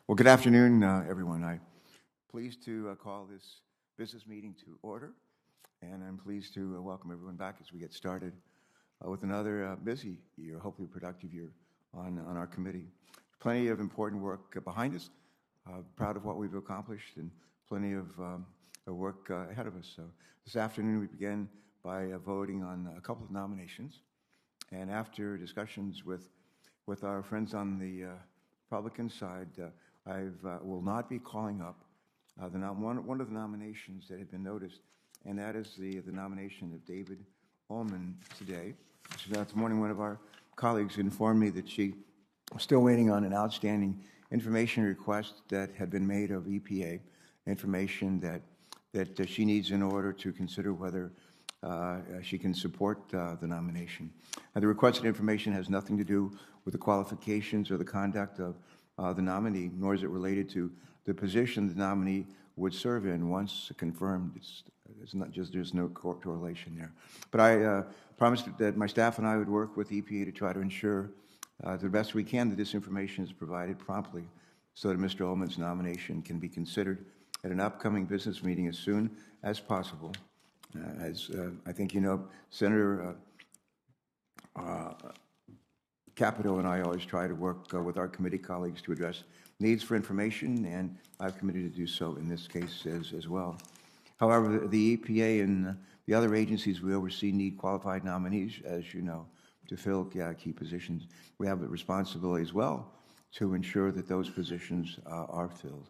Well, good afternoon, everyone. I'm pleased to call this business meeting to order, and I'm pleased to welcome everyone back as we get started with another busy year, hopefully productive year on our committee. Plenty of important work behind us, proud of what we've accomplished, and plenty of work ahead of us. So this afternoon we begin by voting on a couple of nominations, and after discussions with our friends on the Republican side, I will not be calling up one of the nominations that had been noticed, and that is the nomination of David Allman today. This morning, one of our colleagues informed me that she was still waiting on an outstanding information request that had been made of EPA, information that she needs in order to consider whether she can support the nomination. The requested information has nothing to do with the qualifications or the conduct of the nominee, nor is it related to the position the nominee would serve in once confirmed. It's not just, there's no correlation there. But I promised that my staff and I would work with EPA to try to ensure to the best we can that this information is provided promptly so that Mr. Ullman's nomination can be considered at an upcoming business meeting as soon as possible. As I think you know, Senator Capito and I always try to work with our committee colleagues to address needs for information, and I've committed to do so in this case as well. However, the EPA and the other agencies we oversee need qualified nominees, as you know, to fill key positions. We have a responsibility as well to ensure that those positions are filled.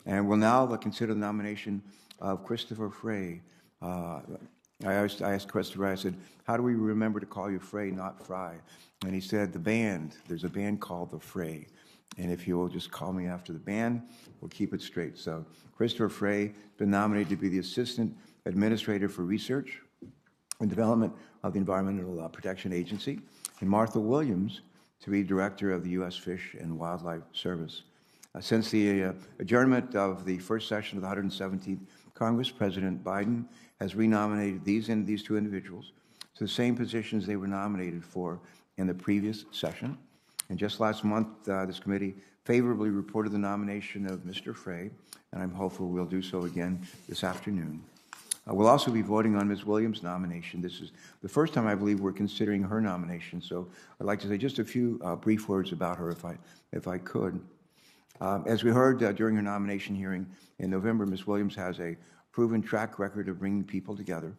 And we'll now consider the nomination of Christopher Frey. I asked Christopher, I said, how do we remember to call you Frey, not Fry? And he said, there's a band called the Frey. And if you will just call me after the band, we'll keep it straight. So Christopher Frey has been nominated to be the Assistant Administrator for Research and Development of the Environmental Protection Agency, and Martha Williams to be Director of the U.S. Fish and Wildlife Service. Since the adjournment of the first session of the 117th Congress, President Biden has renominated these two individuals to the same positions they were nominated for in the previous session. And just last month, this committee favorably reported the nomination of Mr. Frey, and I'm hopeful we'll do so again this afternoon. We'll also be voting on Ms. Williams' nomination. This is the first time I believe we're considering her nomination, so I'd like to say just a few brief words about her if I could. As we heard during her nomination hearing in November, Ms. Williams has a proven track record of bringing people together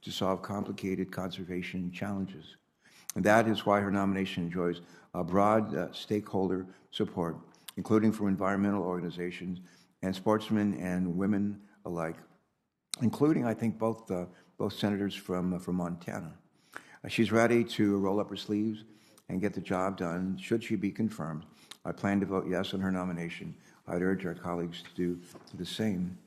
to solve complicated conservation challenges. And that is why her nomination enjoys a broad stakeholder support, including from environmental organizations and sportsmen and women alike, including, I think, both senators from Montana. She's ready to roll up her sleeves and get the job done, should she be confirmed. I plan to vote yes on her nomination. I'd urge our colleagues to do the same.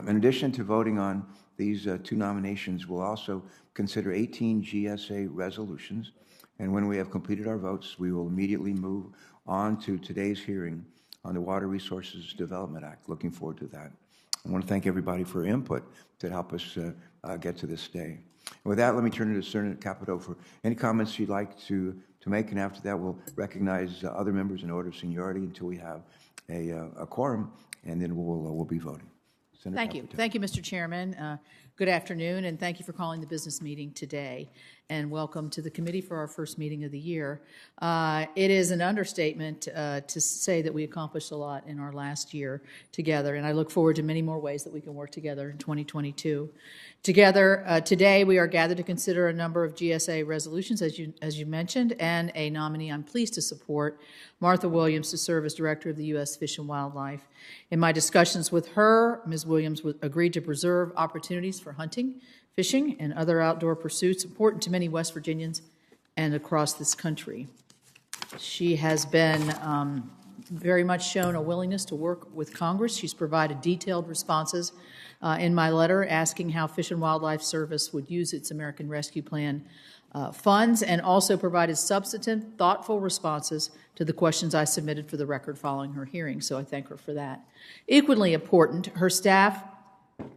In addition to voting on these two nominations, we'll also consider 18 GSA resolutions, and when we have completed our votes, we will immediately move on to today's hearing on the Water Resources Development Act. Looking forward to that. I want to thank everybody for input to help us get to this day. And with that, let me turn it to Senator Capito for any comments you'd like to make, and after that, we'll recognize other members in order of seniority until we have a quorum, and then we'll be voting. Senator Thank you. Capito. Thank you, Mr. Chairman. Good afternoon, and thank you for calling the business meeting today. And welcome to the committee for our first meeting of the year. It is an understatement to say that we accomplished a lot in our last year together, and I look forward to many more ways that we can work together in 2022. Together, today we are gathered to consider a number of GSA resolutions, as you mentioned, and a nominee I'm pleased to support, Martha Williams, to serve as Director of the U.S. Fish and Wildlife. In my discussions with her, Ms. Williams agreed to preserve opportunities for hunting, fishing, and other outdoor pursuits important to many West Virginians and across this country. She has been very much shown a willingness to work with Congress. She's provided detailed responses in my letter asking how Fish and Wildlife Service would use its American Rescue Plan funds, and also provided substantive, thoughtful responses to the questions I submitted for the record following her hearing, so I thank her for that. Equally important, her staff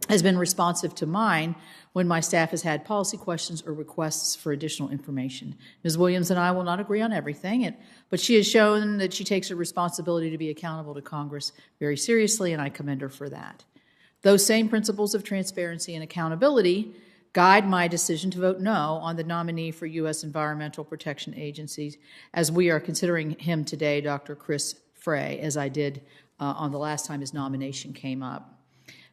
has been responsive to mine when my staff has had policy questions or requests for additional information. Ms. Williams and I will not agree on everything, but she has shown that she takes her responsibility to be accountable to Congress very seriously, and I commend her for that. Those same principles of transparency and accountability guide my decision to vote no on the nominee for U.S. Environmental Protection Agency, as we are considering him today, Dr. Chris Frey, as I did on the last time his nomination came up.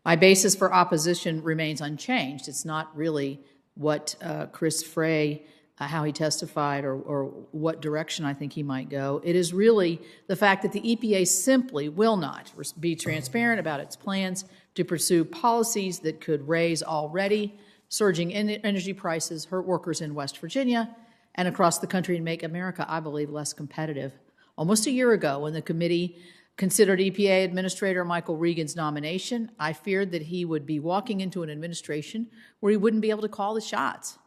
My basis for opposition remains unchanged. It's not really what Chris Frey, how he testified or what direction I think he might go. It is really the fact that the EPA simply will not be transparent about its plans to pursue policies that could raise already surging energy prices, hurt workers in West Virginia and across the country, and make America, I believe, less competitive. Almost a year ago, when the committee considered EPA Administrator Michael Regan's nomination, I feared that he would be walking into an administration where he wouldn't be able to call the shots,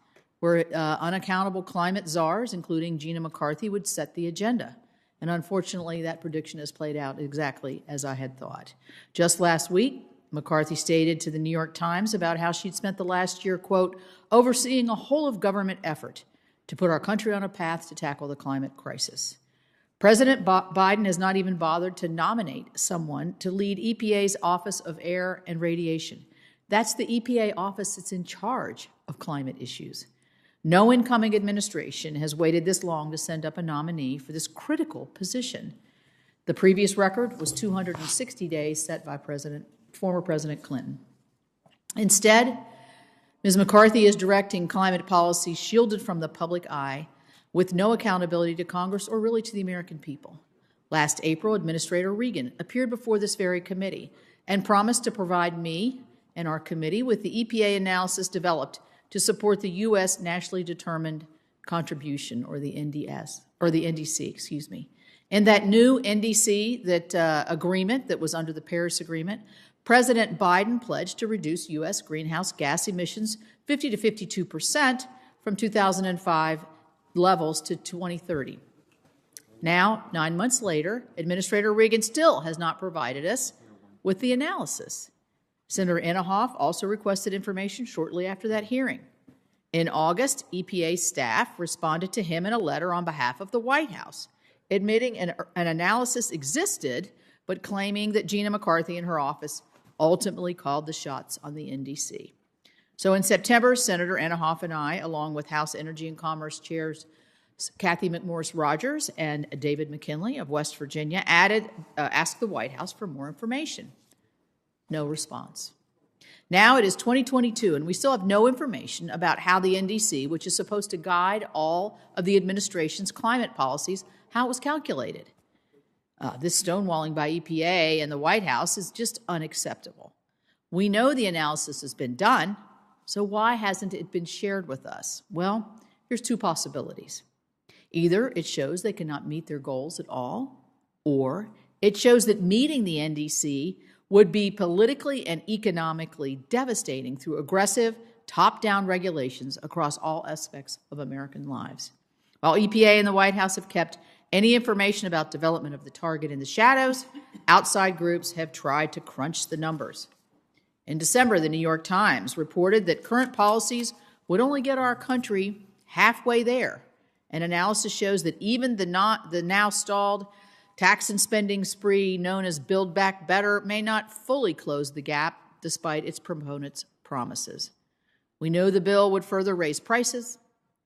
where unaccountable climate czars, including Gina McCarthy, would set the agenda. And unfortunately, that prediction has played out exactly as I had thought. Just last week, McCarthy stated to the New York Times about how she'd spent the last year, quote, overseeing a whole-of-government effort to put our country on a path to tackle the climate crisis. President Biden has not even bothered to nominate someone to lead EPA's Office of Air and Radiation. That's the EPA office that's in charge of climate issues. No incoming administration has waited this long to send up a nominee for this critical position. The previous record was 260 days set by former President Clinton. Instead, Ms. McCarthy is directing climate policy shielded from the public eye, with no accountability to Congress or really to the American people. Last April, Administrator Regan appeared before this very committee and promised to provide me and our committee with the EPA analysis developed to support the U.S. Nationally Determined Contribution, or the NDC, excuse me. In that new NDC, that agreement that was under the Paris Agreement, President Biden pledged to reduce U.S. greenhouse gas emissions 50 to 52% from 2005 levels to 2030. Now, 9 months later, Administrator Regan still has not provided us with the analysis. Senator Inhofe also requested information shortly after that hearing. In August, EPA staff responded to him in a letter on behalf of the White House, admitting an analysis existed, but claiming that Gina McCarthy and her office ultimately called the shots on the NDC. So in September, Senator Inhofe and I, along with House Energy and Commerce Chairs Kathy McMorris Rogers and David McKinley of West Virginia, asked the White House for more information. No response. Now it is 2022, and we still have no information about how the NDC, which is supposed to guide all of the administration's climate policies, how it was calculated. This stonewalling by EPA and the White House is just unacceptable. We know the analysis has been done, so why hasn't it been shared with us? Well, here's two possibilities. Either it shows they cannot meet their goals at all, or it shows that meeting the NDC would be politically and economically devastating through aggressive, top-down regulations across all aspects of American lives. While EPA and the White House have kept any information about development of the target in the shadows, outside groups have tried to crunch the numbers. In December, the New York Times reported that current policies would only get our country halfway there. An analysis shows that even the now stalled tax and spending spree known as Build Back Better may not fully close the gap despite its proponents' promises. We know the bill would further raise prices,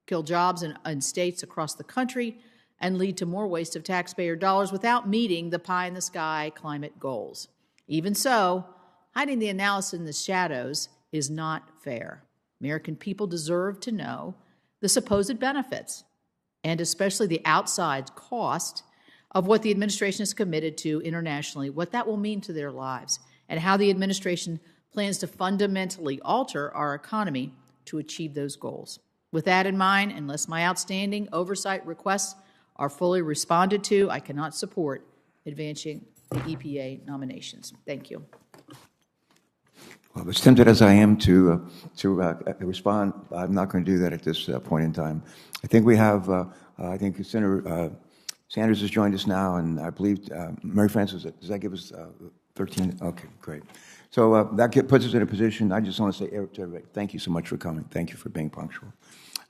kill jobs in states across the country, and lead to more waste of taxpayer dollars without meeting the pie-in-the-sky climate goals. Even so, hiding the analysis in the shadows is not fair. American people deserve to know the supposed benefits, and especially the outside cost of what the administration is committed to internationally, what that will mean to their lives, and how the administration plans to fundamentally alter our economy to achieve those goals. With that in mind, unless my outstanding oversight requests are fully responded to, I cannot support advancing the EPA nominations. Thank you. Well, as tempted as I am to respond, I'm not going to do that at this point in time. I think we have, I think Senator Sanders has joined us now, and I believe Mary Frances, does that give us 13, okay, great. So puts us in a position, I just want to say to everybody, thank you so much for coming. Thank you for being punctual.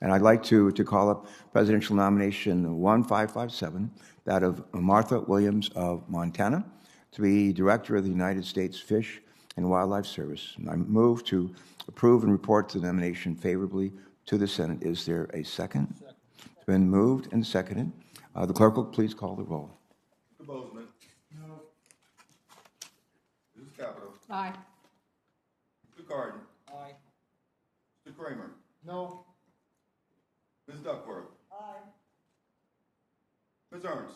And I'd like to call up presidential nomination 1557, that of Martha Williams of Montana, to be Director of the United States Fish and Wildlife Service. And I move to approve and report the nomination favorably to the Senate. Is there a second? Second. It's been moved and seconded. The clerk will please call the roll. Mr. Bozeman. No. Mrs. Capito. Aye. Mr. Carden. Aye. Mr. Kramer. No. Ms. Duckworth. Aye. Ms. Ernst.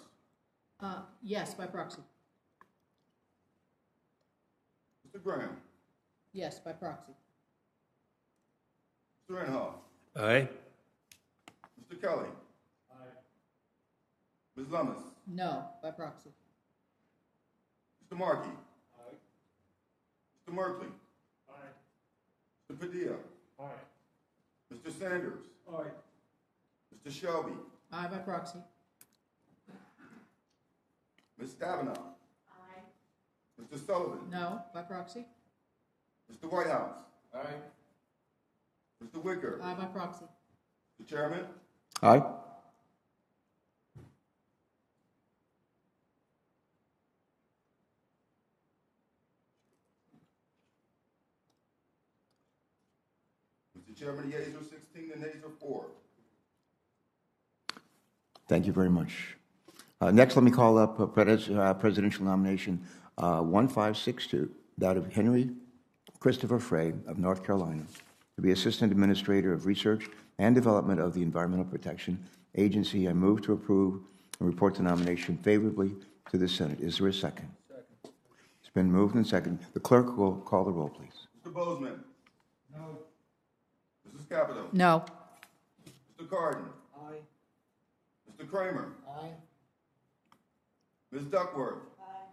Yes, by proxy. Mr. Graham. Yes, by proxy. Mr. Inhofe. Aye. Mr. Kelly. Aye. Ms. Lummis. No, by proxy. Mr. Markey. Aye. Mr. Merkley. Aye. Mr. Padilla. Aye. Mr. Sanders. Aye. Mr. Shelby. Aye, by proxy. Ms. Stabenow. Aye. Mr. Sullivan. No, by proxy. Mr. Whitehouse. Aye. Mr. Wicker. Aye, by proxy. Mr. Chairman. Aye. Mr. Chairman, the yeas are 16, the nays are 4. Thank you very much. Next, let me call up presidential nomination 1562, that of Henry Christopher Frey of North Carolina, to be Assistant Administrator of Research and Development of the Environmental Protection Agency. I move to approve and report the nomination favorably to the Senate. Is there a second? Second. It's been moved and seconded. The clerk will call the roll, please. Mr. Bozeman. No. Mrs. Capito. No. Mr. Carden. Aye. Mr. Kramer. Aye. Ms. Duckworth. Aye.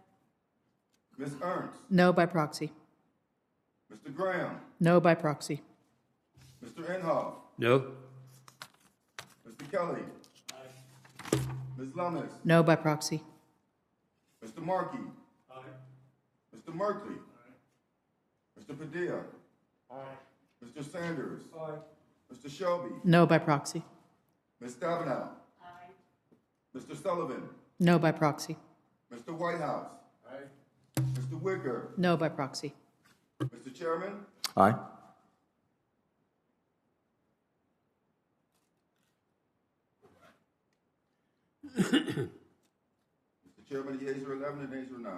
Ms. Ernst. No, by proxy. Mr. Graham. No, by proxy. Mr. Inhofe. No. Mr. Kelly. Aye. Ms. Lummis. No, by proxy. Mr. Markey. Aye. Mr. Merkley. Mr. Padilla. Aye. Mr. Sanders. Aye. Mr. Shelby. No, by proxy. Ms. Stabenow. Aye. Mr. Sullivan. No, by proxy. Mr. Whitehouse. Aye. Mr. Wicker. No, by proxy. Mr. Chairman. Aye. Mr. Chairman, the yeas are 11, the nays are 9.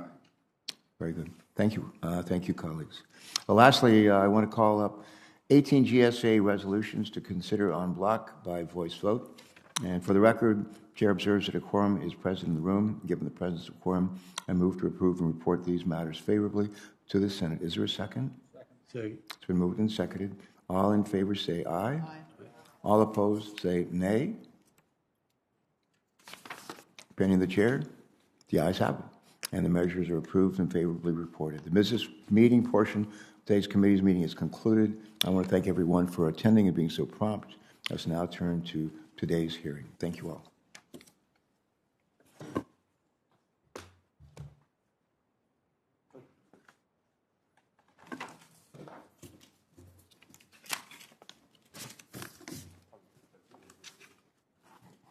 Very good. Thank you. Thank you, colleagues. Lastly, I want to call up 18 GSA resolutions to consider en bloc by voice vote. And for the record, Chair observes that a quorum is present in the room. Given the presence of quorum, I move to approve and report these matters favorably to the Senate. Is there a second? Second. It's been moved and seconded. All in favor say aye. Aye. All opposed say nay. Opinion of the chair? The ayes have it. And the measures are approved and favorably reported. The business meeting portion of today's committee's meeting is concluded. I want to thank everyone for attending and being so prompt. Let's now turn to today's hearing. Thank you all.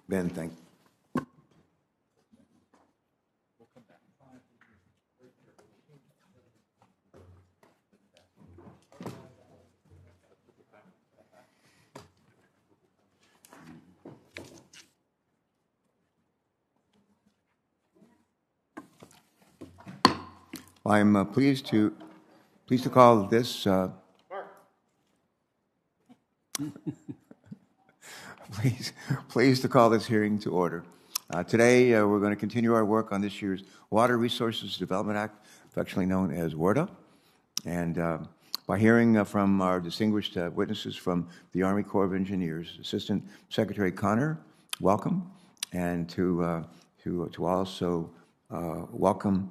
Ben, thank you. I'm pleased to call this pleased to call this hearing to order. Today, we're going to continue our work on this year's Water Resources Development Act, affectionately known as WRDA, and by hearing from our distinguished witnesses from the Army Corps of Engineers, Assistant Secretary Connor, welcome, and to also welcome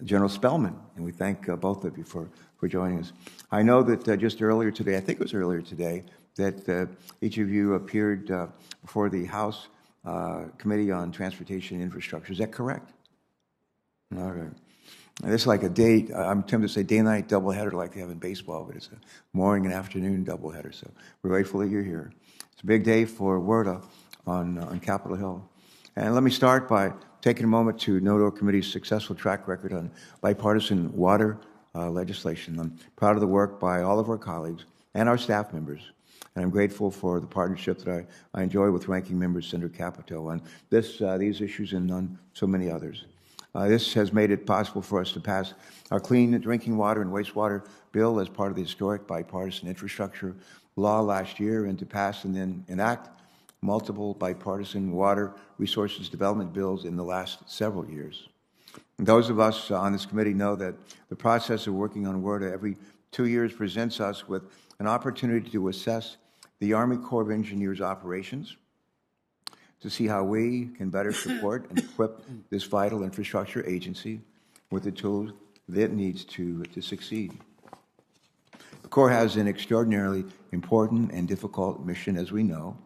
General Spellman, and we thank both of you for joining us. I know that just earlier today, I think it was earlier today, that each of you appeared before the House Committee on Transportation and Infrastructure. Is that correct? All right. And this is like a day, I'm tempted to say day-night doubleheader like they have in baseball, but it's a morning and afternoon doubleheader. So we're grateful that you're here. It's a big day for WERDA on Capitol Hill. And let me start by taking a moment to note our committee's successful track record on bipartisan water legislation. I'm proud of the work by all of our colleagues and our staff members. And I'm grateful for the partnership that I enjoy with Ranking Member Senator Capito on these issues and on so many others. This has made it possible for us to pass our Clean Drinking Water and Wastewater Bill as part of the historic bipartisan infrastructure law last year, and to pass and then enact multiple bipartisan water resources development bills in the last several years. And those of us on this committee know that the process of working on WERDA every 2 years presents us with an opportunity to assess the Army Corps of Engineers operations, to see how we can better support and equip this vital infrastructure agency with the tools that it needs to succeed. The Corps has an extraordinarily important and difficult mission, as we know,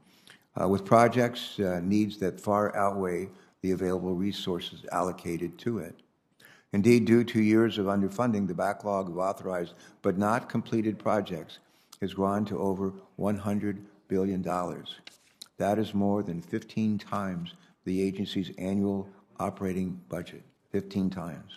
with projects needs that far outweigh the available resources allocated to it. Indeed, due to years of underfunding, the backlog of authorized but not completed projects has grown to over $100 billion. That is more than 15 times the agency's annual operating budget, 15 times.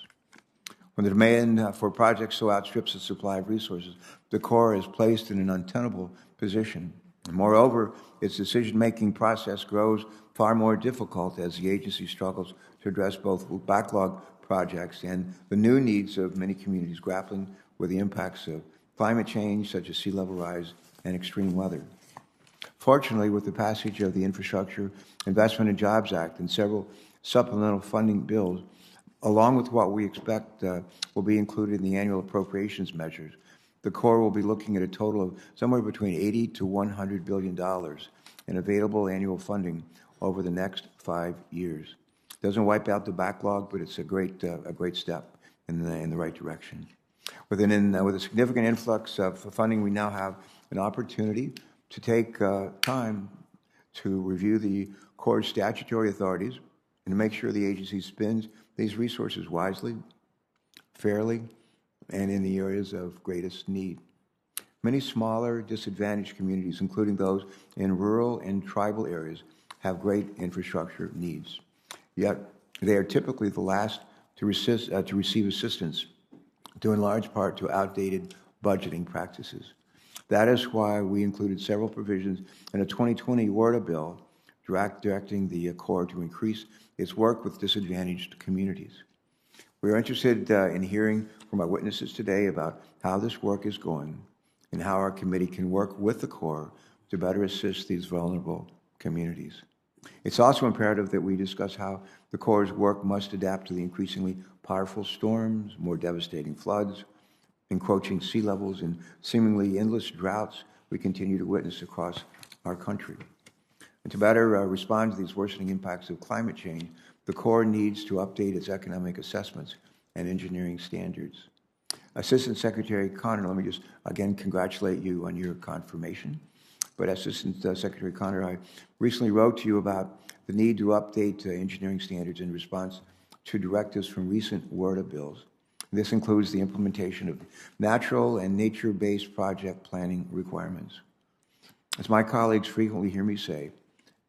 When the demand for projects so outstrips the supply of resources, the Corps is placed in an untenable position. And moreover, its decision-making process grows far more difficult as the agency struggles to address both backlog projects and the new needs of many communities grappling with the impacts of climate change, such as sea level rise and extreme weather. Fortunately, with the passage of the Infrastructure Investment and Jobs Act and several supplemental funding bills, along with what we expect will be included in the annual appropriations measures, the Corps will be looking at a total of somewhere between $80 to $100 billion in available annual funding over the next 5 years. It doesn't wipe out the backlog, but it's a great step in the right direction. With a significant influx of funding, we now have an opportunity to take time to review the Corps' statutory authorities and to make sure the agency spends these resources wisely, fairly, and in the areas of greatest need. Many smaller, disadvantaged communities, including those in rural and tribal areas, have great infrastructure needs. Yet, they are typically the last to receive assistance, due in large part to outdated budgeting practices. That is why we included several provisions in a 2020 WERDA bill directing the Corps to increase its work with disadvantaged communities. We are interested in hearing from our witnesses today about how this work is going and how our committee can work with the Corps to better assist these vulnerable communities. It's also imperative that we discuss how the Corps' work must adapt to the increasingly powerful storms, more devastating floods, encroaching sea levels, and seemingly endless droughts we continue to witness across our country. And to better respond to these worsening impacts of climate change, the Corps needs to update its economic assessments and engineering standards. Assistant Secretary Connor, let me just again congratulate you on your confirmation. But Assistant Secretary Connor, I recently wrote to you about the need to update engineering standards in response to directives from recent WERDA bills. This includes the implementation of natural and nature-based project planning requirements. As my colleagues frequently hear me say,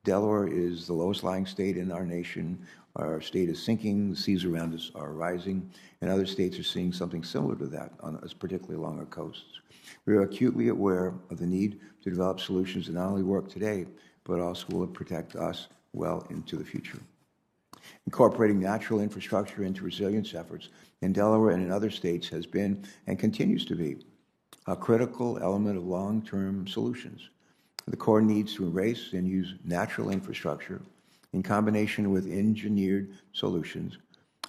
Delaware is the lowest lying state in our nation. Our state is sinking, the seas around us are rising, and other states are seeing something similar to that, particularly along our coasts. We are acutely aware of the need to develop solutions that not only work today, but also will protect us well into the future. Incorporating natural infrastructure into resilience efforts in Delaware and in other states has been and continues to be a critical element of long-term solutions. The Corps needs to embrace and use natural infrastructure in combination with engineered solutions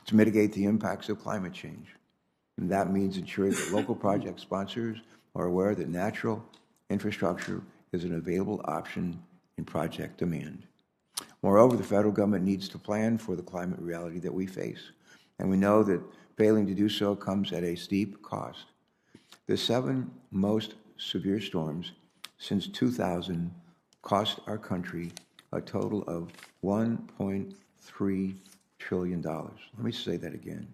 to mitigate the impacts of climate change. And that means ensuring that local project sponsors are aware that natural infrastructure is an available option in project demand. Moreover, the federal government needs to plan for the climate reality that we face, and we know that failing to do so comes at a steep cost. The 7 most severe storms since 2000 cost our country a total of $1.3 trillion. Let me say that again.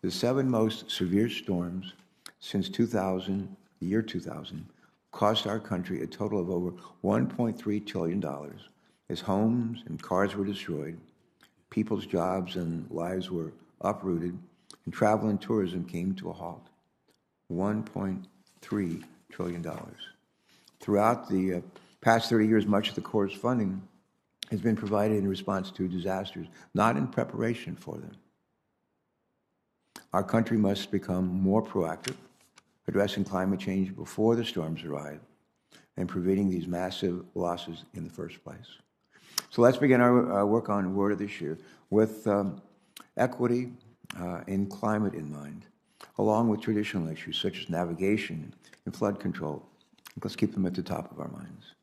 The 7 most severe storms since 2000, the year 2000, cost our country a total of over $1.3 trillion as homes and cars were destroyed, people's jobs and lives were uprooted, and travel and tourism came to a halt. $1.3 trillion. Throughout the past 30 years, much of the Corps' funding has been provided in response to disasters, not in preparation for them. Our country must become more proactive, addressing climate change before the storms arrive and preventing these massive losses in the first place. So let's begin our work on Word of this year with equity and climate in mind, along with traditional issues such as navigation and flood control. Let's keep them at the top of our minds.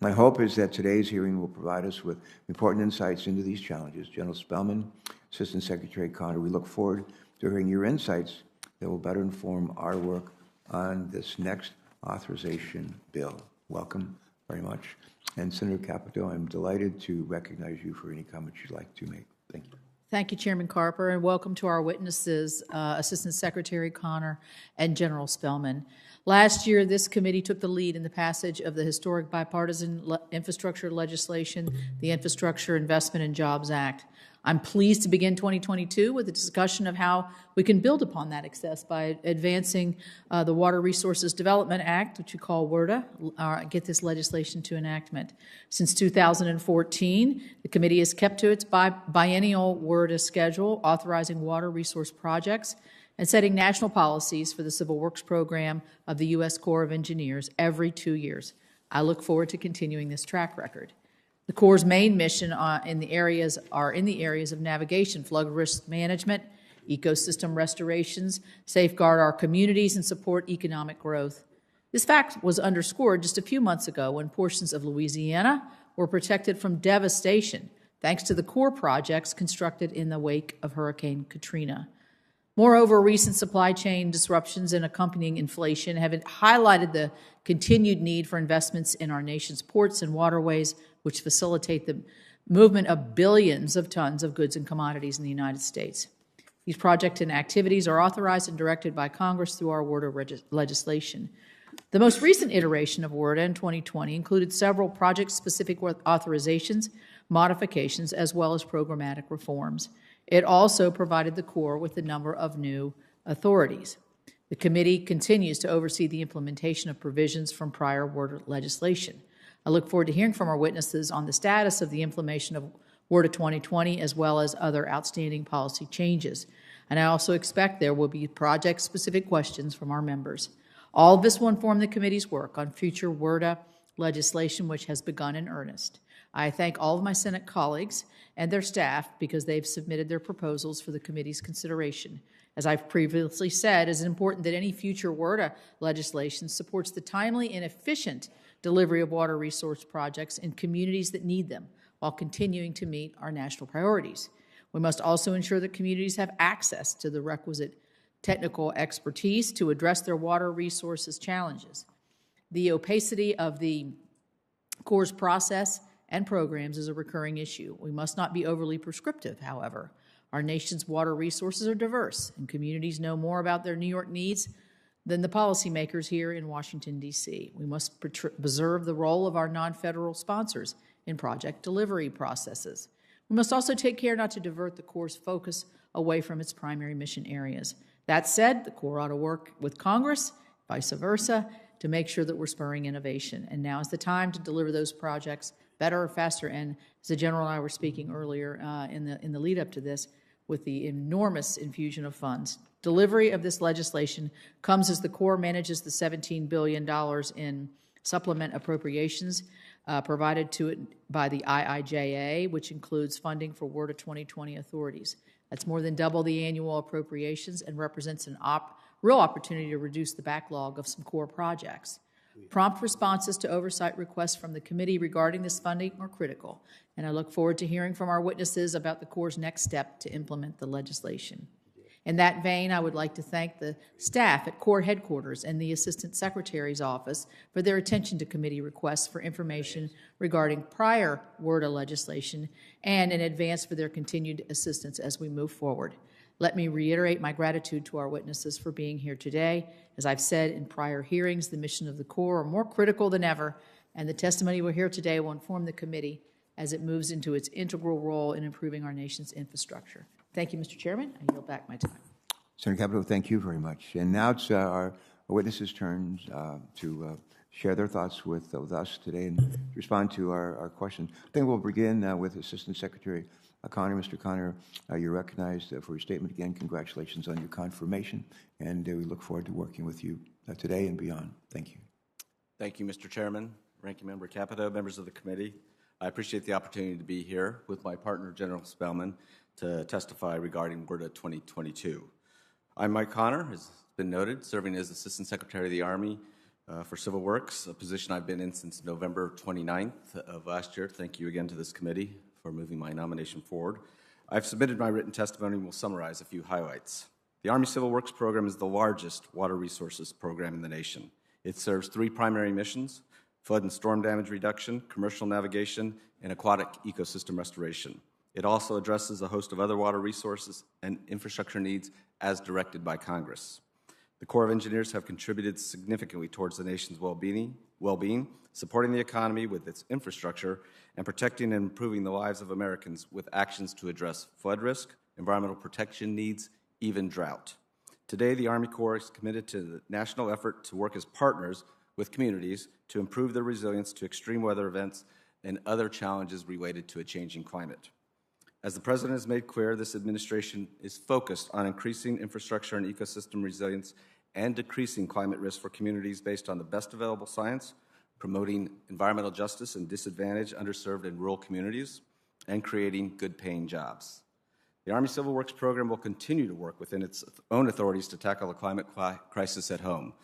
My hope is that today's hearing will provide us with important insights into these challenges. General Spellman, Assistant Secretary Connor, we look forward to hearing your insights that will better inform our work on this next authorization bill. Welcome very much. And Senator Capito, I'm delighted to recognize you for any comments you'd like to make. Thank you. Thank you, Chairman Carper, and welcome to our witnesses, Assistant Secretary Connor and General Spellman. Last year, this committee took the lead in the passage of the historic bipartisan infrastructure legislation, the Infrastructure Investment and Jobs Act. I'm pleased to begin 2022 with a discussion of how we can build upon that success by advancing the Water Resources Development Act, which we call WRDA, get this legislation to enactment. Since 2014, the committee has kept to its biennial WRDA schedule, authorizing water resource projects and setting national policies for the Civil Works program of the U.S. Corps of Engineers every 2 years. I look forward to continuing this track record. The Corps' main mission in the areas of navigation, flood risk management, ecosystem restorations, safeguard our communities, and support economic growth. This fact was underscored just a few months ago when portions of Louisiana were protected from devastation thanks to the Corps projects constructed in the wake of Hurricane Katrina. Moreover, recent supply chain disruptions and accompanying inflation have highlighted the continued need for investments in our nation's ports and waterways, which facilitate the movement of billions of tons of goods and commodities in the United States. These projects and activities are authorized and directed by Congress through our WRDA legislation. The most recent iteration of WRDA in 2020 included several project-specific authorizations, modifications, as well as programmatic reforms. It also provided the Corps with a number of new authorities. The committee continues to oversee the implementation of provisions from prior WRDA legislation. I look forward to hearing from our witnesses on the status of the implementation of WRDA 2020 as well as other outstanding policy changes. And I also expect there will be project-specific questions from our members. All of this will inform the committee's work on future WRDA legislation, which has begun in earnest. I thank all of my Senate colleagues and their staff because they've submitted their proposals for the committee's consideration. As I've previously said, it is important that any future WRDA legislation supports the timely and efficient delivery of water resource projects in communities that need them while continuing to meet our national priorities. We must also ensure that communities have access to the requisite technical expertise to address their water resources challenges. The opacity of the Corps' process and programs is a recurring issue. We must not be overly prescriptive, however. Our nation's water resources are diverse, and communities know more about their New York needs than the policymakers here in Washington, D.C. We must preserve the role of our non-federal sponsors in project delivery processes. We must also take care not to divert the Corps' focus away from its primary mission areas. That said, the Corps ought to work with Congress, vice versa, to make sure that we're spurring innovation. And now is the time to deliver those projects better, faster, and as the General and I were speaking earlier in the lead up to this, with the enormous infusion of funds. Delivery of this legislation comes as the Corps manages the $17 billion in supplement appropriations provided to it by the IIJA, which includes funding for WRDA 2020 authorities. That's more than double the annual appropriations and represents an real opportunity to reduce the backlog of some Corps projects. Prompt responses to oversight requests from the committee regarding this funding are critical, and I look forward to hearing from our witnesses about the Corps' next step to implement the legislation. In that vein, I would like to thank the staff at Corps headquarters and the Assistant Secretary's office for their attention to committee requests for information regarding prior WRDA legislation and in advance for their continued assistance as we move forward. Let me reiterate my gratitude to our witnesses for being here today. As I've said in prior hearings, the mission of the Corps are more critical than ever, and the testimony we'll hear today will inform the committee as it moves into its integral role in improving our nation's infrastructure. Thank you, Mr. Chairman. I yield back my time. Senator Capito, thank you very much. And now it's our witnesses' turns to share their thoughts with us today and respond to our questions. I think we'll begin with Assistant Secretary Connor. Mr. Connor, you're recognized for your statement. Again, congratulations on your confirmation, and we look forward to working with you today and beyond. Thank you. Thank you, Mr. Chairman, Ranking Member Capito, members of the committee. I appreciate the opportunity to be here with my partner, General Spellman, to testify regarding WRDA 2022. I'm Mike Connor, as has been noted, serving as Assistant Secretary of the Army for Civil Works, a position I've been in since November 29th of last year. Thank you again to this committee for moving my nomination forward. I've submitted my written testimony and will summarize a few highlights. The Army Civil Works Program is the largest water resources program in the nation. It serves three primary missions: flood and storm damage reduction, commercial navigation, and aquatic ecosystem restoration. It also addresses a host of other water resources and infrastructure needs as directed by Congress. The Corps of Engineers have contributed significantly towards the nation's well-being, supporting the economy with its infrastructure, and protecting and improving the lives of Americans with actions to address flood risk, environmental protection needs, even drought. Today, the Army Corps is committed to the national effort to work as partners with communities to improve their resilience to extreme weather events and other challenges related to a changing climate. As the President has made clear, this administration is focused on increasing infrastructure and ecosystem resilience and decreasing climate risk for communities based on the best available science, promoting environmental justice in disadvantaged, underserved, and rural communities, and creating good-paying jobs. The Army Civil Works Program will continue to work within its own authorities to tackle the climate crisis at home.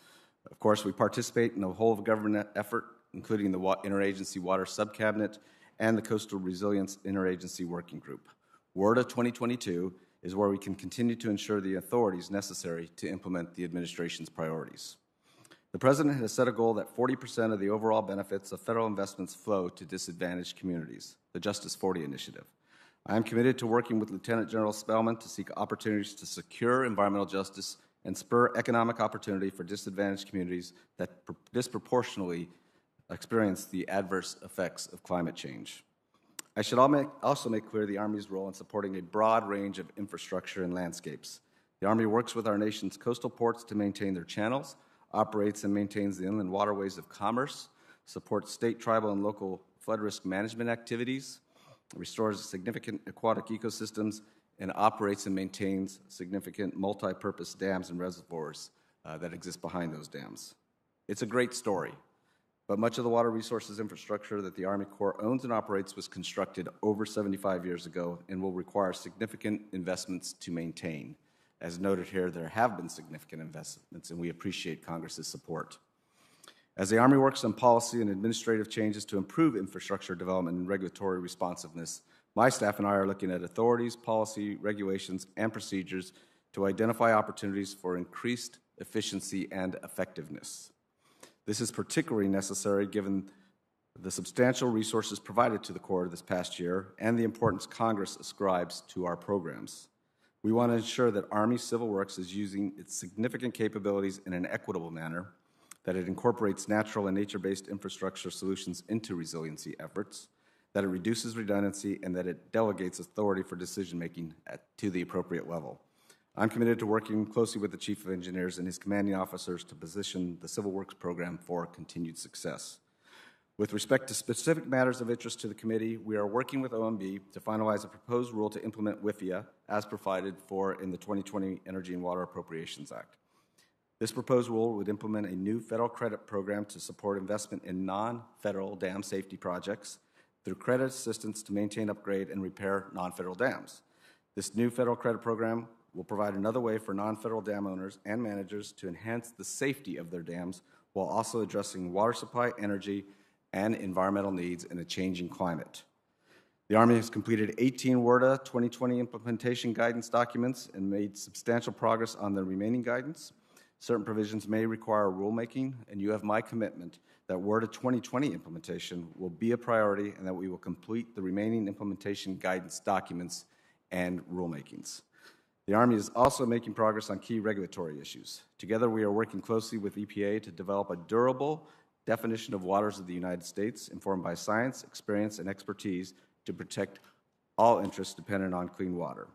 Of course, we participate in the whole-of-government effort, including the Interagency Water Subcabinet and the Coastal Resilience Interagency Working Group. WRDA 2022 is where we can continue to ensure the authorities necessary to implement the administration's priorities. The President has set a goal that 40% of the overall benefits of federal investments flow to disadvantaged communities, the Justice 40 initiative. I am committed to working with Lieutenant General Spellman to seek opportunities to secure environmental justice and spur economic opportunity for disadvantaged communities that disproportionately experience the adverse effects of climate change. I should also make clear the Army's role in supporting a broad range of infrastructure and landscapes. The Army works with our nation's coastal ports to maintain their channels, operates and maintains the inland waterways of commerce, supports state, tribal, and local flood risk management activities, restores significant aquatic ecosystems, and operates and maintains significant multi-purpose dams and reservoirs that exist behind those dams. It's a great story, but much of the water resources infrastructure that the Army Corps owns and operates was constructed over 75 years ago and will require significant investments to maintain. As noted here, there have been significant investments, and we appreciate Congress's support. As the Army works on policy and administrative changes to improve infrastructure development and regulatory responsiveness, my staff and I are looking at authorities, policy, regulations, and procedures to identify opportunities for increased efficiency and effectiveness. This is particularly necessary given the substantial resources provided to the Corps this past year and the importance Congress ascribes to our programs. We want to ensure that Army Civil Works is using its significant capabilities in an equitable manner, that it incorporates natural and nature-based infrastructure solutions into resiliency efforts, that it reduces redundancy, and that it delegates authority for decision-making to the appropriate level. I'm committed to working closely with the Chief of Engineers and his commanding officers to position the Civil Works Program for continued success. With respect to specific matters of interest to the committee, we are working with OMB to finalize a proposed rule to implement WIFIA as provided for in the 2020 Energy and Water Appropriations Act. This proposed rule would implement a new federal credit program to support investment in non-federal dam safety projects through credit assistance to maintain, upgrade, and repair non-federal dams. This new federal credit program will provide another way for non-federal dam owners and managers to enhance the safety of their dams while also addressing water supply, energy, and environmental needs in a changing climate. The Army has completed 18 WRDA 2020 implementation guidance documents and made substantial progress on the remaining guidance. Certain provisions may require rulemaking, and you have my commitment that WRDA 2020 implementation will be a priority and that we will complete the remaining implementation guidance documents and rulemakings. The Army is also making progress on key regulatory issues. Together, we are working closely with EPA to develop a durable definition of waters of the United States, informed by science, experience, and expertise to protect all interests dependent on clean water.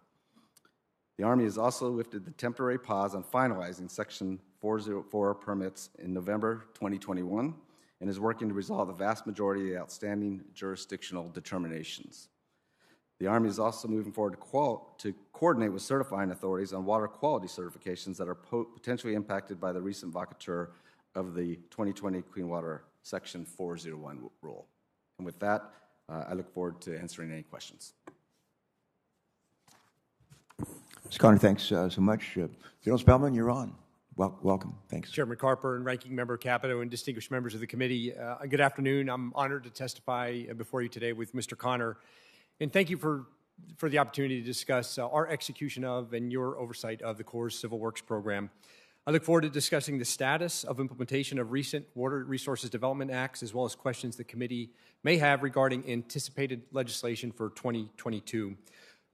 The Army has also lifted the temporary pause on finalizing Section 404 permits in November 2021 and is working to resolve the vast majority of the outstanding jurisdictional determinations. The Army is also moving forward to coordinate with certifying authorities on water quality certifications that are potentially impacted by the recent vacatur of the 2020 Clean Water Section 401 rule. And with that, I look forward to answering any questions. Mr. Connor, thanks so much. General Spellman, you're on. Welcome. Thanks. Chairman Carper and Ranking Member Capito and distinguished members of the committee, good afternoon. I'm honored to testify before you today with Mr. Connor. And thank you for the opportunity to discuss our execution of and your oversight of the Corps' Civil Works program. I look forward to discussing the status of implementation of recent Water Resources Development Acts, as well as questions the committee may have regarding anticipated legislation for 2022.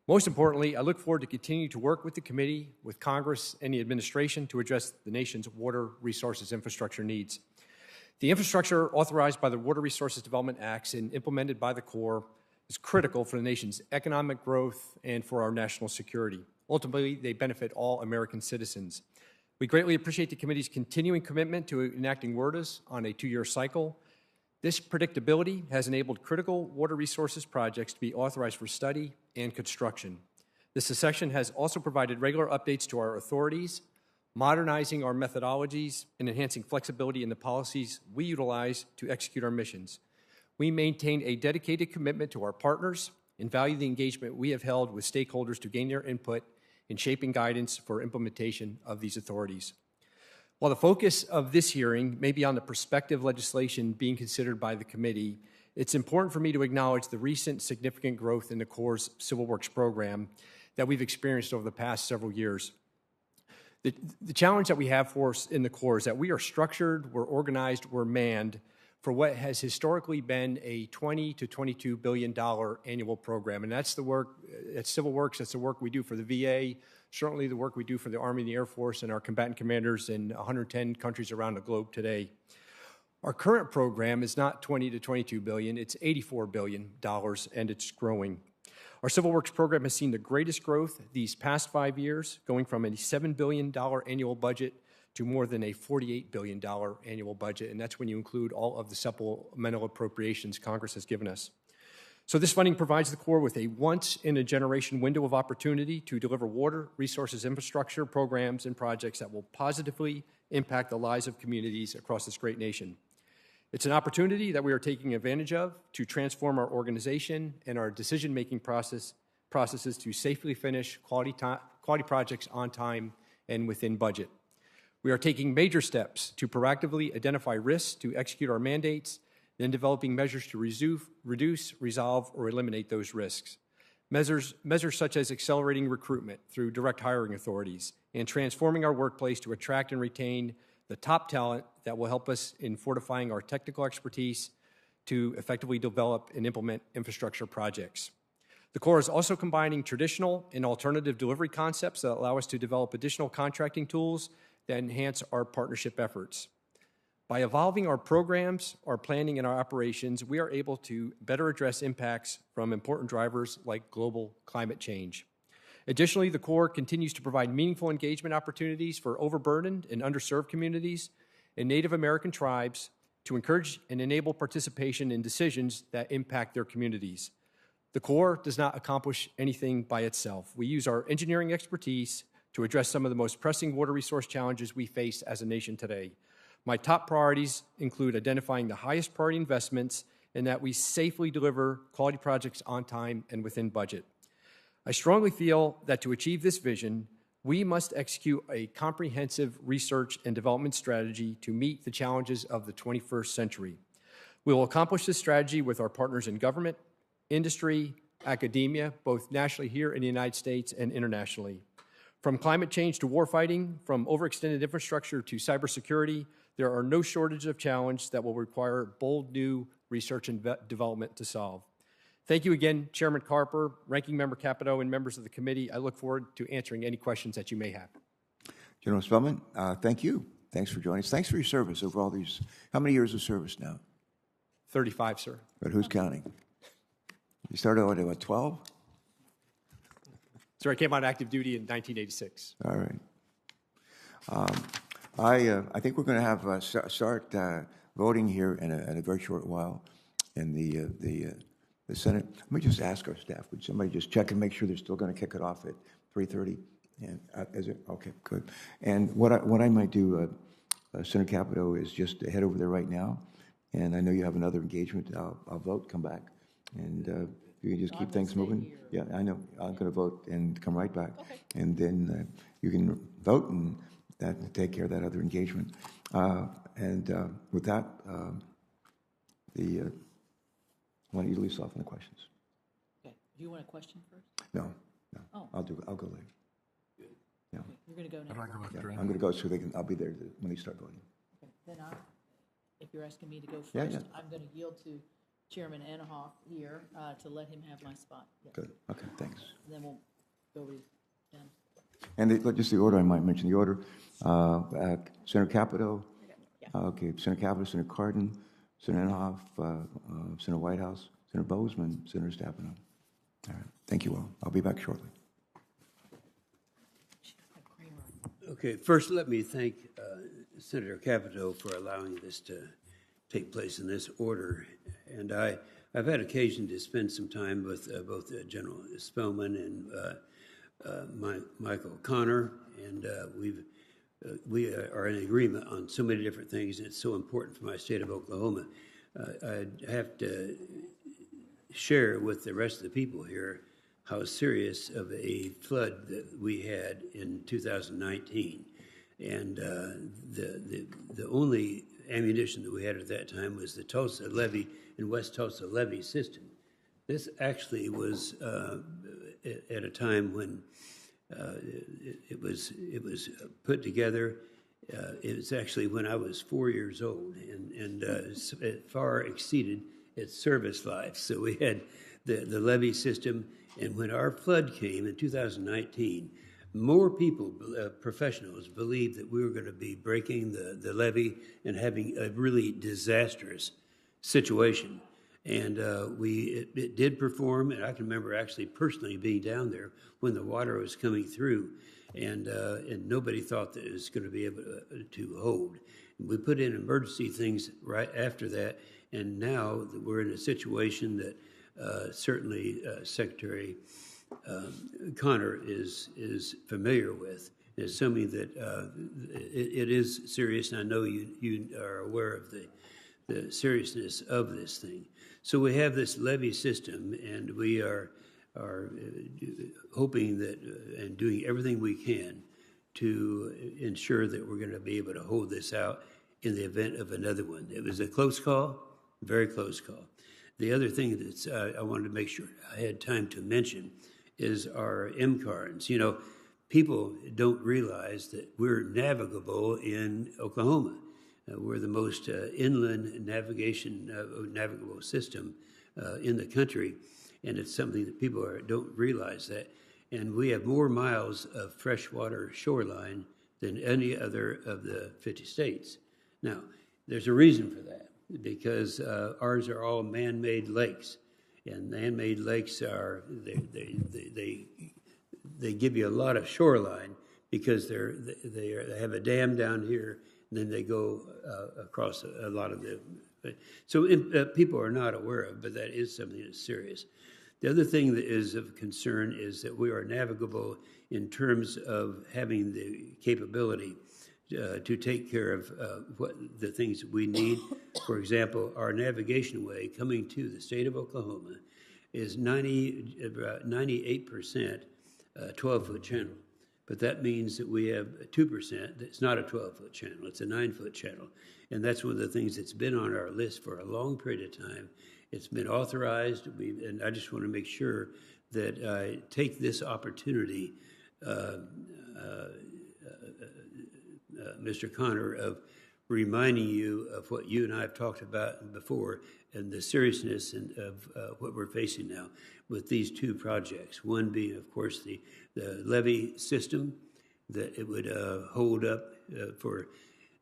Most importantly, I look forward to continuing to work with the committee, with Congress, and the administration to address the nation's water resources infrastructure needs. The infrastructure authorized by the Water Resources Development Acts and implemented by the Corps is critical for the nation's economic growth and for our national security. Ultimately, they benefit all American citizens. We greatly appreciate the committee's continuing commitment to enacting WRDAs on a 2-year cycle. This predictability has enabled critical water resources projects to be authorized for study and construction. This section has also provided regular updates to our authorities, modernizing our methodologies and enhancing flexibility in the policies we utilize to execute our missions. We maintain a dedicated commitment to our partners and value the engagement we have held with stakeholders to gain their input in shaping guidance for implementation of these authorities. While the focus of this hearing may be on the prospective legislation being considered by the committee, it's important for me to acknowledge the recent significant growth in the Corps' Civil Works program that we've experienced over the past several years. The challenge that we have for us in the Corps is that we are structured, we're organized, we're manned for what has historically been a $20 to $22 billion annual program. And that's the work, at Civil Works, that's the work we do for the VA, certainly the work we do for the Army and the Air Force and our combatant commanders in 110 countries around the globe today. Our current program is not $20 to $22 billion, it's $84 billion, and it's growing. Our Civil Works program has seen the greatest growth these past 5 years, going from a $7 billion annual budget to more than a $48 billion annual budget, and that's when you include all of the supplemental appropriations Congress has given us. So this funding provides the Corps with a once-in-a-generation window of opportunity to deliver water resources infrastructure programs and projects that will positively impact the lives of communities across this great nation. It's an opportunity that we are taking advantage of to transform our organization and our decision-making processes to safely finish quality projects on time and within budget. We are taking major steps to proactively identify risks to execute our mandates, then developing measures to reduce, resolve, or eliminate those risks. Measures such as accelerating recruitment through direct hiring authorities and transforming our workplace to attract and retain the top talent that will help us in fortifying our technical expertise to effectively develop and implement infrastructure projects. The Corps is also combining traditional and alternative delivery concepts that allow us to develop additional contracting tools that enhance our partnership efforts. By evolving our programs, our planning, and our operations, we are able to better address impacts from important drivers like global climate change. Additionally, the Corps continues to provide meaningful engagement opportunities for overburdened and underserved communities and Native American tribes to encourage and enable participation in decisions that impact their communities. The Corps does not accomplish anything by itself. We use our engineering expertise to address some of the most pressing water resource challenges we face as a nation today. My top priorities include identifying the highest priority investments and that we safely deliver quality projects on time and within budget. I strongly feel that to achieve this vision, we must execute a comprehensive research and development strategy to meet the challenges of the 21st century. We will accomplish this strategy with our partners in government, industry, academia, both nationally here in the United States and internationally. From climate change to warfighting, from overextended infrastructure to cybersecurity, there are no shortage of challenges that will require bold new research and development to solve. Thank you again, Chairman Carper, Ranking Member Capito, and members of the committee. I look forward to answering any questions that you may have. General Spellman, thank you. Thanks for joining us. Thanks for your service over all these, how many years of service now? 35, sir. But who's counting? You started out at what, 12? Sir, I came on active duty in 1986. All right. I think we're going to have start voting here in a very short while in the Senate. Let me just ask our staff, would somebody just check and make sure they're still going to kick it off at 3:30? And is it? Okay, good. And what I might do, Senator Capito, is just head over there right now. And I know you have another engagement. I'll vote, come back. And you can just keep things moving. Yeah, I know. I'm going to vote and come right back. Okay. And then you can vote and take care of that other engagement. With that, I want you to lead us off on the questions. Okay. Do you want a question first? No. Oh. I'll go later. Yeah. Okay. You're going to go now. Yeah, I'm going to go so I'll be there when they start voting. Okay. Then if you're asking me to go first, Yeah, yeah. I'm going to yield to Chairman Anahoff here to let him have my spot. Yes. Good. Okay, thanks. And then we'll go with them. And just the order, I might mention the order. Senator Capito. Yeah. Okay, Senator Capito, Senator Cardin, Senator Inhofe, Senator Whitehouse, Senator Bozeman, Senator Stabenow. All right, thank you all. I'll be back shortly. Okay, first let me thank Senator Capito for allowing this to take place in this order. And I've had occasion to spend some time with both General Spellman and Michael Connor, and we are in agreement on so many different things, and it's so important for my state of Oklahoma. I have to share with the rest of the people here how serious of a flood that we had in 2019. And the only ammunition that we had at that time was the Tulsa Levee and West Tulsa Levee system. This actually was at a time when it was put together. It was actually when I was 4 years old, and it far exceeded its service life. So we had the levee system, and when our flood came in 2019, more people, professionals, believed that we were going to be breaking the levee and having a really disastrous situation. And it did perform, and I can remember actually personally being down there when the water was coming through, and nobody thought that it was going to be able to hold. We put in emergency things right after that, and now we're in a situation that certainly Secretary Connor is familiar with. It's something that it is serious, and I know you are aware of the seriousness of this thing. So we have this levee system, and we are hoping that and doing everything we can to ensure that we're going to be able to hold this out in the event of another one. It was a close call, very close call. The other thing that I wanted to make sure I had time to mention is our MCARNs. You know, people don't realize that we're navigable in Oklahoma. We're the most inland navigable system in the country, and it's something that people don't realize that. And we have more miles of freshwater shoreline than any other of the 50 states. Now, there's a reason for that, because ours are all man-made lakes, and man-made lakes are they give you a lot of shoreline because they have a dam down here, and then they go across a lot of the. So people are not aware of, but that is something that's serious. The other thing that is of concern is that we are navigable in terms of having the capability to take care of what the things that we need. For example, our navigation way coming to the state of Oklahoma is 98% 12-foot channel. But that means that we have 2% that's not a 12-foot channel, it's a 9-foot channel. And that's one of the things that's been on our list for a long period of time. It's been authorized, and I just want to make sure that I take this opportunity, Mr. Connor, of reminding you of what you and I have talked about before and the seriousness of what we're facing now with these two projects. One being, of course, the levee system, that it would hold up for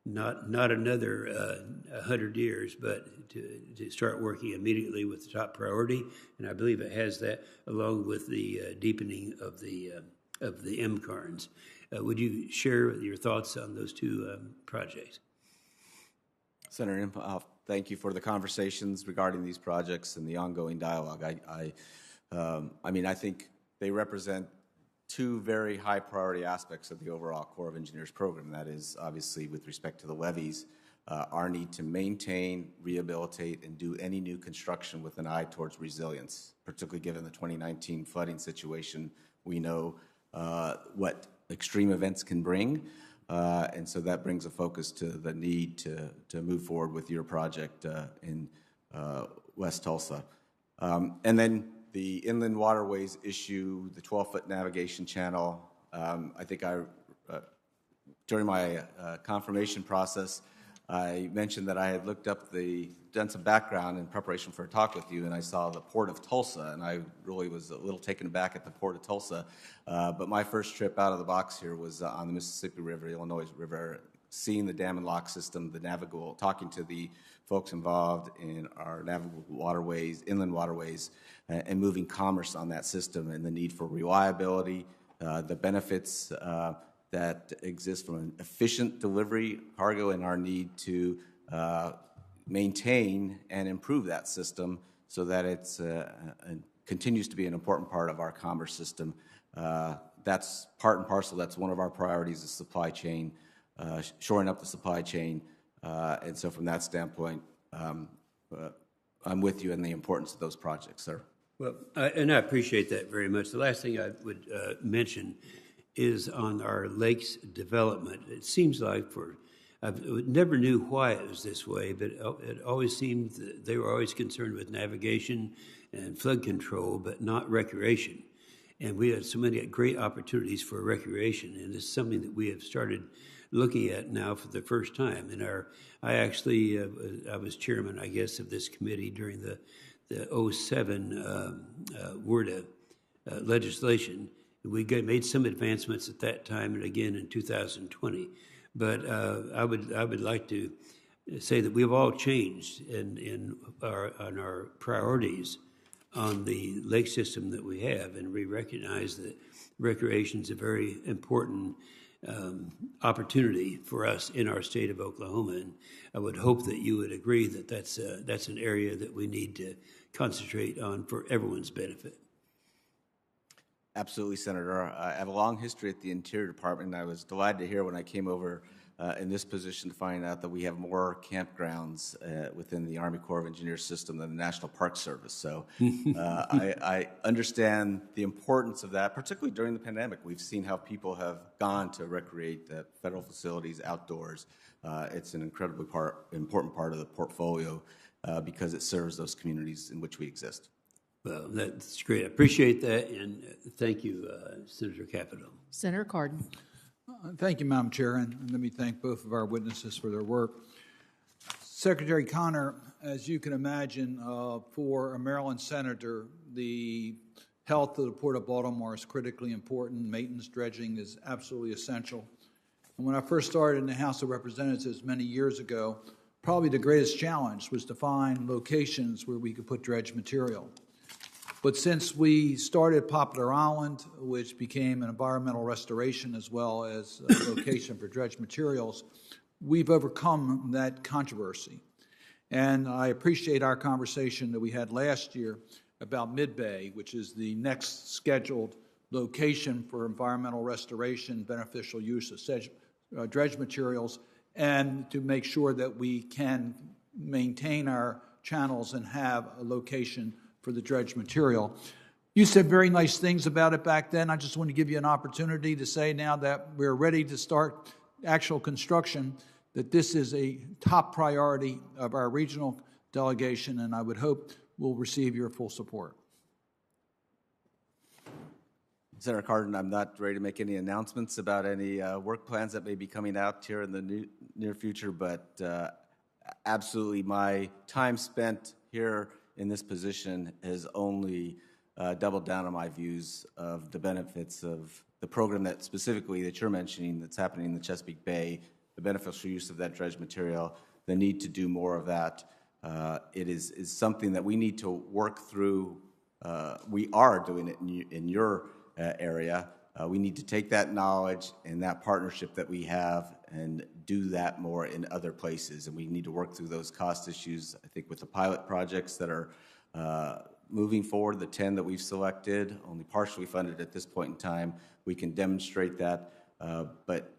not another 100 years, but to start working immediately with the top priority. And I believe it has that, along with the deepening of the MCARNs. Would you share your thoughts on those two projects? Senator Imhoff, thank you for the conversations regarding these projects and the ongoing dialogue. I mean, I think they represent two very high priority aspects of the overall Corps of Engineers program. That is, obviously, with respect to the levees, our need to maintain, rehabilitate, and do any new construction with an eye towards resilience, particularly given the 2019 flooding situation. We know what extreme events can bring, and so that brings a focus to the need to move forward with your project in West Tulsa. And then the inland waterways issue, the 12-foot navigation channel. I think during my confirmation process, I mentioned that I had looked up done some background in preparation for a talk with you, and I saw the Port of Tulsa, and I really was a little taken aback at the Port of Tulsa. But my first trip out of the box here was on the Mississippi River, Illinois River, seeing the dam and lock system, the navigable, talking to the folks involved in our navigable waterways, inland waterways, and moving commerce on that system, and the need for reliability, the benefits that exist from an efficient delivery cargo, and our need to maintain and improve that system so that it's continues to be an important part of our commerce system. That's part and parcel. That's one of our priorities, the supply chain, shoring up the supply chain. And so from that standpoint, I'm with you in the importance of those projects, sir. Well, and I appreciate that very much. The last thing I would mention is on our lakes development. It seems like I never knew why it was this way, but it always seemed that they were always concerned with navigation and flood control, but not recreation. And we had so many great opportunities for recreation, and it's something that we have started looking at now for the first time. And I was chairman, I guess, of this committee during the 07 WRDA legislation. We made some advancements at that time and again in 2020. But I would like to say that we've all changed on our priorities on the lake system that we have, and we recognize that recreation is a very important opportunity for us in our state of Oklahoma. And I would hope that you would agree that that's an area that we need to concentrate on for everyone's benefit. Absolutely, Senator. I have a long history at the Interior Department, and I was delighted to hear when I came over in this position to find out that we have more campgrounds within the Army Corps of Engineers system than the National Park Service. So I understand the importance of that, particularly during the pandemic. We've seen how people have gone to recreate at federal facilities outdoors. It's an incredibly important part of the portfolio because it serves those communities in which we exist. Well, that's great. I appreciate that, and thank you, Senator Capito. Senator Cardin. Thank you, Madam Chair, and let me thank both of our witnesses for their work. Secretary Connor, as you can imagine, for a Maryland senator, the health of the Port of Baltimore is critically important. Maintenance dredging is absolutely essential. And when I first started in the House of Representatives many years ago, probably the greatest challenge was to find locations where we could put dredge material. But since we started Poplar Island, which became an environmental restoration as well as a location for dredge materials, we've overcome that controversy. And I appreciate our conversation that we had last year about Mid-Bay, which is the next scheduled location for environmental restoration, beneficial use of dredge materials, and to make sure that we can maintain our channels and have a location for the dredge material. You said very nice things about it back then. I just want to give you an opportunity to say now that we're ready to start actual construction, that this is a top priority of our regional delegation, and I would hope we'll receive your full support. Senator Cardin, I'm not ready to make any announcements about any work plans that may be coming out here in the near future, but absolutely my time spent here in this position has only doubled down on my views of the benefits of the program that specifically that you're mentioning that's happening in the Chesapeake Bay, the beneficial use of that dredge material, the need to do more of that. It is something that we need to work through. We are doing it in your area. We need to take that knowledge and that partnership that we have and do that more in other places. And we need to work through those cost issues, I think, with the pilot projects that are moving forward, the 10 that we've selected, only partially funded at this point in time. We can demonstrate that, but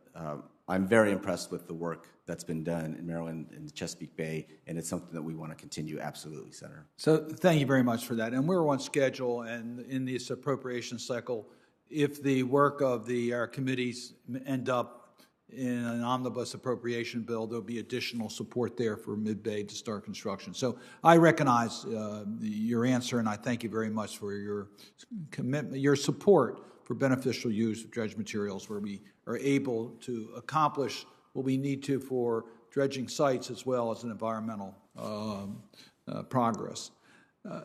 I'm very impressed with the work that's been done in Maryland and the Chesapeake Bay, and it's something that we want to continue. Absolutely, Senator. So thank you very much for that. And we're on schedule, and in this appropriation cycle, if the work of our committees end up in an omnibus appropriation bill, there'll be additional support there for Mid-Bay to start construction. So I recognize your answer, and I thank you very much for your commitment, your support for beneficial use of dredge materials, where we are able to accomplish what we need to for dredging sites as well as an environmental progress.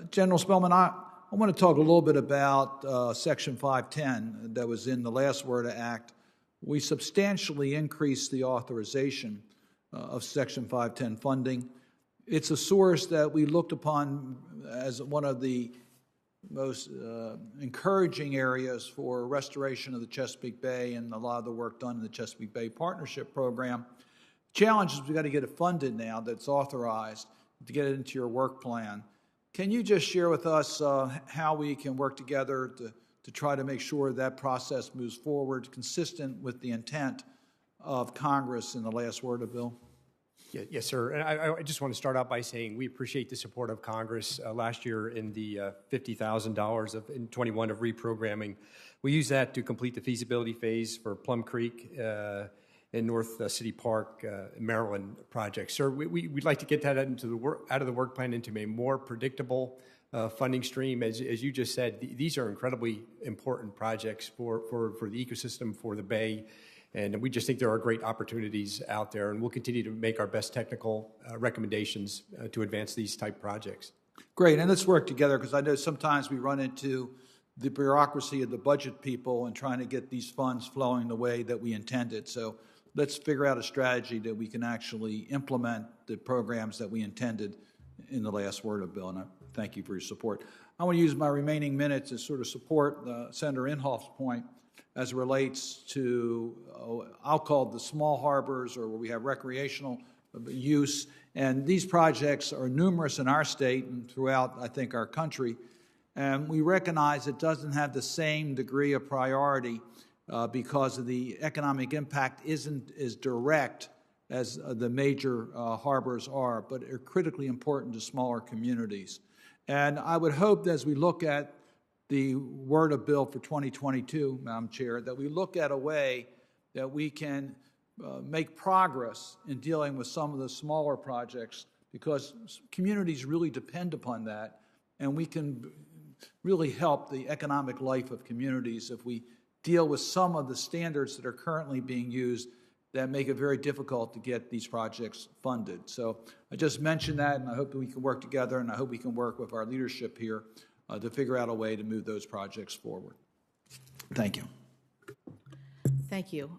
General Spellman, I want to talk a little bit about Section 510 that was in the last WRDA Act. We substantially increased the authorization of Section 510 funding. It's a source that we looked upon as one of the most encouraging areas for restoration of the Chesapeake Bay and a lot of the work done in the Chesapeake Bay Partnership Program. Challenge is we've got to get it funded now that's authorized to get it into your work plan. Can you just share with us how we can work together to try to make sure that process moves forward consistent with the intent of Congress in the last WRDA bill? Yes, sir. And I just want to start out by saying we appreciate the support of Congress. Last year in the $50,000 in 21 of reprogramming, we used that to complete the feasibility phase for Plum Creek and North City Park, Maryland project. Sir, we'd like to get that out of the work plan into a more predictable funding stream. As you just said, these are incredibly important projects for the ecosystem, for the Bay. And we just think there are great opportunities out there, and we'll continue to make our best technical recommendations to advance these type projects. Great, and let's work together, because I know sometimes we run into the bureaucracy of the budget people and trying to get these funds flowing the way that we intended. So let's figure out a strategy that we can actually implement the programs that we intended in the last WRDA bill, and I thank you for your support. I want to use my remaining minutes to sort of support Senator Inhofe's point as it relates to, I'll call it the small harbors, or where we have recreational use. And these projects are numerous in our state and throughout, I think, our country. And we recognize it doesn't have the same degree of priority because of the economic impact isn't as direct as the major harbors are, but are critically important to smaller communities. And I would hope that as we look at the WRDA bill for 2022, Madam Chair, that we look at a way that we can make progress in dealing with some of the smaller projects, because communities really depend upon that, and we can really help the economic life of communities if we deal with some of the standards that are currently being used that make it very difficult to get these projects funded. So I just mentioned that, and I hope that we can work together, and I hope we can work with our leadership here to figure out a way to move those projects forward. Thank you. Thank you.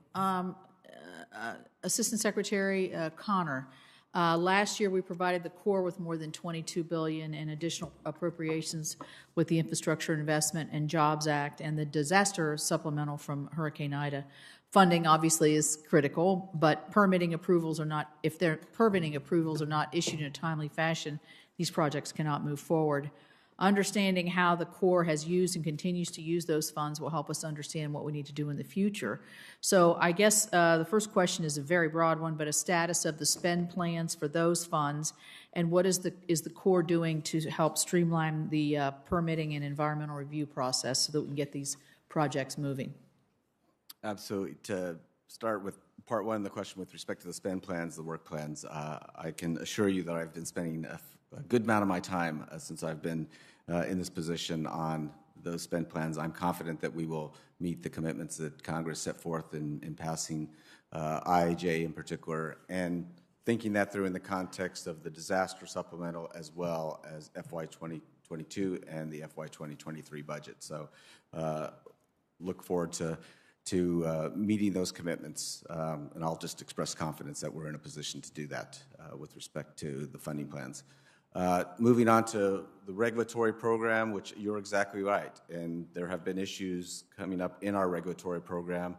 Assistant Secretary Connor, last year we provided the Corps with more than $22 billion in additional appropriations with the Infrastructure Investment and Jobs Act and the disaster supplemental from Hurricane Ida. Funding obviously is critical, but permitting approvals are not, if their permitting approvals are not issued in a timely fashion, these projects cannot move forward. Understanding how the Corps has used and continues to use those funds will help us understand what we need to do in the future. So I guess the first question is a very broad one, but a status of the spend plans for those funds, and what is the Corps doing to help streamline the permitting and environmental review process so that we can get these projects moving? Absolutely. To start with part one of the question with respect to the spend plans, the work plans, I can assure you that I've been spending a good amount of my time since I've been in this position on those spend plans, I'm confident that we will meet the commitments that Congress set forth in passing IIJ in particular, and thinking that through in the context of the disaster supplemental as well as FY 2022 and the FY 2023 budget. So look forward to meeting those commitments, and I'll just express confidence that we're in a position to do that with respect to the funding plans. Moving on to the regulatory program, which you're exactly right, and there have been issues coming up in our regulatory program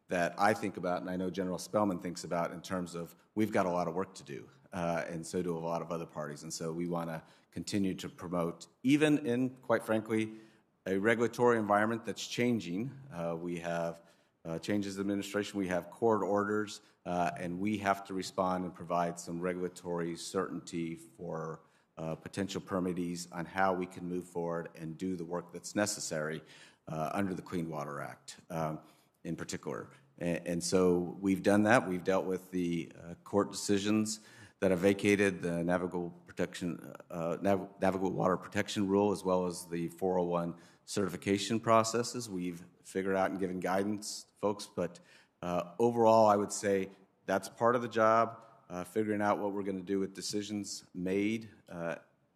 that I think about, and I know General Spellman thinks about, in terms of we've got a lot of work to do, and so do a lot of other parties, and so we want to continue to promote, even in, quite frankly, a regulatory environment that's changing. We have changes in administration, we have court orders, and we have to respond and provide some regulatory certainty for potential permittees on how we can move forward and do the work that's necessary under the Clean Water Act in particular. And so we've done that. We've dealt with the court decisions that have vacated the navigable water protection rule, as well as the 401 certification processes. We've figured out and given guidance to folks, but overall, I would say that's part of the job, figuring out what we're going to do with decisions made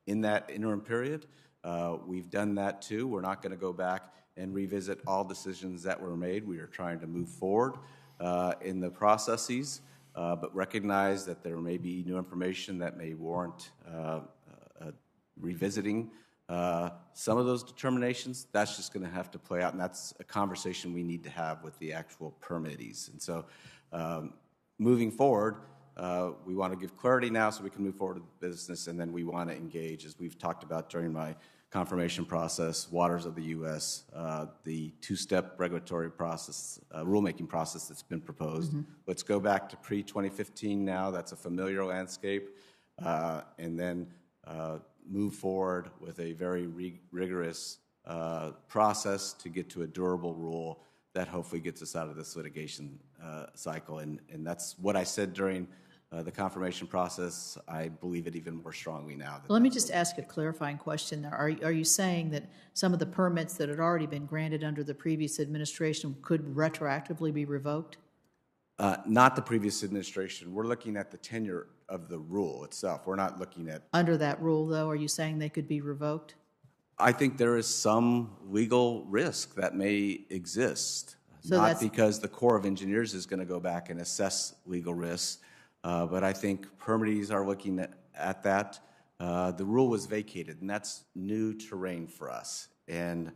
in that interim period. We've done that too. We're not going to go back and revisit all decisions that were made. We are trying to move forward in the processes, but recognize that there may be new information that may warrant revisiting some of those determinations. That's just going to have to play out, and that's a conversation we need to have with the actual permittees. And so moving forward, we want to give clarity now so we can move forward with the business, and then we want to engage, as we've talked about during my confirmation process, Waters of the U.S., the two-step regulatory process, rulemaking process that's been proposed. Mm-hmm. Let's go back to pre-2015 now. That's a familiar landscape. And then move forward with a very rigorous process to get to a durable rule that hopefully gets us out of this litigation cycle. And that's what I said during the confirmation process. I believe it even more strongly now. Let me just ask a clarifying question there. Are you saying that some of the permits that had already been granted under the previous administration could retroactively be revoked? Not the previous administration. We're looking at the tenure of the rule itself. We're not looking at... Under that rule, though, are you saying they could be revoked? I think there is some legal risk that may exist. So not because the Corps of Engineers is going to go back and assess legal risks, but I think permittees are looking at that. The rule was vacated, and that's new terrain for us. And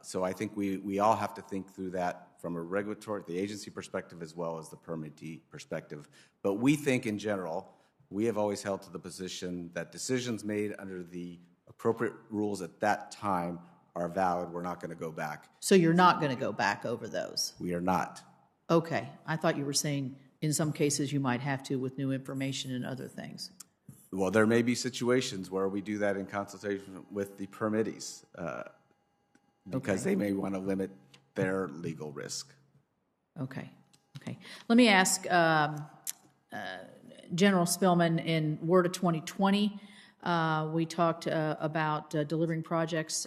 so I think we all have to think through that from a regulatory, the agency perspective, as well as the permittee perspective. But we think in general, we have always held to the position that decisions made under the appropriate rules at that time are valid. We're not going to go back. So you're not going to go back over those? We are not. Okay. I thought you were saying in some cases you might have to with new information and other things. Well, there may be situations where we do that in consultation with the permittees because they may want to limit their legal risk. Okay. Okay. Let me ask General Spellman, in Word of 2020, we talked about delivering projects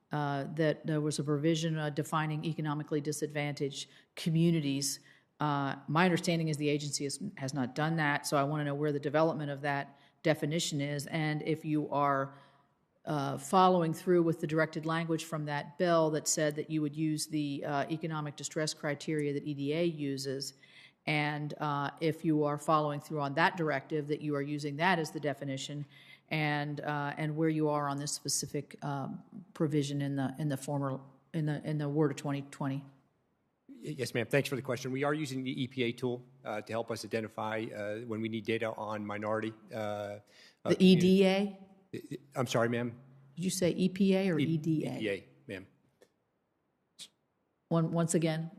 that there was a provision defining economically disadvantaged communities. My understanding is the agency has not done that, so I want to know where the development of that definition is, and if you are following through with the directed language from that bill that said that you would use the economic distress criteria that EDA uses, and if you are following through on that directive, that you are using that as the definition, and where you are on this specific provision in the Word of 2020. Yes, ma'am. Thanks for the question. We are using the EPA tool to help us identify when we need data on minority. The EDA? I'm sorry, ma'am. Did you say EPA or EDA? EPA, ma'am. Once again,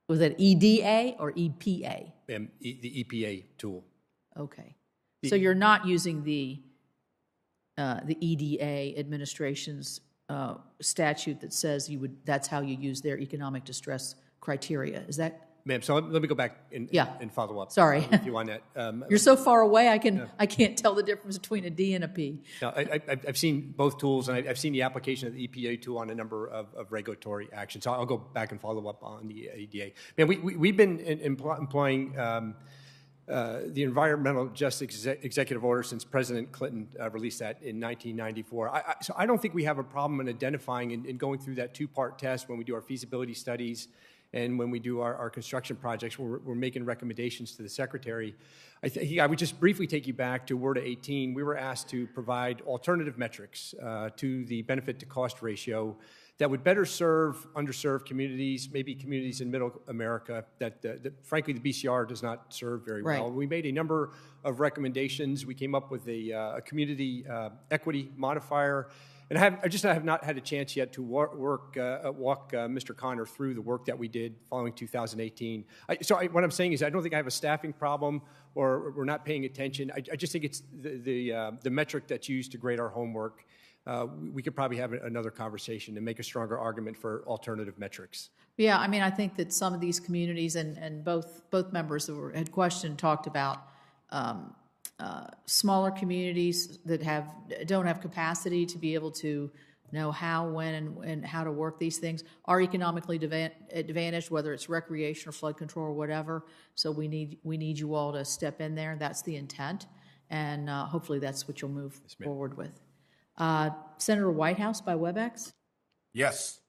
was it EDA or EPA? Ma'am, the EPA tool. Okay. So you're not using the EDA administration's statute that says that's how you use their economic distress criteria. Is that Ma'am, so let me go back and follow up. Sorry. With you on that. You're so far away, I can't tell the difference between a D and a P. Now, I've seen both tools, and I've seen the application of the EPA tool on a number of regulatory actions. So I'll go back and follow up on the ADA. Man, we've been employing the Environmental Justice Executive Order since President Clinton released that in 1994. So I don't think we have a problem in identifying and going through that two-part test when we do our feasibility studies and when we do our construction projects. We're making recommendations to the Secretary. I would just briefly take you back to WRDA 18. We were asked to provide alternative metrics to the benefit to cost ratio that would better serve underserved communities, maybe communities in middle America that frankly, the BCR does not serve very well. We made a number of recommendations. We came up with a community equity modifier. And I just have not had a chance yet to walk Mr. Connor through the work that we did following 2018. What I'm saying is I don't think I have a staffing problem or we're not paying attention. I just think it's the metric that's used to grade our homework. We could probably have another conversation and make a stronger argument for alternative metrics. Yeah, I mean, I think that some of these communities and both members that had questioned talked about smaller communities that don't have capacity to be able to know how, when, and how to work these things are economically advantaged, whether it's recreation or flood control or whatever. So we need you all to step in there. That's the intent, and hopefully that's what you'll move forward with. Senator Whitehouse by WebEx. Yes.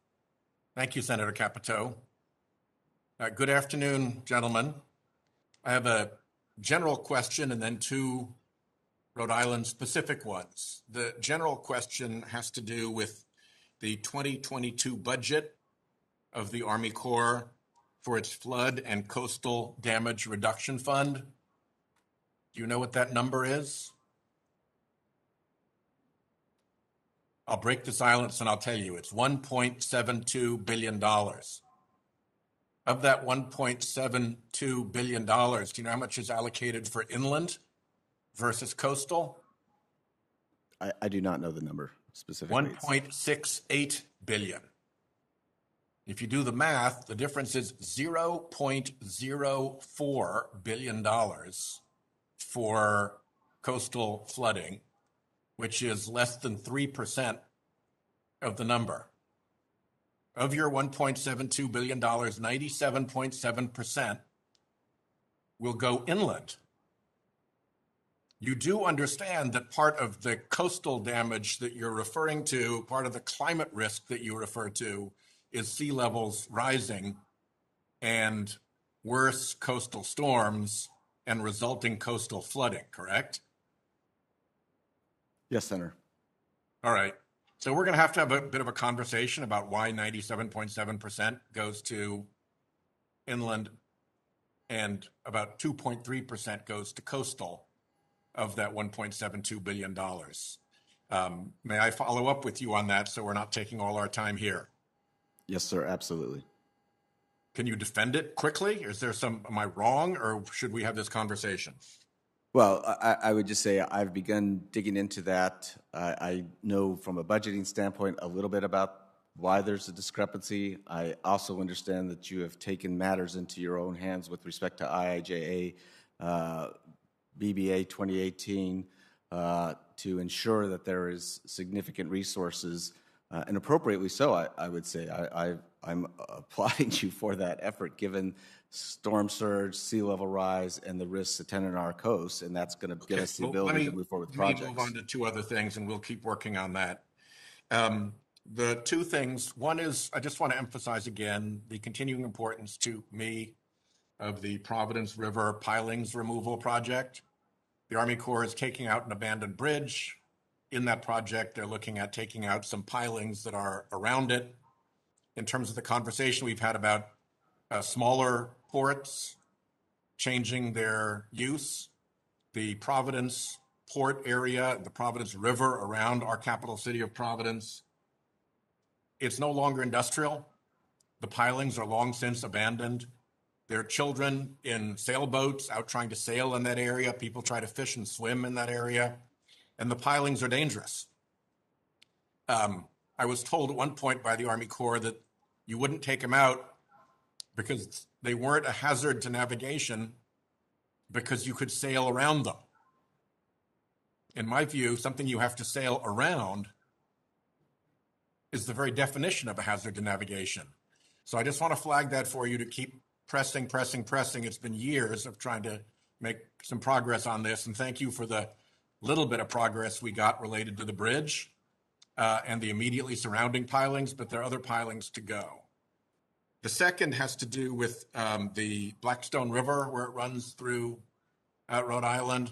Thank you, Senator Capito. Good afternoon, gentlemen. I have a general question and then two Rhode Island specific ones. The general question has to do with the 2022 budget of the Army Corps for its flood and coastal damage reduction fund. Do you know what that number is? I'll break the silence and I'll tell you, it's $1.72 billion. Of that $1.72 billion, do you know how much is allocated for inland versus coastal? I do not know the number specifically. 1.68 billion. If you do the math, the difference is $0.04 billion for coastal flooding, which is less than 3% of the number. Of your $1.72 billion, 97.7% will go inland. You do understand that part of the coastal damage that you're referring to, part of the climate risk that you refer to, is sea levels rising and worse coastal storms and resulting coastal flooding, correct? Yes, Senator. All right. So we're going to have a bit of a conversation about why 97.7% goes to inland and about 2.3% goes to coastal of that $1.72 billion. May I follow up with you on that so we're not taking all our time here? Yes, sir, absolutely. Can you defend it quickly? Am I wrong, or should we have this conversation? Well, I would just say I've begun digging into that. I know from a budgeting standpoint a little bit about why there's a discrepancy. I also understand that you have taken matters into your own hands with respect to IIJA, BBA 2018, to ensure that there is significant resources, and appropriately so, I would say. I'm applauding you for that effort, given storm surge, sea level rise, and the risks attendant on our coast, and that's going to give us the ability to move forward with projects. Let me move on to two other things, and we'll keep working on that. The two things, one is I just want to emphasize again the continuing importance to me of the Providence River Pilings removal project. The Army Corps is taking out an abandoned bridge. In that project, they're looking at taking out some pilings that are around it. In terms of the conversation we've had about smaller ports changing their use, the Providence port area, the Providence River around our capital city of Providence, it's no longer industrial. The pilings are long since abandoned. There are children in sailboats out trying to sail in that area. People try to fish and swim in that area, and the pilings are dangerous. I was told at one point by the Army Corps that you wouldn't take them out because they weren't a hazard to navigation because you could sail around them. In my view, something you have to sail around is the very definition of a hazard to navigation. So I just want to flag that for you to keep pressing. It's been years of trying to make some progress on this, and thank you for the little bit of progress we got related to the bridge and the immediately surrounding pilings, but there are other pilings to go. The second has to do with the Blackstone River, where it runs through Rhode Island.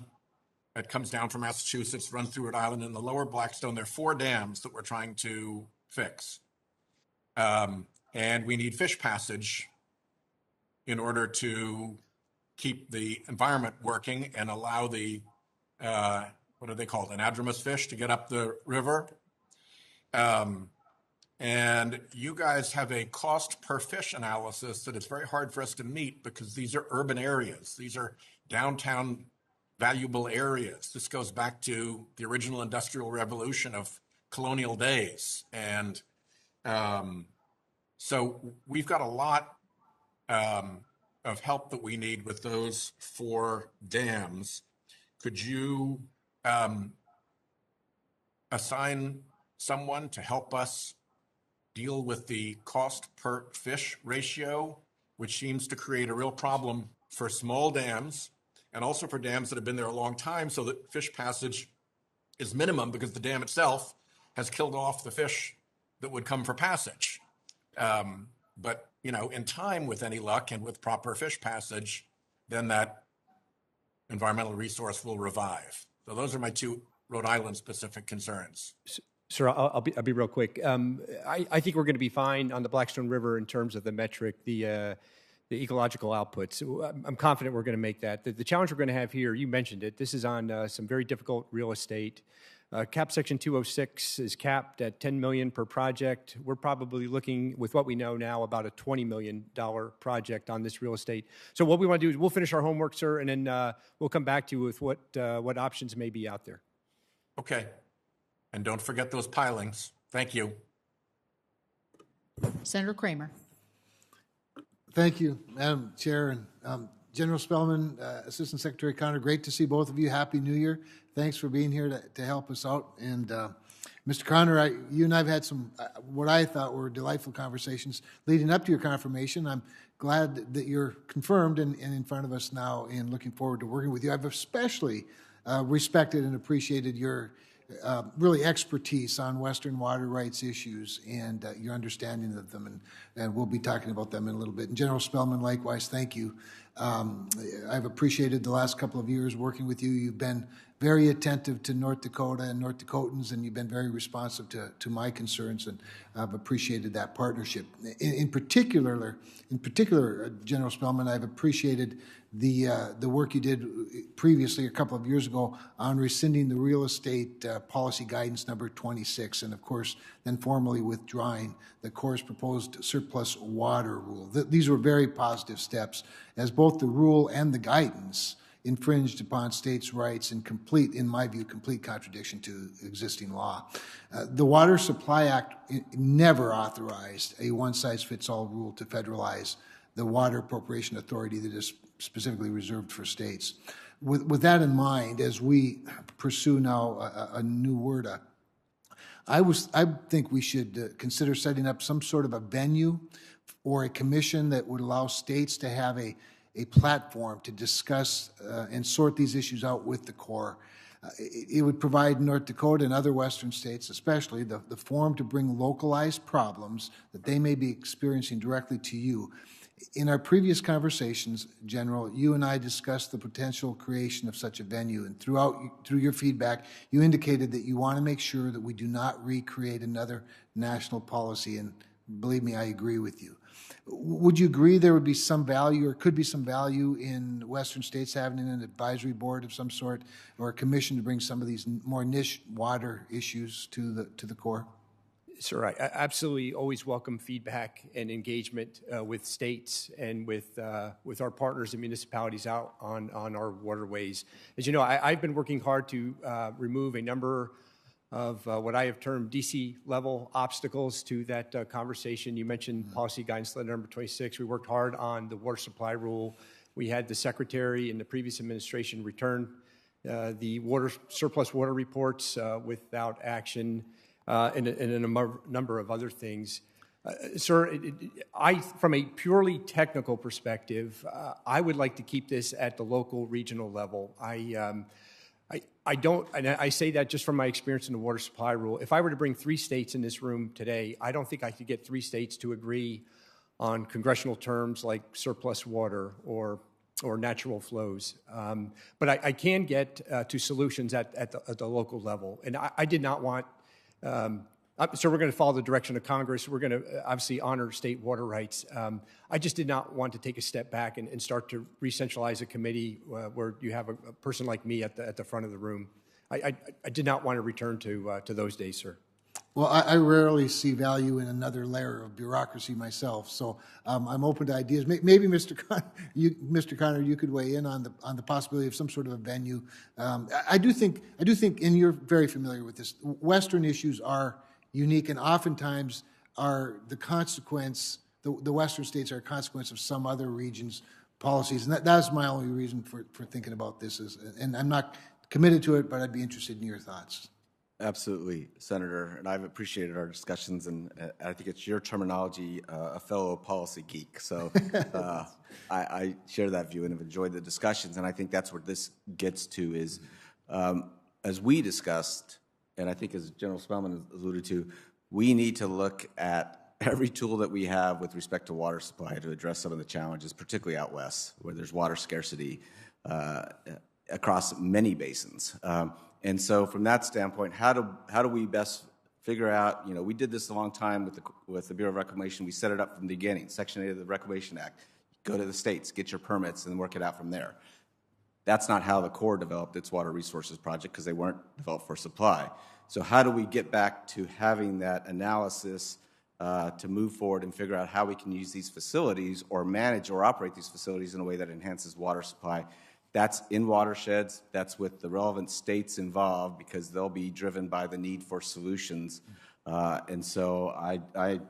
It comes down from Massachusetts, runs through Rhode Island. In the lower Blackstone, there are 4 dams that we're trying to fix. And we need fish passage in order to keep the environment working and allow the, what are they called, anadromous fish to get up the river. And you guys have a cost per fish analysis that is very hard for us to meet because these are urban areas. These are downtown valuable areas. This goes back to the original Industrial Revolution of colonial days. And so we've got a lot of help that we need with those 4 dams. Could you assign someone to help us deal with the cost per fish ratio, which seems to create a real problem for small dams and also for dams that have been there a long time, so that fish passage is minimum because the dam itself has killed off the fish that would come for passage. But, you know, in time, with any luck and with proper fish passage, then that environmental resource will revive. So those are my 2 Rhode Island specific concerns. Sir, I'll be real quick. I think we're going to be fine on the Blackstone River in terms of the metric, the ecological outputs. I'm confident we're going to make that. The challenge we're going to have here, you mentioned it, this is on some very difficult real estate. Cap Section 206 is capped at $10 million per project. We're probably looking, with what we know now, about a $20 million project on this real estate. So what we want to do is we'll finish our homework, sir, and then we'll come back to you with what options may be out there. Okay. And don't forget those pilings. Thank you. Senator Kramer. Thank you, Madam Chair, and General Spellman, Assistant Secretary Connor, great to see both of you. Happy New Year. Thanks for being here to help us out. And Mr. Connor, you and I have had some, what I thought were delightful conversations leading up to your confirmation. I'm glad that you're confirmed and in front of us now, and looking forward to working with you. I've especially respected and appreciated your really expertise on Western water rights issues and your understanding of them, and we'll be talking about them in a little bit. And General Spellman, likewise, thank you. I've appreciated the last couple of years working with you. You've been very attentive to North Dakota and North Dakotans, and you've been very responsive to my concerns, and I've appreciated that partnership. In particular, General Spellman, I've appreciated the work you did previously, a couple of years ago, on rescinding the real estate policy guidance number 26, and of course, then formally withdrawing the Corps' proposed surplus water rule. These were very positive steps, as both the rule and the guidance infringed upon states' rights in complete, in my view, complete contradiction to existing law. The Water Supply Act never authorized a one-size-fits-all rule to federalize the water appropriation authority that is specifically reserved for states. With that in mind, as we pursue now a new WRDA, I think we should consider setting up some sort of a venue or a commission that would allow states to have a platform to discuss and sort these issues out with the Corps. It would provide North Dakota and other Western states, especially, the forum to bring localized problems that they may be experiencing directly to you. In our previous conversations, General, you and I discussed the potential creation of such a venue, and through your feedback, you indicated that you want to make sure that we do not recreate another national policy, and believe me, I agree with you. Would you agree there would be some value, or could be some value, in Western states having an advisory board of some sort, or a commission to bring some of these more niche water issues to the Corps? Sir, I absolutely always welcome feedback and engagement with states and with our partners and municipalities out on our waterways. As you know, I've been working hard to remove a number of what I have termed DC level obstacles to that conversation. You mentioned policy guidance letter number 26. We worked hard on the water supply rule. We had the secretary in the previous administration return the surplus water reports without action, and a number of other things. Sir, from a purely technical perspective, I would like to keep this at the local, regional level. I don't, and I say that just from my experience in the water supply rule. If I were to bring 3 states in this room today, I don't think I could get 3 states to agree on congressional terms like surplus water or natural flows. But I can get to solutions at the local level. And I did not want, so we're going to follow the direction of Congress. We're going to obviously honor state water rights. I just did not want to take a step back and start to re-centralize a committee where you have a person like me at the front of the room. I did not want to return to those days, sir. Well, I rarely see value in another layer of bureaucracy myself, so I'm open to ideas. Maybe, Mr. Connor, you could weigh in on the possibility of some sort of a venue. I do think, and you're very familiar with this. Western issues are unique, and oftentimes are the consequence. The Western states are a consequence of some other region's policies, and that's my only reason for thinking about this. And I'm not committed to it, but I'd be interested in your thoughts. Absolutely, Senator, and I've appreciated our discussions, and I think it's your terminology, a fellow policy geek. So I share that view and have enjoyed the discussions, and I think that's where this gets to is, as we discussed, and I think as General Spellman alluded to, we need to look at every tool that we have with respect to water supply to address some of the challenges, particularly out west, where there's water scarcity across many basins. And so from that standpoint, how do we best figure out, we did this a long time with the Bureau of Reclamation. We set it up from the beginning, Section 8 of the Reclamation Act. Go to the states, get your permits, and work it out from there. That's not how the Corps developed its water resources project because they weren't developed for supply. So how do we get back to having that analysis to move forward and figure out how we can use these facilities or manage or operate these facilities in a way that enhances water supply? That's in watersheds. That's with the relevant states involved because they'll be driven by the need for solutions. And so I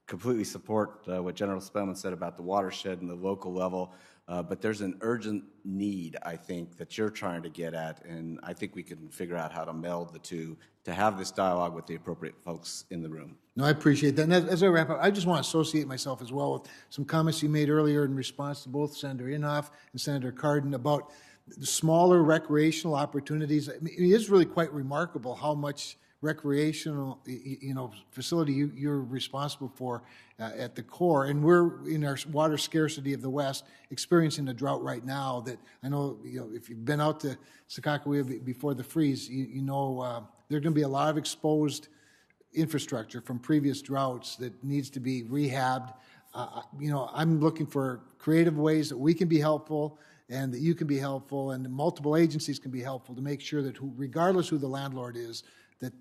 completely support what General Spellman said about the watershed and the local level. But there's an urgent need, I think, that you're trying to get at, and I think we can figure out how to meld the two to have this dialogue with the appropriate folks in the room. No, I appreciate that. And as I wrap up, I just want to associate myself as well with some comments you made earlier in response to both Senator Inhofe and Senator Cardin about the smaller recreational opportunities. I mean, it is really quite remarkable how much recreational, facility you're responsible for at the Corps. And we're, in our water scarcity of the West, experiencing a drought right now that I know, if you've been out to Sakakawea before the freeze, there's going to be a lot of exposed infrastructure from previous droughts that needs to be rehabbed. I'm looking for creative ways that we can be helpful and that you can be helpful and multiple agencies can be helpful to make sure that regardless who the landlord is, that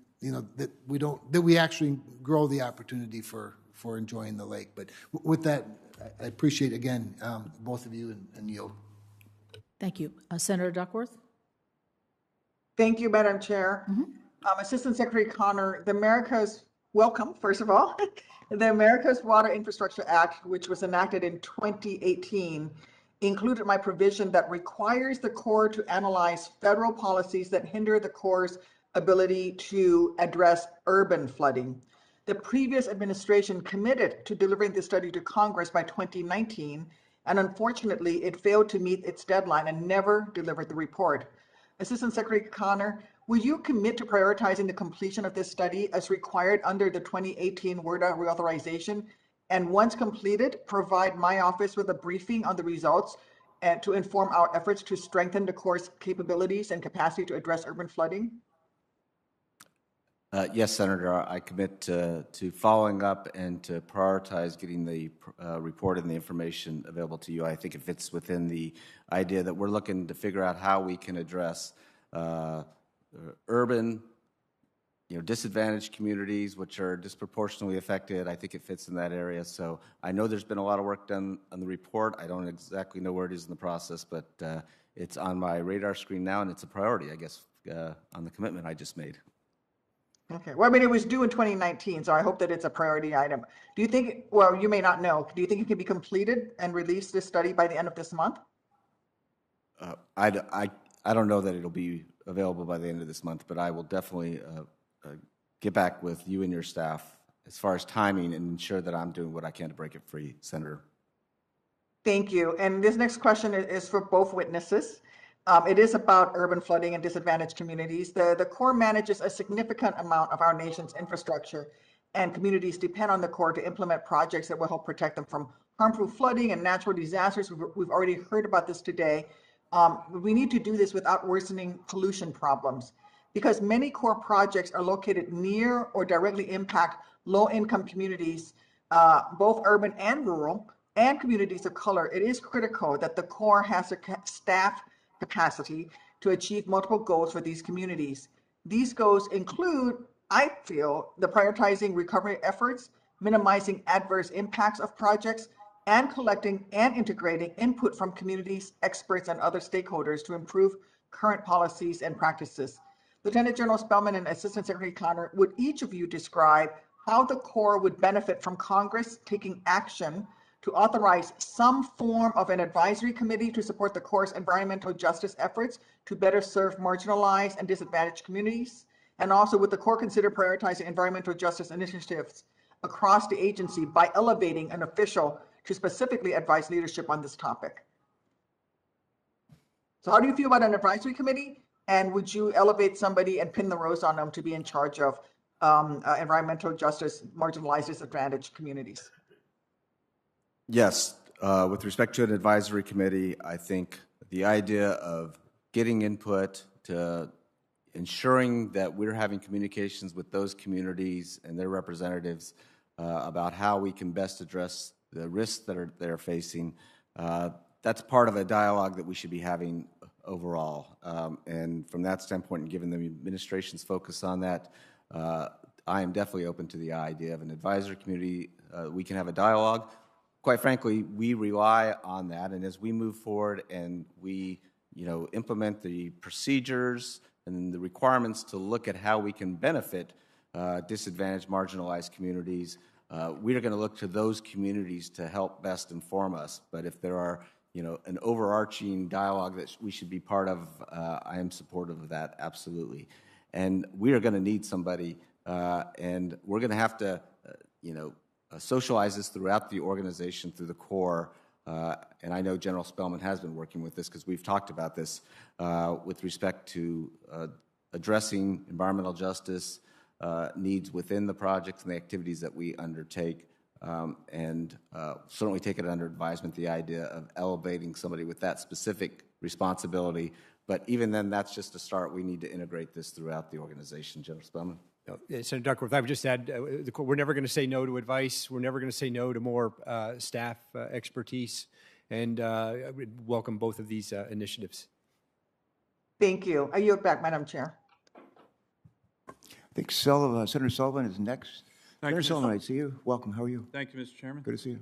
we actually grow the opportunity for enjoying the lake. But with that, I appreciate again both of you and yield. Thank you. Senator Duckworth? Thank you, Madam Chair. Assistant Secretary Connor, welcome, first of all. The America's Water Infrastructure Act, which was enacted in 2018, included my provision that requires the Corps to analyze federal policies that hinder the Corps' ability to address urban flooding. The previous administration committed to delivering this study to Congress by 2019, and unfortunately, it failed to meet its deadline and never delivered the report. Assistant Secretary Connor, will you commit to prioritizing the completion of this study as required under the 2018 WRDA reauthorization? And once completed, provide my office with a briefing on the results and to inform our efforts to strengthen the Corps' capabilities and capacity to address urban flooding? Yes, Senator, I commit to following up and to prioritize getting the report and the information available to you. I think it fits within the idea that we're looking to figure out how we can address urban, disadvantaged communities which are disproportionately affected. I think it fits in that area. So I know there's been a lot of work done on the report. I don't exactly know where it is in the process, but it's on my radar screen now, and it's a priority, I guess, on the commitment I just made. Okay, well, I mean, it was due in 2019, so I hope that it's a priority item. Do you think, well, you may not know, do you think it can be completed and release this study by the end of this month? I don't know that it'll be available by the end of this month, but I will definitely get back with you and your staff as far as timing and ensure that I'm doing what I can to break it free, Senator. Thank you. And this next question is for both witnesses. It is about urban flooding and disadvantaged communities. The Corps manages a significant amount of our nation's infrastructure, and communities depend on the Corps to implement projects that will help protect them from harmful flooding and natural disasters. We've already heard about this today. We need to do this without worsening pollution problems, because many Corps projects are located near or directly impact low-income communities, both urban and rural, and communities of color. It is critical that the Corps has a staff capacity to achieve multiple goals for these communities. These goals include, I feel, the prioritizing recovery efforts, minimizing adverse impacts of projects, and collecting and integrating input from communities, experts, and other stakeholders to improve current policies and practices. Lieutenant General Spellman and Assistant Secretary Connor, would each of you describe how the Corps would benefit from Congress taking action to authorize some form of an advisory committee to support the Corps' environmental justice efforts to better serve marginalized and disadvantaged communities? And also, would the Corps consider prioritizing environmental justice initiatives across the agency by elevating an official to specifically advise leadership on this topic? So how do you feel about an advisory committee? And would you elevate somebody and pin the rose on them to be in charge of environmental justice, marginalized, disadvantaged communities? Yes, with respect to an advisory committee, I think the idea of getting input to ensuring that we're having communications with those communities and their representatives about how we can best address the risks that they're facing, that's part of a dialogue that we should be having overall. And from that standpoint, and given the administration's focus on that, I am definitely open to the idea of an advisory committee. We can have a dialogue. Quite frankly, we rely on that, and as we move forward and we, implement the procedures and the requirements to look at how we can benefit disadvantaged, marginalized communities, we are going to look to those communities to help best inform us. But if there are, an overarching dialogue that we should be part of, I am supportive of that, absolutely. And we are going to need somebody, and we're going to have to, socialize this throughout the organization, through the Corps, and I know General Spellman has been working with this because we've talked about this with respect to addressing environmental justice needs within the projects and the activities that we undertake, and certainly take it under advisement, the idea of elevating somebody with that specific responsibility. But even then, that's just a start. We need to integrate this throughout the organization. General Spellman. Senator Duckworth, I would just add, we're never going to say no to advice. We're never going to say no to more staff expertise, and I would welcome both of these initiatives. Thank you. I yield back, Madam Chair. I think Senator Sullivan is next. Thank Senator you, Sullivan, I see you. Welcome. How are you? Thank you, Mr. Chairman. Good to see you.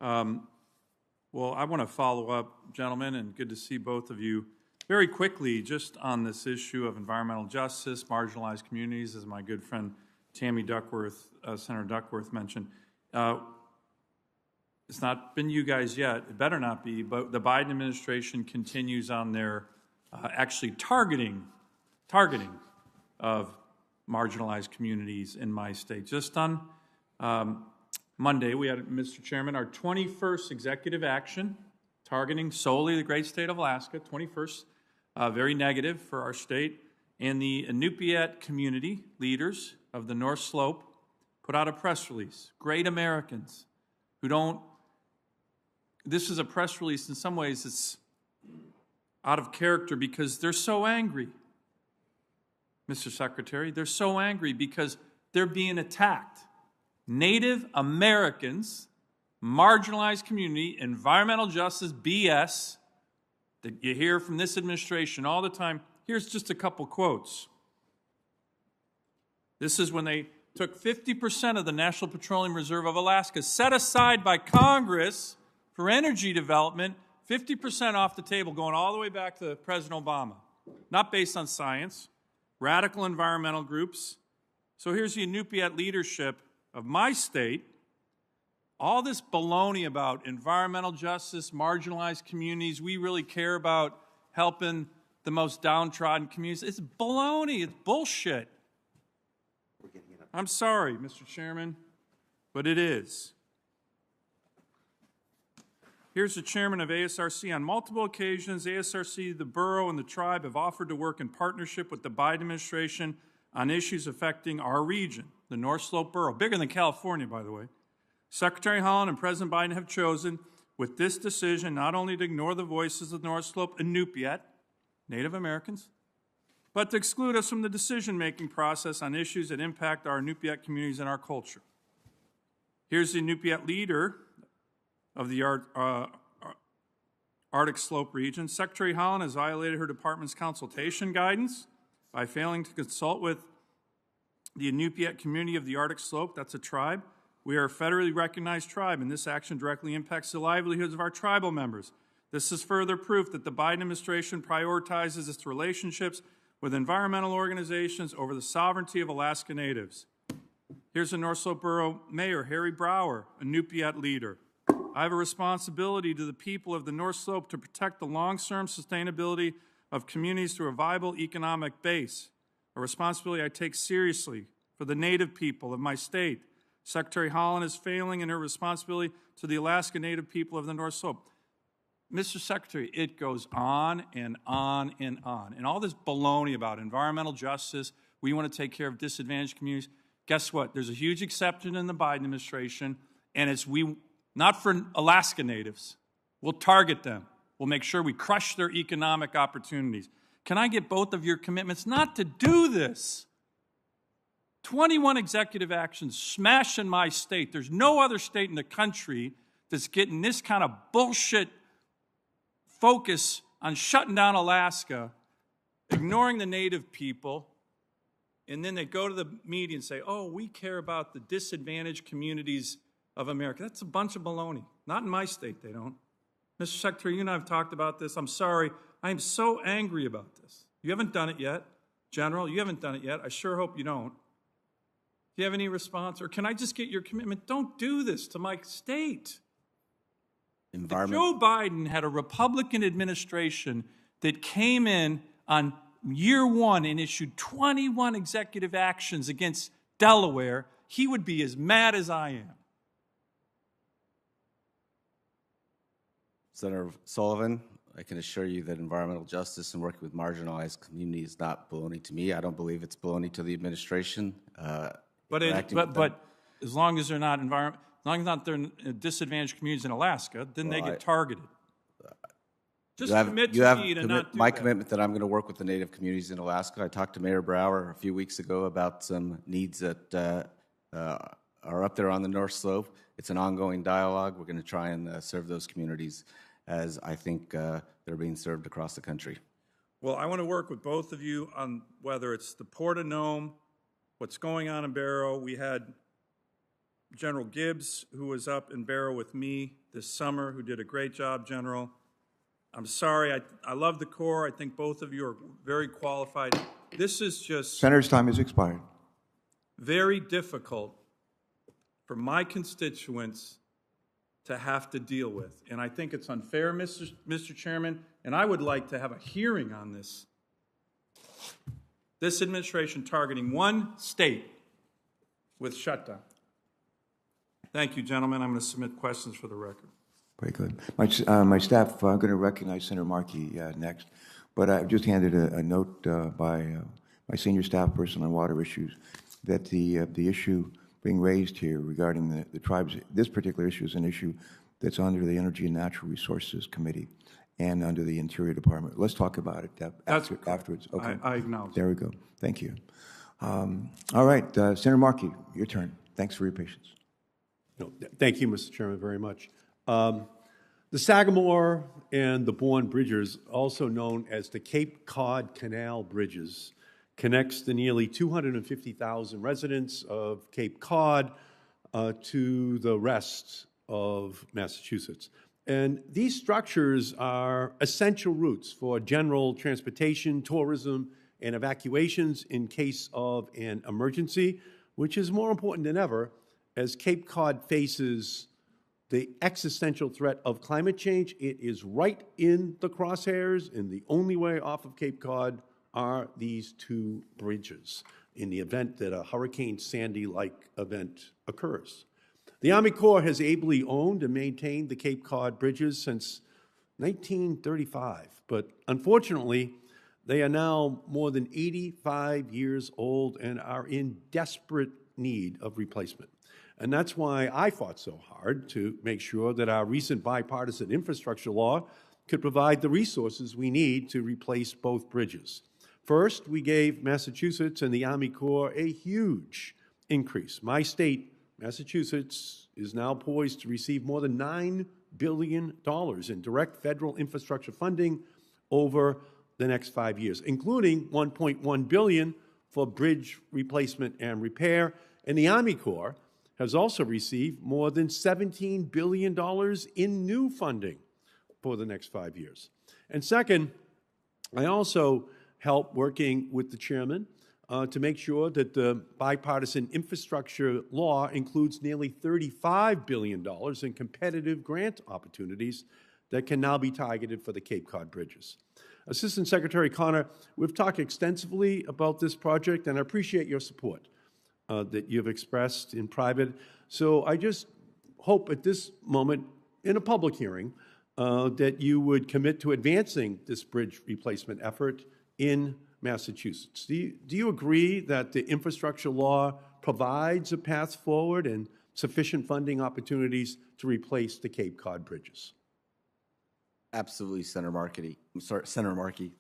Well, I want to follow up, gentlemen, and good to see both of you. Very quickly, just on this issue of environmental justice, marginalized communities, as my good friend Tammy Duckworth, Senator Duckworth mentioned. It's not been you guys yet. It better not be, but the Biden administration continues on their actually targeting of marginalized communities in my state. Just on Monday, we had, Mr. Chairman, our 21st executive action targeting solely the great state of Alaska, 21st, very negative for our state. And the Inupiat community leaders of the North Slope put out a press release. Great Americans who don't, this is a press release in some ways it's out of character because they're so angry. Mr. Secretary, they're so angry because they're being attacked. Native Americans, marginalized community, environmental justice, BS, that you hear from this administration all the time. Here's just a couple quotes. This is when they took 50% of the National Petroleum Reserve of Alaska, set aside by Congress for energy development, 50% off the table, going all the way back to President Obama. Not based on science. Radical environmental groups So here's the Inupiat leadership of my state. All this baloney about environmental justice, marginalized communities, we really care about helping the most downtrodden communities. It's baloney. It's bullshit. I'm sorry, Mr. Chairman, but it is. Here's the chairman of ASRC. On multiple occasions, ASRC, the borough, and the tribe have offered to work in partnership with the Biden administration on issues affecting our region, the North Slope borough, bigger than California, by the way. Secretary Holland and President Biden have chosen, with this decision, not only to ignore the voices of the North Slope Inupiat, Native Americans, but to exclude us from the decision-making process on issues that impact our Inupiat communities and our culture. Here's the Inupiat leader of the Arctic Slope region. Secretary Holland has violated her department's consultation guidance by failing to consult with the Inupiat community of the Arctic Slope. That's a tribe. We are a federally recognized tribe, and this action directly impacts the livelihoods of our tribal members. This is further proof that the Biden administration prioritizes its relationships with environmental organizations over the sovereignty of Alaska Natives. Here's the North Slope Borough Mayor, Harry Brower, a Inupiat leader. I have a responsibility to the people of the North Slope to protect the long-term sustainability of communities through a viable economic base, a responsibility I take seriously for the Native people of my state. Secretary Holland is failing in her responsibility to the Alaska Native people of the North Slope. Mr. Secretary, it goes on and on and on. And all this baloney about environmental justice, we want to take care of disadvantaged communities. Guess what? There's a huge exception in the Biden administration, and it's not for Alaska Natives. We'll target them. We'll make sure we crush their economic opportunities. Can I get both of your commitments not to do this? 21 executive actions smashed in my state. There's no other state in the country that's getting this kind of bullshit focus on shutting down Alaska, ignoring the Native people, and then they go to the media and say, oh, we care about the disadvantaged communities of America. That's a bunch of baloney. Not in my state, they don't. Mr. Secretary, you and I have talked about this. I'm sorry. I am so angry about this. You haven't done it yet. General, you haven't done it yet. I sure hope you don't. Do you have any response? Or can I just get your commitment? Don't do this to my state. If Joe Biden had a Republican administration that came in on year one and issued 21 executive actions against Delaware, he would be as mad as I am. Senator Sullivan, I can assure you that environmental justice and working with marginalized communities is not baloney to me. I don't believe it's baloney to the administration. But as long as they're not they're in disadvantaged communities in Alaska, then they get targeted. Just commit to me to not do my that. commitment that I'm going to work with the Native communities in Alaska. I talked to Mayor Brower a few weeks ago about some needs that are up there on the North Slope. It's an ongoing dialogue. We're going to try and serve those communities as I think they're being served across the country. Well, I want to work with both of you on whether it's the Port of Nome, what's going on in Barrow. We had General Gibbs, who was up in Barrow with me this summer, who did a great job, General. I'm sorry. I love the Corps. I think both of you are very qualified. This is just Senator's time has expired. very difficult for my constituents to have to deal with. And I think it's unfair, Mr. Chairman, and I would like to have a hearing on this. This administration targeting one state with shutdown. Thank you, gentlemen. I'm going to submit questions for the record. Very good. My staff, I'm going to recognize Senator Markey next, but I've just handed a note by my senior staff person on water issues that the issue being raised here regarding the tribes, this particular issue is an issue that's under the Energy and Natural Resources Committee and under the Interior Department. Let's talk about it afterwards. Okay. I acknowledge. There we go. Thank you. All right, Senator Markey, your turn. Thanks for your patience. No, thank you, Mr. Chairman, very much. The Sagamore and the Bourne Bridges, also known as the Cape Cod Canal Bridges, connects the nearly 250,000 residents of Cape Cod to the rest of Massachusetts. And these structures are essential routes for general transportation, tourism, and evacuations in case of an emergency, which is more important than ever as Cape Cod faces the existential threat of climate change. It is right in the crosshairs, and the only way off of Cape Cod are these two bridges in the event that a Hurricane Sandy-like event occurs. The Army Corps has ably owned and maintained the Cape Cod bridges since 1935, but unfortunately, they are now more than 85 years old and are in desperate need of replacement. And that's why I fought so hard to make sure that our recent bipartisan infrastructure law could provide the resources we need to replace both bridges. First, we gave Massachusetts and the Army Corps a huge increase. My state, Massachusetts, is now poised to receive more than $9 billion in direct federal infrastructure funding over the next 5 years, including $1.1 billion for bridge replacement and repair. And the Army Corps has also received more than $17 billion in new funding for the next 5 years. And second, I also helped working with the chairman to make sure that the bipartisan infrastructure law includes nearly $35 billion in competitive grant opportunities that can now be targeted for the Cape Cod bridges. Assistant Secretary Connor, we've talked extensively about this project, and I appreciate your support that you've expressed in private. So I just hope at this moment, in a public hearing, that you would commit to advancing this bridge replacement effort in Massachusetts. Do you agree that the infrastructure law provides a path forward and sufficient funding opportunities to replace the Cape Cod bridges? Absolutely, Senator Markey.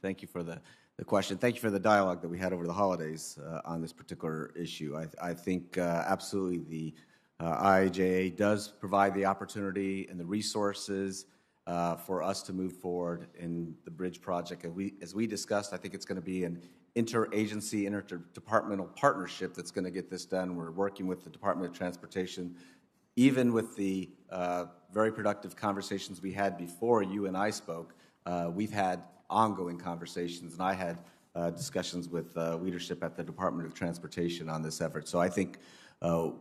Thank you for the question. Thank you for the dialogue that we had over the holidays on this particular issue. I think absolutely the IIJA does provide the opportunity and the resources for us to move forward in the bridge project. As we discussed, I think it's going to be an interagency, interdepartmental partnership that's going to get this done. We're working with the Department of Transportation. Even with the very productive conversations we had before you and I spoke, we've had ongoing conversations, and I had discussions with leadership at the Department of Transportation on this effort. So I think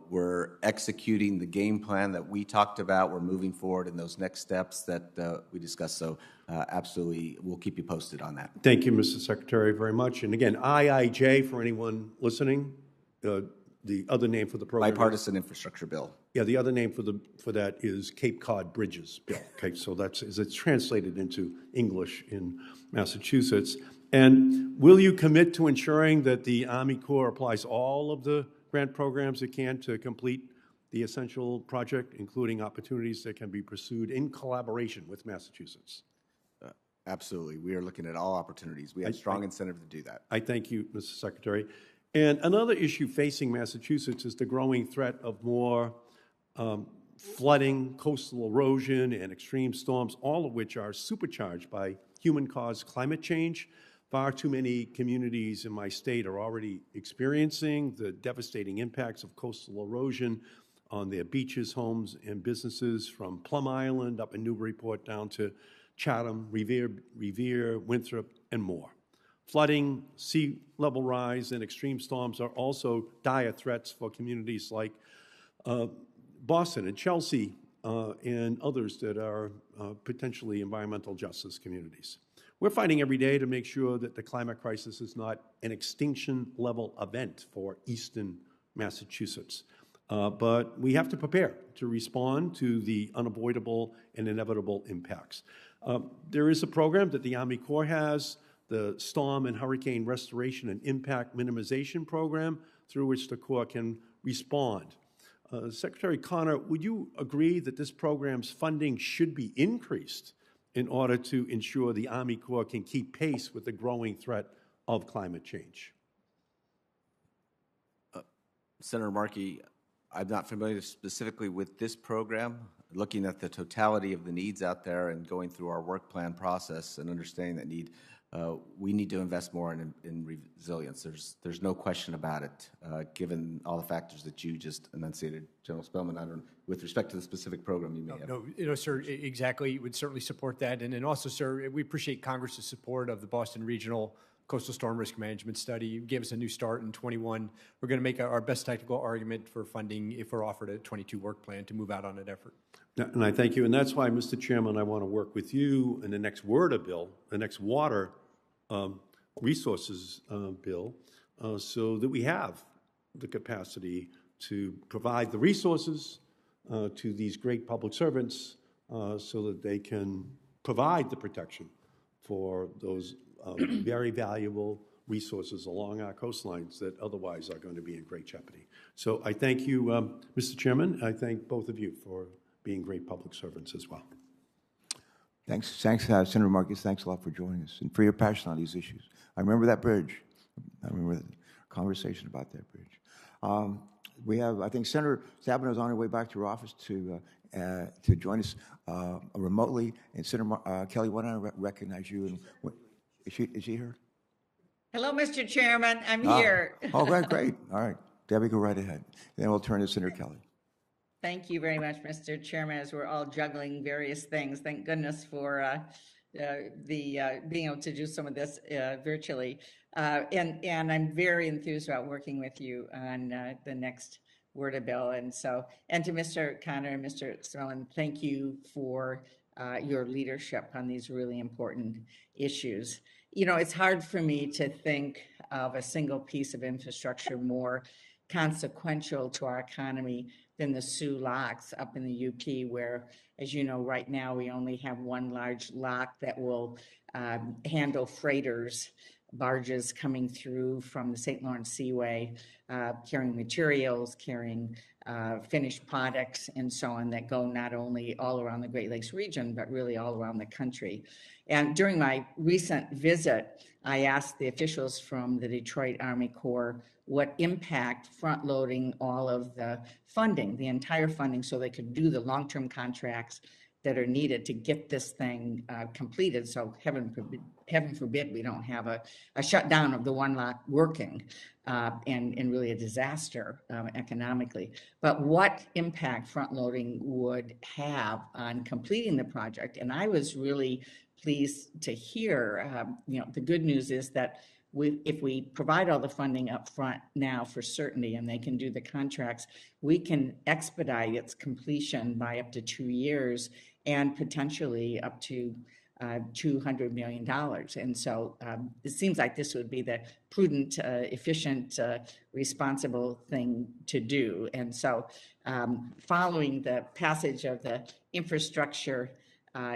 we're executing the game plan that we talked about. We're moving forward in those next steps that we discussed. So absolutely, we'll keep you posted on that. Thank you, Mr. Secretary, very much. And again, IIJ, for anyone listening, the other name for the program. Bipartisan Infrastructure Bill. Yeah, the other name for that is Cape Cod Bridges Bill. Okay, so it's translated into English in Massachusetts. And will you commit to ensuring that the Army Corps applies all of the grant programs it can to complete the essential project, including opportunities that can be pursued in collaboration with Massachusetts? Absolutely. We are looking at all opportunities. We have strong incentive to do that. I thank you, Mr. Secretary. And another issue facing Massachusetts is the growing threat of more flooding, coastal erosion, and extreme storms, all of which are supercharged by human-caused climate change. Far too many communities in my state are already experiencing the devastating impacts of coastal erosion on their beaches, homes, and businesses, from Plum Island up in Newburyport down to Chatham, Revere, Winthrop, and more. Flooding, sea level rise, and extreme storms are also dire threats for communities like Boston and Chelsea and others that are potentially environmental justice communities. We're fighting every day to make sure that the climate crisis is not an extinction-level event for eastern Massachusetts. But we have to prepare to respond to the unavoidable and inevitable impacts. There is a program that the Army Corps has, the Storm and Hurricane Restoration and Impact Minimization Program, through which the Corps can respond. Secretary Connor, would you agree that this program's funding should be increased in order to ensure the Army Corps can keep pace with the growing threat of climate change? Senator Markey, I'm not familiar specifically with this program. Looking at the totality of the needs out there and going through our work plan process and understanding that need, we need to invest more in resilience. There's no question about it, given all the factors that you just enunciated. General Spellman, I don't, with respect to the specific program you may have. No, sir, exactly. Would certainly support that. And also, sir, we appreciate Congress's support of the Boston Regional coastal storm risk management study. It gave us a new start in 21. We're going to make our best technical argument for funding if we're offered a 22 work plan to move out on an effort. And I thank you, and that's why, Mr. Chairman, I want to work with you in the next WRDA bill, the next water resources bill, so that we have the capacity to provide the resources to these great public servants so that they can provide the protection for those very valuable resources along our coastlines that otherwise are going to be in great jeopardy. So I thank you, Mr. Chairman. I thank both of you for being great public servants as well. Thanks, Senator Marcus. Thanks a lot for joining us and for your passion on these issues. I remember that bridge. I remember the conversation about that bridge. We have, I think, Senator Stabenow is on her way back to her office to join us remotely. And Senator Kelly, why don't I recognize you? And is she here? Hello, Mr. Chairman. I'm here. Oh, great. All right. Debbie, go right ahead. Then we'll turn to Senator Kelly. Thank you very much, Mr. Chairman, as we're all juggling various things. Thank goodness for being able to do some of this virtually. And I'm very enthused about working with you on the next WRDA bill. And to Mr. Connor and Mr. Spellman, thank you for your leadership on these really important issues. You know, it's hard for me to think of a single piece of infrastructure more consequential to our economy than the Soo locks up in the UP, where, as you know, right now we only have one large lock that will handle freighters, barges coming through from the St. Lawrence Seaway, carrying materials, carrying finished products, and so on, that go not only all around the Great Lakes region, but really all around the country. And during my recent visit, I asked the officials from the Detroit Army Corps what impact front-loading all of the funding, the entire funding, so they could do the long-term contracts that are needed to get this thing completed. So heaven forbid we don't have a shutdown of the one lock working and really a disaster economically. But what impact front-loading would have on completing the project. And I was really pleased to hear, the good news is that if we provide all the funding up front now for certainty and they can do the contracts, we can expedite its completion by up to 2 years and potentially up to $200 million. And so it seems like this would be the prudent, efficient, responsible thing to do. And so following the passage of the Infrastructure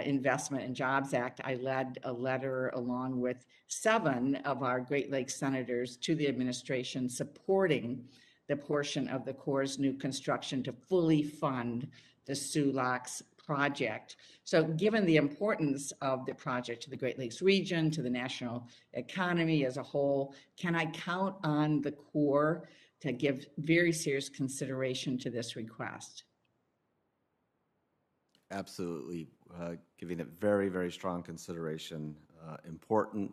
Investment and Jobs Act, I led a letter along with 7 of our Great Lakes senators to the administration supporting the portion of the Corps' new construction to fully fund the Soo Locks project. So given the importance of the project to the Great Lakes region, to the national economy as a whole, can I count on the Corps to give very serious consideration to this request? Absolutely. Giving it very, very strong consideration. Important,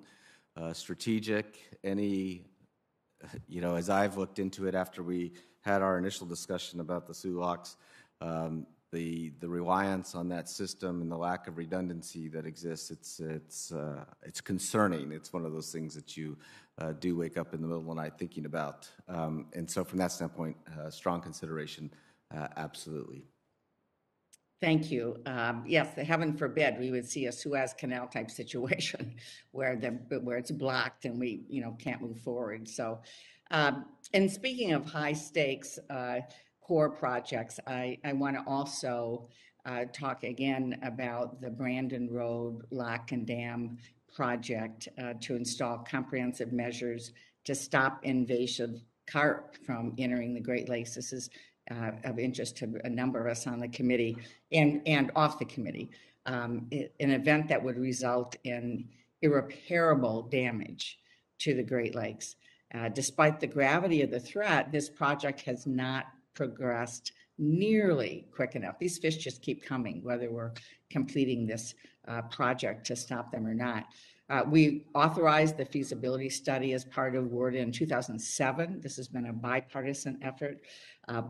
strategic. As I've looked into it after we had our initial discussion about the Soo locks, the reliance on that system and the lack of redundancy that exists, it's concerning. It's one of those things that you do wake up in the middle of the night thinking about. And so from that standpoint, strong consideration, absolutely. Thank you. Yes, heaven forbid we would see a Suez Canal type situation where it's blocked and we can't move forward. So, and speaking of high stakes core projects, I want to also talk again about the Brandon Road Lock and Dam project to install comprehensive measures to stop invasive carp from entering the Great Lakes. This is of interest to a number of us on the committee and off the committee. An event that would result in irreparable damage to the Great Lakes. Despite the gravity of the threat, this project has not progressed nearly quick enough. These fish just keep coming, whether we're completing this project to stop them or not. We authorized the feasibility study as part of WRDA in 2007. This has been a bipartisan effort.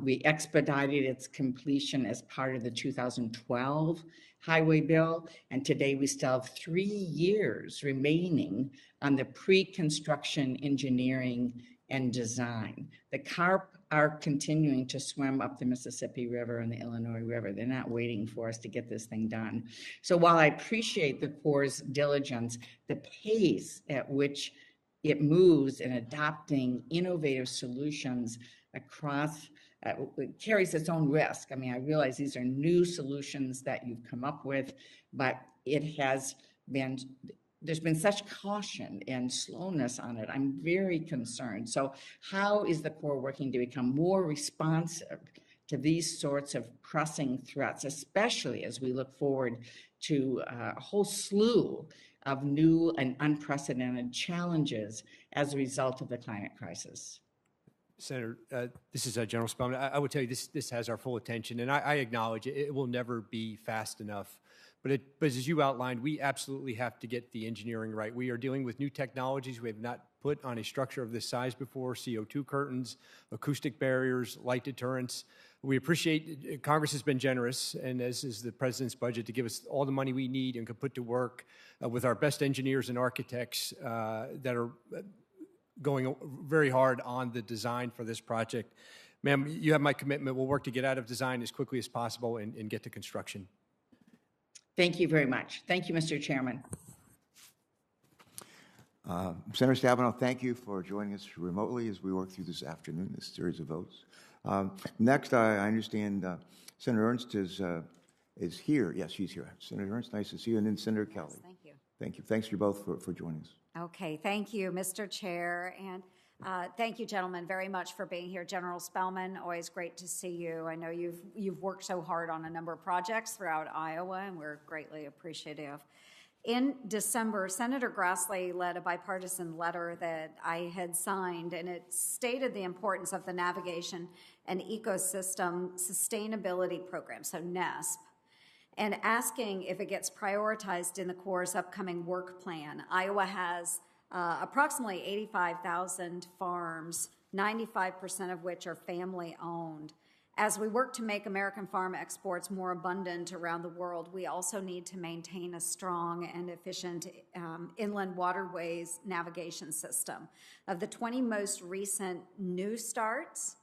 We expedited its completion as part of the 2012 highway bill, and today we still have 3 years remaining on the pre-construction engineering and design. The carp are continuing to swim up the Mississippi River and the Illinois River. They're not waiting for us to get this thing done. So while I appreciate the Corps' diligence, the pace at which it moves in adopting innovative solutions across it carries its own risk. I mean, I realize these are new solutions that you've come up with, but there's been such caution and slowness on it. I'm very concerned. So how is the Corps working to become more responsive to these sorts of pressing threats, especially as we look forward to a whole slew of new and unprecedented challenges as a result of the climate crisis? Senator, this is General Spellman. I would tell you this has our full attention, and I acknowledge it will never be fast enough. But as you outlined, we absolutely have to get the engineering right. We are dealing with new technologies we have not put on a structure of this size before: CO2 curtains, acoustic barriers, light deterrents. We appreciate Congress has been generous, and as is the President's budget, to give us all the money we need and can put to work with our best engineers and architects that are going very hard on the design for this project. Ma'am, you have my commitment. We'll work to get out of design as quickly as possible and get to construction. Thank you very much. Thank you, Mr. Chairman. Senator Stabenow, thank you for joining us remotely as we work through this afternoon, this series of votes. Next, I understand Senator Ernst is here. Yes, she's here. Senator Ernst, nice to see you. And then Senator Kelly. Yes, thank you. Thank you. Thanks to you both for joining us. Okay, thank you, Mr. Chair, and thank you, gentlemen, very much for being here. General Spellman, always great to see you. I know you've worked so hard on a number of projects throughout Iowa, and we're greatly appreciative. In December, Senator Grassley led a bipartisan letter that I had signed, and it stated the importance of the Navigation and Ecosystem Sustainability Program, so NESP, and asking if it gets prioritized in the Corps' upcoming work plan. Iowa has approximately 85,000 farms, 95% of which are family-owned. As we work to make American farm exports more abundant around the world, we also need to maintain a strong and efficient inland waterways navigation system. Of the 20 most recent new starts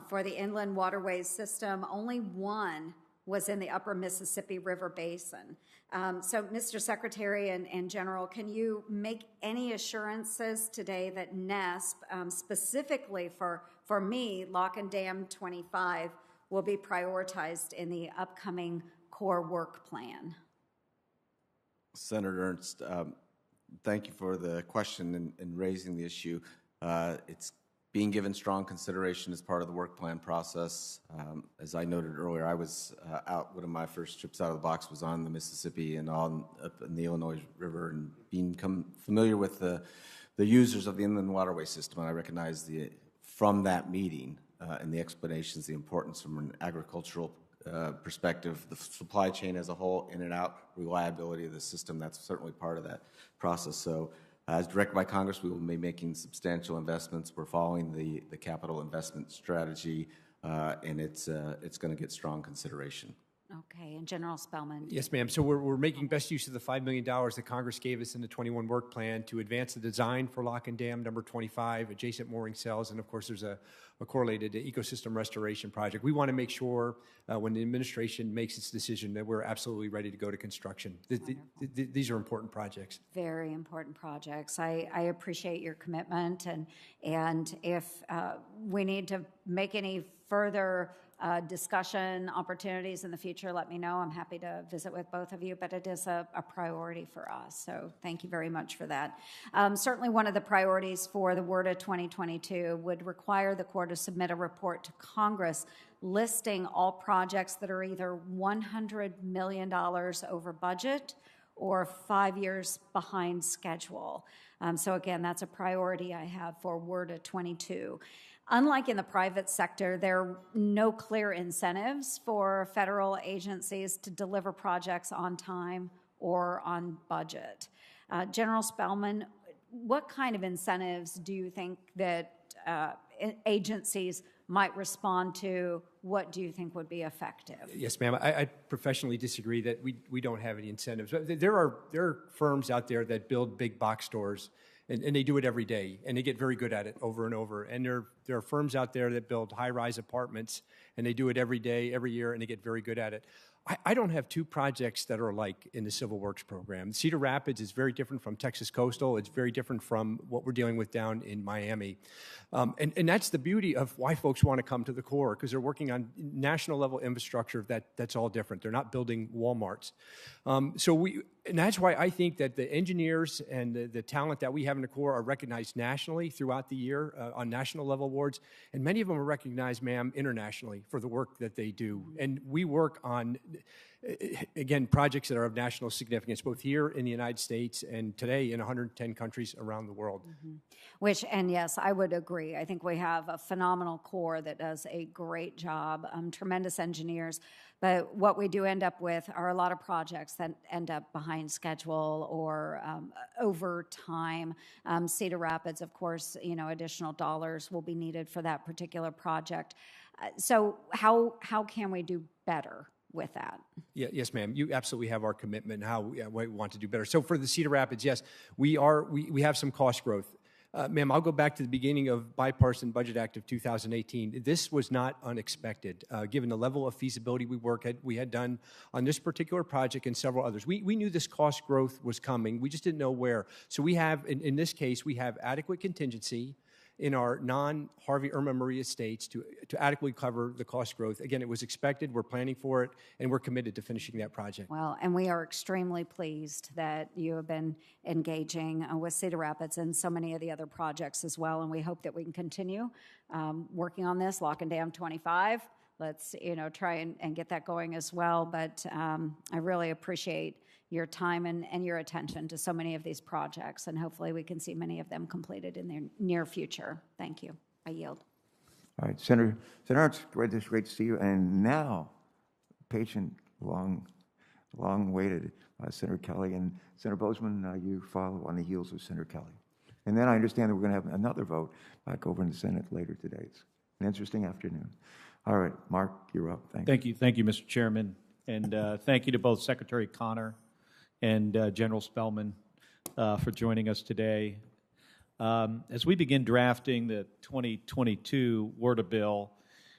for the inland waterways system, only one was in the upper Mississippi River Basin. So, Mr. Secretary and General, can you make any assurances today that NESP, specifically for me, Lock and Dam 25, will be prioritized in the upcoming Corps work plan? Senator Ernst, thank you for the question and raising the issue. It's being given strong consideration as part of the work plan process. As I noted earlier, I was out, one of my first trips out of the box was on the Mississippi and up in the Illinois River, and become familiar with the users of the inland waterway system. And I recognize from that meeting and the explanations, the importance from an agricultural perspective, the supply chain as a whole, in and out, reliability of the system, that's certainly part of that process. So as directed by Congress, we will be making substantial investments. We're following the capital investment strategy, and it's going to get strong consideration. Okay, and General Spellman. Yes, ma'am. So we're making best use of the $5 million that Congress gave us in the 21 work plan to advance the design for Lock and Dam number 25, adjacent mooring cells, and of course there's a correlated ecosystem restoration project. We want to make sure when the administration makes its decision that we're absolutely ready to go to construction. These are important projects. Very important projects. I appreciate your commitment, and if we need to make any further discussion opportunities in the future, let me know. I'm happy to visit with both of you, but it is a priority for us. So thank you very much for that. Certainly one of the priorities for the WRDA 2022 would require the Corps to submit a report to Congress listing all projects that are either $100 million over budget or 5 years behind schedule. So again, that's a priority I have for WRDA 22. Unlike in the private sector, there are no clear incentives for federal agencies to deliver projects on time or on budget. General Spellman, what kind of incentives do you think that agencies might respond to? What do you think would be effective? Yes, ma'am. I professionally disagree that we don't have any incentives. There are firms out there that build big box stores, and they do it every day, and they get very good at it over and over. And there are firms out there that build high-rise apartments, and they do it every day, every year, and they get very good at it. I don't have two projects that are alike in the Civil Works program. Cedar Rapids is very different from Texas Coastal. It's very different from what we're dealing with down in Miami. And that's the beauty of why folks want to come to the Corps, because they're working on national level infrastructure that's all different. They're not building Walmarts. And that's why I think that the engineers and the talent that we have in the Corps are recognized nationally throughout the year on national level awards. And many of them are recognized, ma'am, internationally for the work that they do. And we work on, again, projects that are of national significance, both here in the United States and today in 110 countries around the world. Which, and yes, I would agree. I think we have a phenomenal Corps that does a great job, tremendous engineers. But what we do end up with are a lot of projects that end up behind schedule or over time. Cedar Rapids, of course, additional dollars will be needed for that particular project. So how can we do better with that? Yeah, yes, ma'am. You absolutely have our commitment and how we want to do better. So for the Cedar Rapids, yes, we have some cost growth. Ma'am, I'll go back to the beginning of Bipartisan Budget Act of 2018. This was not unexpected, given the level of feasibility we had done on this particular project and several others. We knew this cost growth was coming. We just didn't know where. So we have, in this case, we have adequate contingency in our non-Harvey Irma Maria states to adequately cover the cost growth. Again, it was expected, we're planning for it, and we're committed to finishing that project. Well, and we are extremely pleased that you have been engaging with Cedar Rapids and so many of the other projects as well, and we hope that we can continue working on this, Lock and Dam 25. Let's try and get that going as well, but I really appreciate your time and your attention to so many of these projects, and hopefully we can see many of them completed in the near future. Thank you. I yield. All right, Senator, it's great to see you. And now, patient, long-waited Senator Kelly. And Senator Bozeman, you follow on the heels of Senator Kelly. And then I understand that we're going to have another vote back over in the Senate later today. It's an interesting afternoon. All right, Mark, you're up. Thank you, Mr. Chairman. And thank you to both Secretary Connor and General Spellman for joining us today. As we begin drafting the 2022 WRDA bill,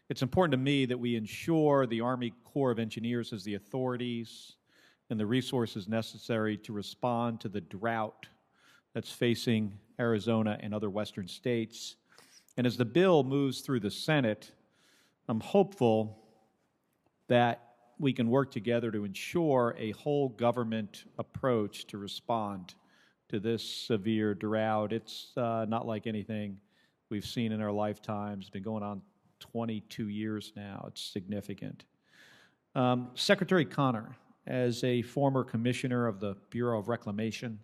it's important to me that we ensure the Army Corps of Engineers has the authorities and the resources necessary to respond to the drought that's facing Arizona and other western states. And as the bill moves through the Senate, I'm hopeful that we can work together to ensure a whole government approach to respond to this severe drought. It's not like anything we've seen in our lifetimes. It's been going on 22 years now. It's significant. Secretary Connor, as a former commissioner of the Bureau of Reclamation,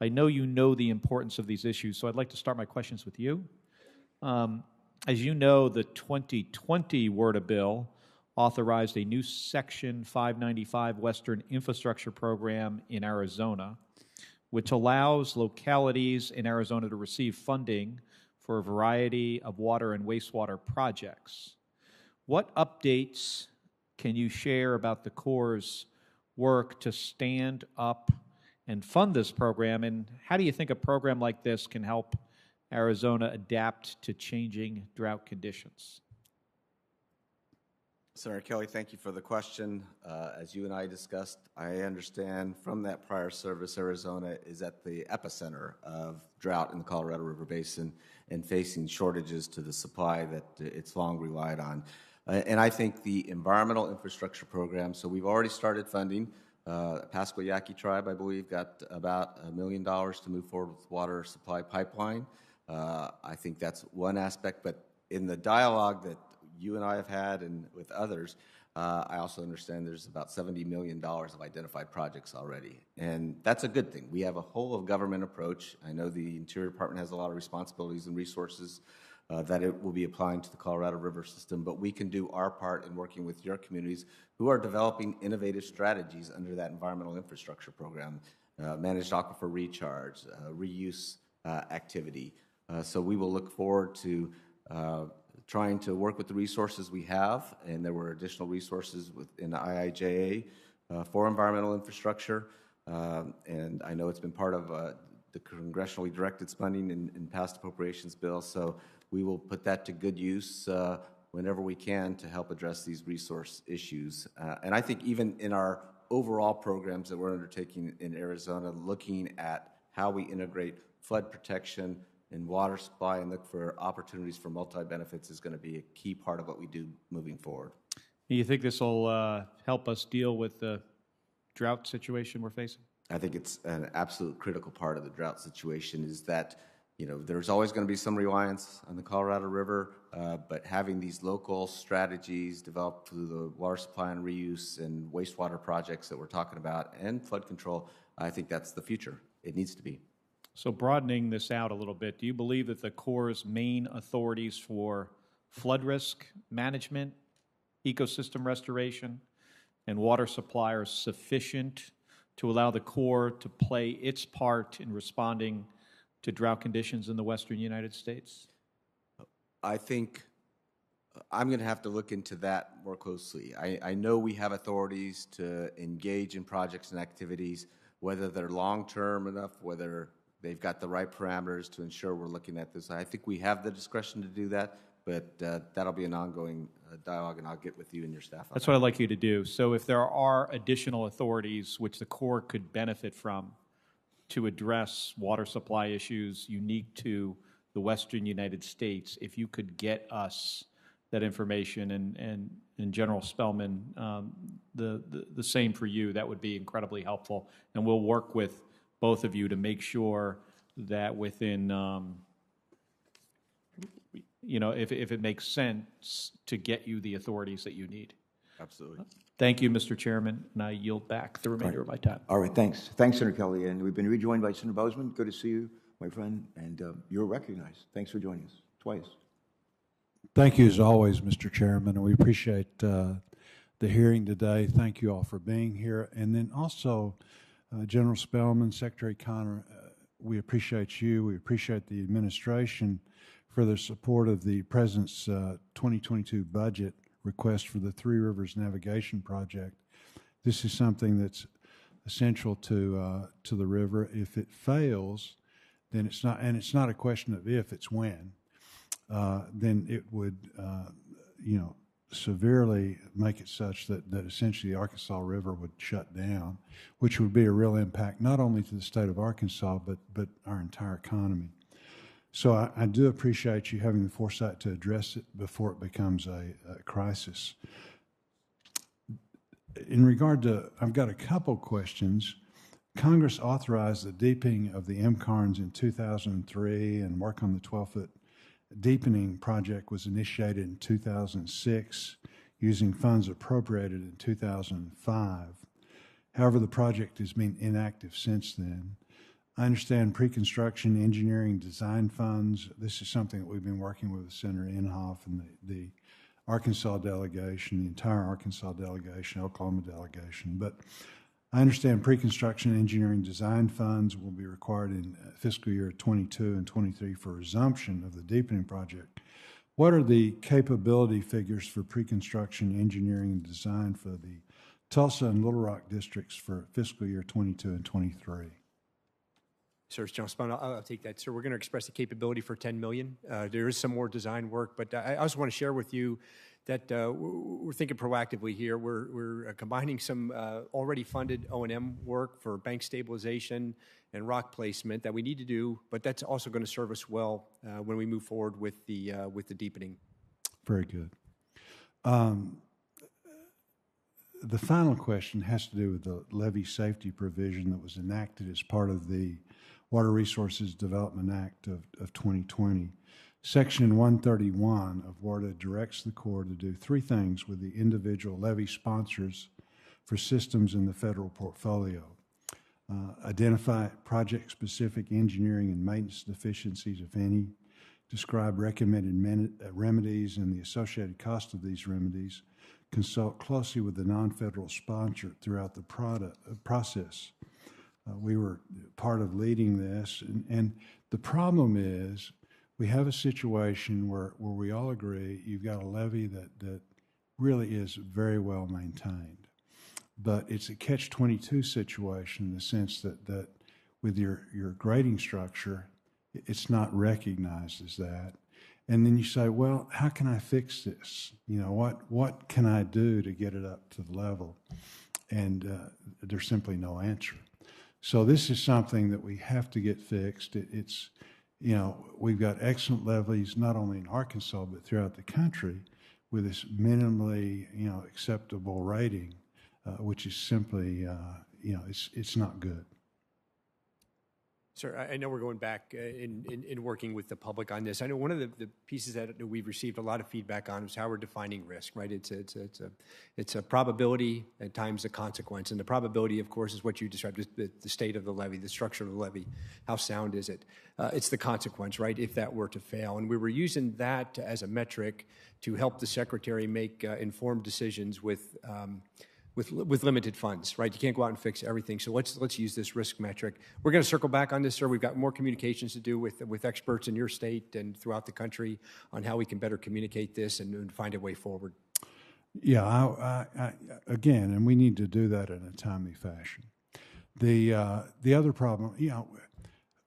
I know you know the importance of these issues, so I'd like to start my questions with you. As you know, the 2020 WRDA bill authorized a new Section 595 Western Infrastructure Program in Arizona, which allows localities in Arizona to receive funding for a variety of water and wastewater projects. What updates can you share about the Corps' work to stand up and fund this program, and how do you think a program like this can help Arizona adapt to changing drought conditions? Senator Kelly, thank you for the question. As you and I discussed, I understand from that prior service, Arizona is at the epicenter of drought in the Colorado River Basin and facing shortages to the supply that it's long relied on. And I think the environmental infrastructure program, so we've already started funding. Pasco Yaqui Tribe, I believe, got about $1 million to move forward with water supply pipeline. I think that's one aspect, but in the dialogue that you and I have had and with others, I also understand there's about $70 million of identified projects already. And that's a good thing. We have a whole of government approach. I know the Interior Department has a lot of responsibilities and resources that it will be applying to the Colorado River system, but we can do our part in working with your communities who are developing innovative strategies under that environmental infrastructure program. managed aquifer recharge, reuse activity. So we will look forward to trying to work with the resources we have, and there were additional resources within the IIJA for environmental infrastructure. And I know it's been part of the congressionally directed funding in past appropriations bills, so we will put that to good use whenever we can to help address these resource issues. And I think even in our overall programs that we're undertaking in Arizona, looking at how we integrate flood protection and water supply and look for opportunities for multi-benefits is going to be a key part of what we do moving forward. You think this will help us deal with the drought situation we're facing? I think it's an absolute critical part of the drought situation is that, you know, there's always going to be some reliance on the Colorado River, but having these local strategies developed through the water supply and reuse and wastewater projects that we're talking about and flood control, I think that's the future. It needs to be. So broadening this out a little bit, do you believe that the Corps' main authorities for flood risk management, ecosystem restoration, and water supply are sufficient to allow the Corps to play its part in responding to drought conditions in the western United States? I think I'm going to have to look into that more closely. I know we have authorities to engage in projects and activities, whether they're long-term enough, whether they've got the right parameters to ensure we're looking at this. I think we have the discretion to do that, but that'll be an ongoing dialogue, and I'll get with you and your staff on That's that. what I'd like you to do. So if there are additional authorities which the Corps could benefit from to address water supply issues unique to the western United States, if you could get us that information and General Spellman, the same for you, that would be incredibly helpful. And we'll work with both of you to make sure that within, you know, if it makes sense to get you the authorities that you need. Absolutely. Thank you, Mr. Chairman, and I yield back the remainder of my time. All right, thanks. Thanks, Senator Kelly. And we've been rejoined by Senator Bozeman. Good to see you, my friend, and you're recognized. Thanks for joining us twice. Thank you as always, Mr. Chairman, and we appreciate the hearing today. Thank you all for being here. And then also, General Spellman, Secretary Connor, we appreciate you. We appreciate the administration for their support of the President's 2022 budget request for the Three Rivers Navigation Project. This is something that's essential to the river. If it fails, then it's not, and it's not a question of if, it's when. Then it would, you know, severely make it such that essentially the Arkansas River would shut down, which would be a real impact not only to the state of Arkansas, but our entire economy. So I do appreciate you having the foresight to address it before it becomes a crisis. In regard to, I've got a couple questions. Congress authorized the deepening of the MCARNs in 2003, and work on the 12-foot deepening project was initiated in 2006 using funds appropriated in 2005. However, the project has been inactive since then. I understand pre-construction engineering design funds. This is something that we've been working with Senator Inhofe and the Arkansas delegation, the entire Arkansas delegation, Oklahoma delegation. But I understand pre-construction engineering design funds will be required in fiscal year 22 and 23 for resumption of the deepening project. What are the capability figures for pre-construction engineering and design for the Tulsa and Little Rock districts for fiscal year 22 and 23? Sir, General Spellman, I'll take that. Sir, we're going to express the capability for $10 million. There is some more design work, but I also want to share with you that we're thinking proactively here. We're combining some already funded O&M work for bank stabilization and rock placement that we need to do, but that's also going to serve us well when we move forward with the deepening. Very good. The final question has to do with the levee safety provision that was enacted as part of the Water Resources Development Act of 2020. Section 131 of WRDA directs the Corps to do three things with the individual levee sponsors for systems in the federal portfolio. Identify project-specific engineering and maintenance deficiencies, if any, describe recommended remedies and the associated cost of these remedies, consult closely with the non-federal sponsor throughout the process. We were part of leading this. And the problem is we have a situation where we all agree you've got a levee that really is very well maintained. But it's a catch-22 situation in the sense that with your grading structure, it's not recognized as that. And then you say, well, how can I fix this? You know, what can I do to get it up to the level? And there's simply no answer. So this is something that we have to get fixed. It's, you know, we've got excellent levees not only in Arkansas but throughout the country with this minimally, you know, acceptable rating, which is simply, you know, it's not good. Sir, I know we're going back in working with the public on this. I know one of the pieces that we've received a lot of feedback on is how we're defining risk, right? It's a probability, at times a consequence. And the probability, of course, is what you described, the state of the levee, the structure of the levee. How sound is it? It's the consequence, right, if that were to fail. And we were using that as a metric to help the Secretary make informed decisions with limited funds, right? You can't go out and fix everything. So let's use this risk metric. We're going to circle back on this, sir. We've got more communications to do with experts in your state and throughout the country on how we can better communicate this and find a way forward. Yeah, I again, and we need to do that in a timely fashion. The other problem, you know,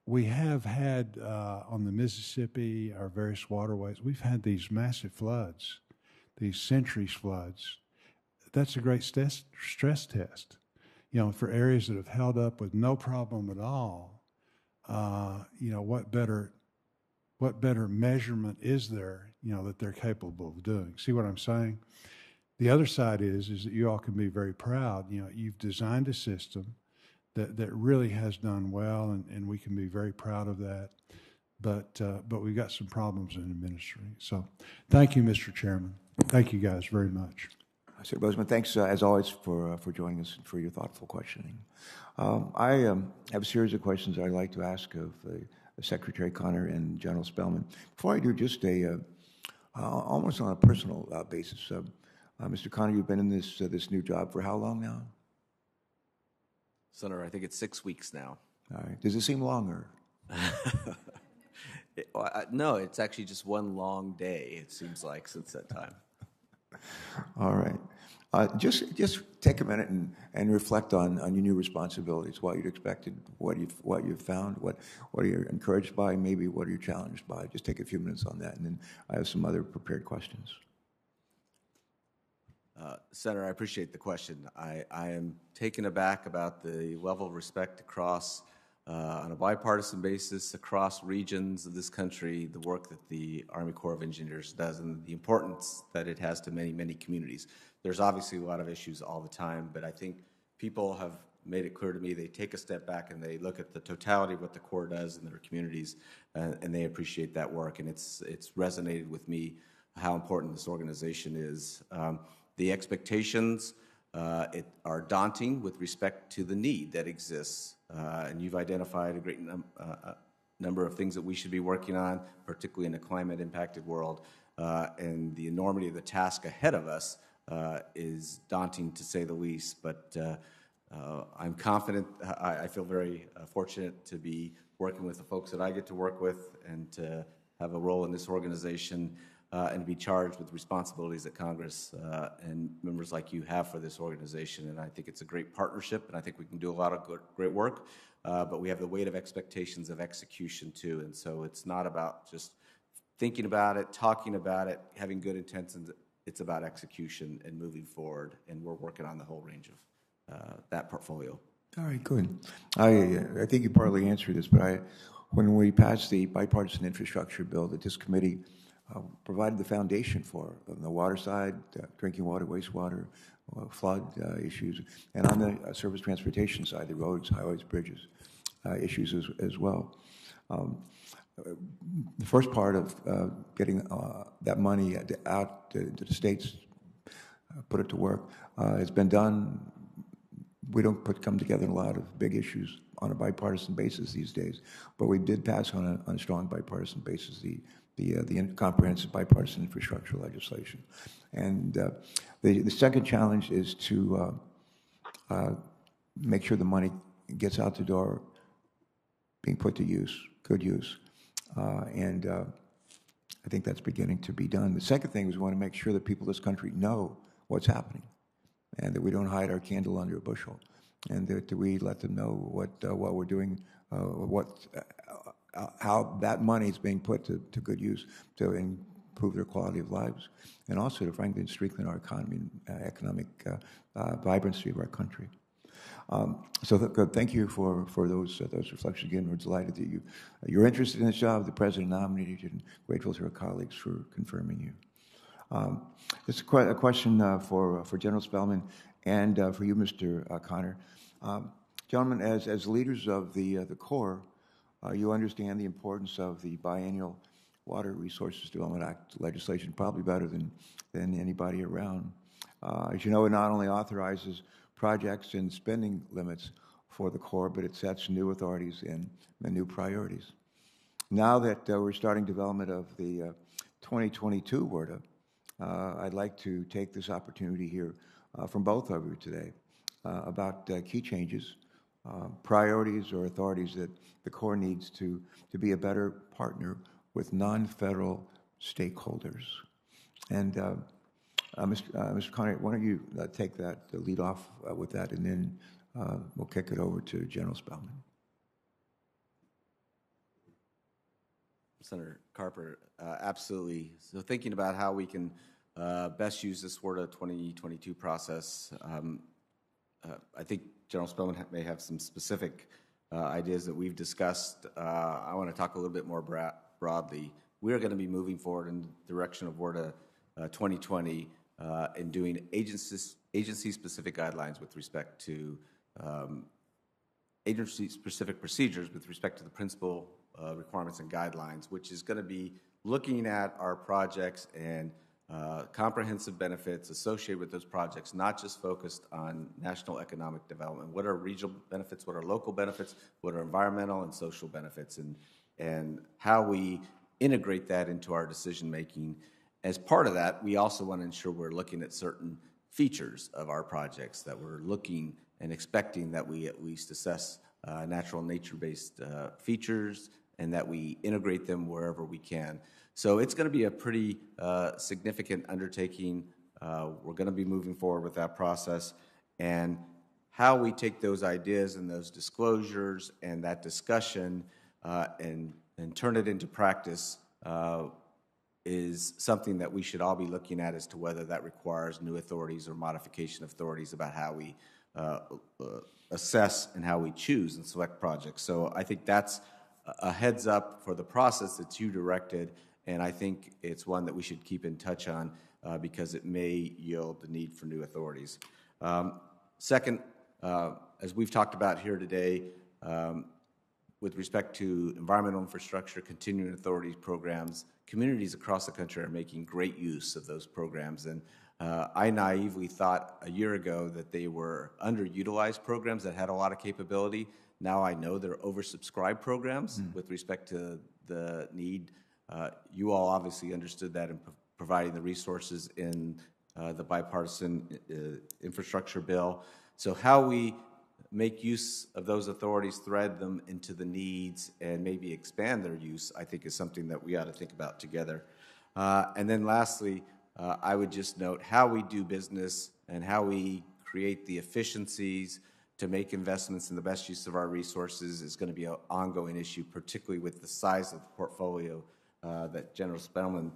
we have had on the Mississippi, our various waterways, we've had these massive floods, these centuries floods. That's a great stress test, you know, for areas that have held up with no problem at all. You know, what better measurement is there, you know, that they're capable of doing? See what I'm saying? The other side is that you all can be very proud. You know, you've designed a system that really has done well, and we can be very proud of that. But we've got some problems in the ministry. So, thank you, Mr. Chairman. Thank you guys very much. Senator Bozeman, thanks as always for joining us and for your thoughtful questioning. I have a series of questions I'd like to ask of Secretary Connor and General Spellman. Before I do, just almost on a personal basis, Mr. Connor, you've been in this new job for how long now? Senator, I think it's 6 weeks now. All right. Does it seem longer? No, it's actually just one long day, it seems like, since that time. All right. Just take a minute and reflect on your new responsibilities, what you'd expected, what you've found, what are you encouraged by, maybe what are you challenged by. Just take a few minutes on that, and then I have some other prepared questions. Senator, I appreciate the question. I am taken aback about the level of respect across, on a bipartisan basis, across regions of this country, the work that the Army Corps of Engineers does and the importance that it has to many, many communities. There's obviously a lot of issues all the time, but I think people have made it clear to me they take a step back and they look at the totality of what the Corps does in their communities, and they appreciate that work. And it's resonated with me how important this organization is. The expectations are daunting with respect to the need that exists. And you've identified a great number of things that we should be working on, particularly in a climate-impacted world. And the enormity of the task ahead of us is daunting, to say the least. But I'm confident. I feel very fortunate to be working with the folks that I get to work with and to have a role in this organization and to be charged with responsibilities that Congress and members like you have for this organization. And I think it's a great partnership, and I think we can do a lot of great work, but we have the weight of expectations of execution too. And so it's not about just thinking about it, talking about it, having good intentions. It's about execution and moving forward, and we're working on the whole range of that portfolio. All right, good. I think you partly answered this, but when we passed the bipartisan infrastructure bill that this committee provided the foundation for, on the water side, drinking water, wastewater, flood issues, and on the surface transportation side, the roads, highways, bridges issues as well. The first part of getting that money out to the states, put it to work, has been done. We don't come together in a lot of big issues on a bipartisan basis these days, but we did pass on a strong bipartisan basis the comprehensive bipartisan infrastructure legislation. And the second challenge is to make sure the money gets out the door, being put to use, good use. And I think that's beginning to be done. The second thing is we want to make sure that people in this country know what's happening and that we don't hide our candle under a bushel, and that we let them know what we're doing, how that money is being put to good use to improve their quality of lives, and also to frankly strengthen our economy and economic vibrancy of our country. Thank you for those reflections. Again, we're delighted that you're interested in this job. The president nominated you, and grateful to our colleagues for confirming you. This is a question for General Spellman and for you, Mr. Connor. Gentlemen, as leaders of the Corps, you understand the importance of the biennial Water Resources Development Act legislation probably better than anybody around. As you know, it not only authorizes projects and spending limits for the Corps, but it sets new authorities and new priorities. Now that we're starting development of the 2022 WRDA, I'd like to take this opportunity here from both of you today about key changes, priorities or authorities that the Corps needs to be a better partner with non-federal stakeholders. And Mr. Connor, why don't you take that, lead off with that, and then we'll kick it over to General Spellman. Senator Carper, absolutely. So thinking about how we can best use this WRDA 2022 process, I think General Spellman may have some specific ideas that we've discussed. I want to talk a little bit more broadly. We are going to be moving forward in the direction of WRDA 2020 in doing agency-specific guidelines with respect to agency-specific procedures with respect to the principal requirements and guidelines, which is going to be looking at our projects and comprehensive benefits associated with those projects, not just focused on national economic development. What are regional benefits? What are local benefits? What are environmental and social benefits? And how we integrate that into our decision-making. As part of that, we also want to ensure we're looking at certain features of our projects, that we're looking and expecting that we at least assess natural nature-based features, and that we integrate them wherever we can. So it's going to be a pretty significant undertaking. We're going to be moving forward with that process. And how we take those ideas and those disclosures and that discussion and turn it into practice is something that we should all be looking at as to whether that requires new authorities or modification of authorities about how we assess and how we choose and select projects. So I think that's a heads up for the process that you directed, and I think it's one that we should keep in touch on because it may yield the need for new authorities. Second, as we've talked about here today, with respect to environmental infrastructure, continuing authority programs, communities across the country are making great use of those programs. And I naively thought a year ago that they were underutilized programs that had a lot of capability. Now I know they're oversubscribed programs with respect to the need. You all obviously understood that in providing the resources in the bipartisan infrastructure bill. So how we make use of those authorities, thread them into the needs, and maybe expand their use, I think is something that we ought to think about together. And then lastly, I would just note how we do business and how we create the efficiencies to make investments in the best use of our resources is going to be an ongoing issue, particularly with the size of the portfolio that General Spellman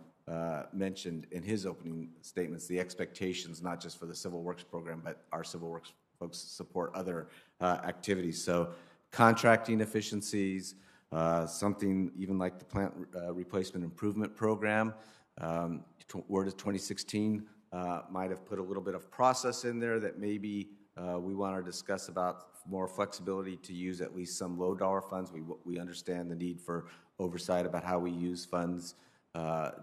mentioned in his opening statements, the expectations not just for the Civil Works program, but our Civil Works folks support other activities. So contracting efficiencies, something even like the plant replacement improvement program, WRDA 2016 might have put a little bit of process in there that maybe we want to discuss about more flexibility to use at least some low dollar funds. We understand the need for oversight about how we use funds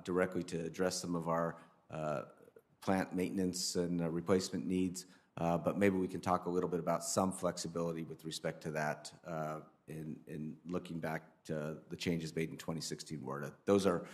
directly to address some of our plant maintenance and replacement needs. But maybe we can talk a little bit about some flexibility with respect to that in looking back to the changes made in 2016 WRDA. Those are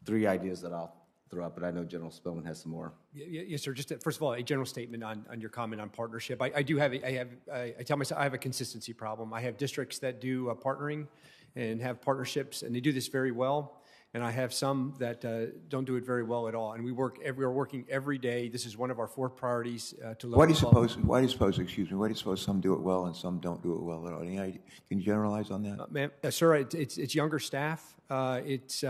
three ideas that I'll throw out, but I know General Spellman has some more. Yes, sir. Just first of all, a general statement on your comment on partnership. I do have, I tell myself I have a consistency problem. I have districts that do partnering and have partnerships, and they do this very well. And I have some that don't do it very well at all. And we are working every day. This is one of our 4 priorities to lower. Why do you suppose, excuse me, why do you suppose some do it well and some don't do it well at all? Any idea? Can you generalize on that? Sir, it's younger staff. It's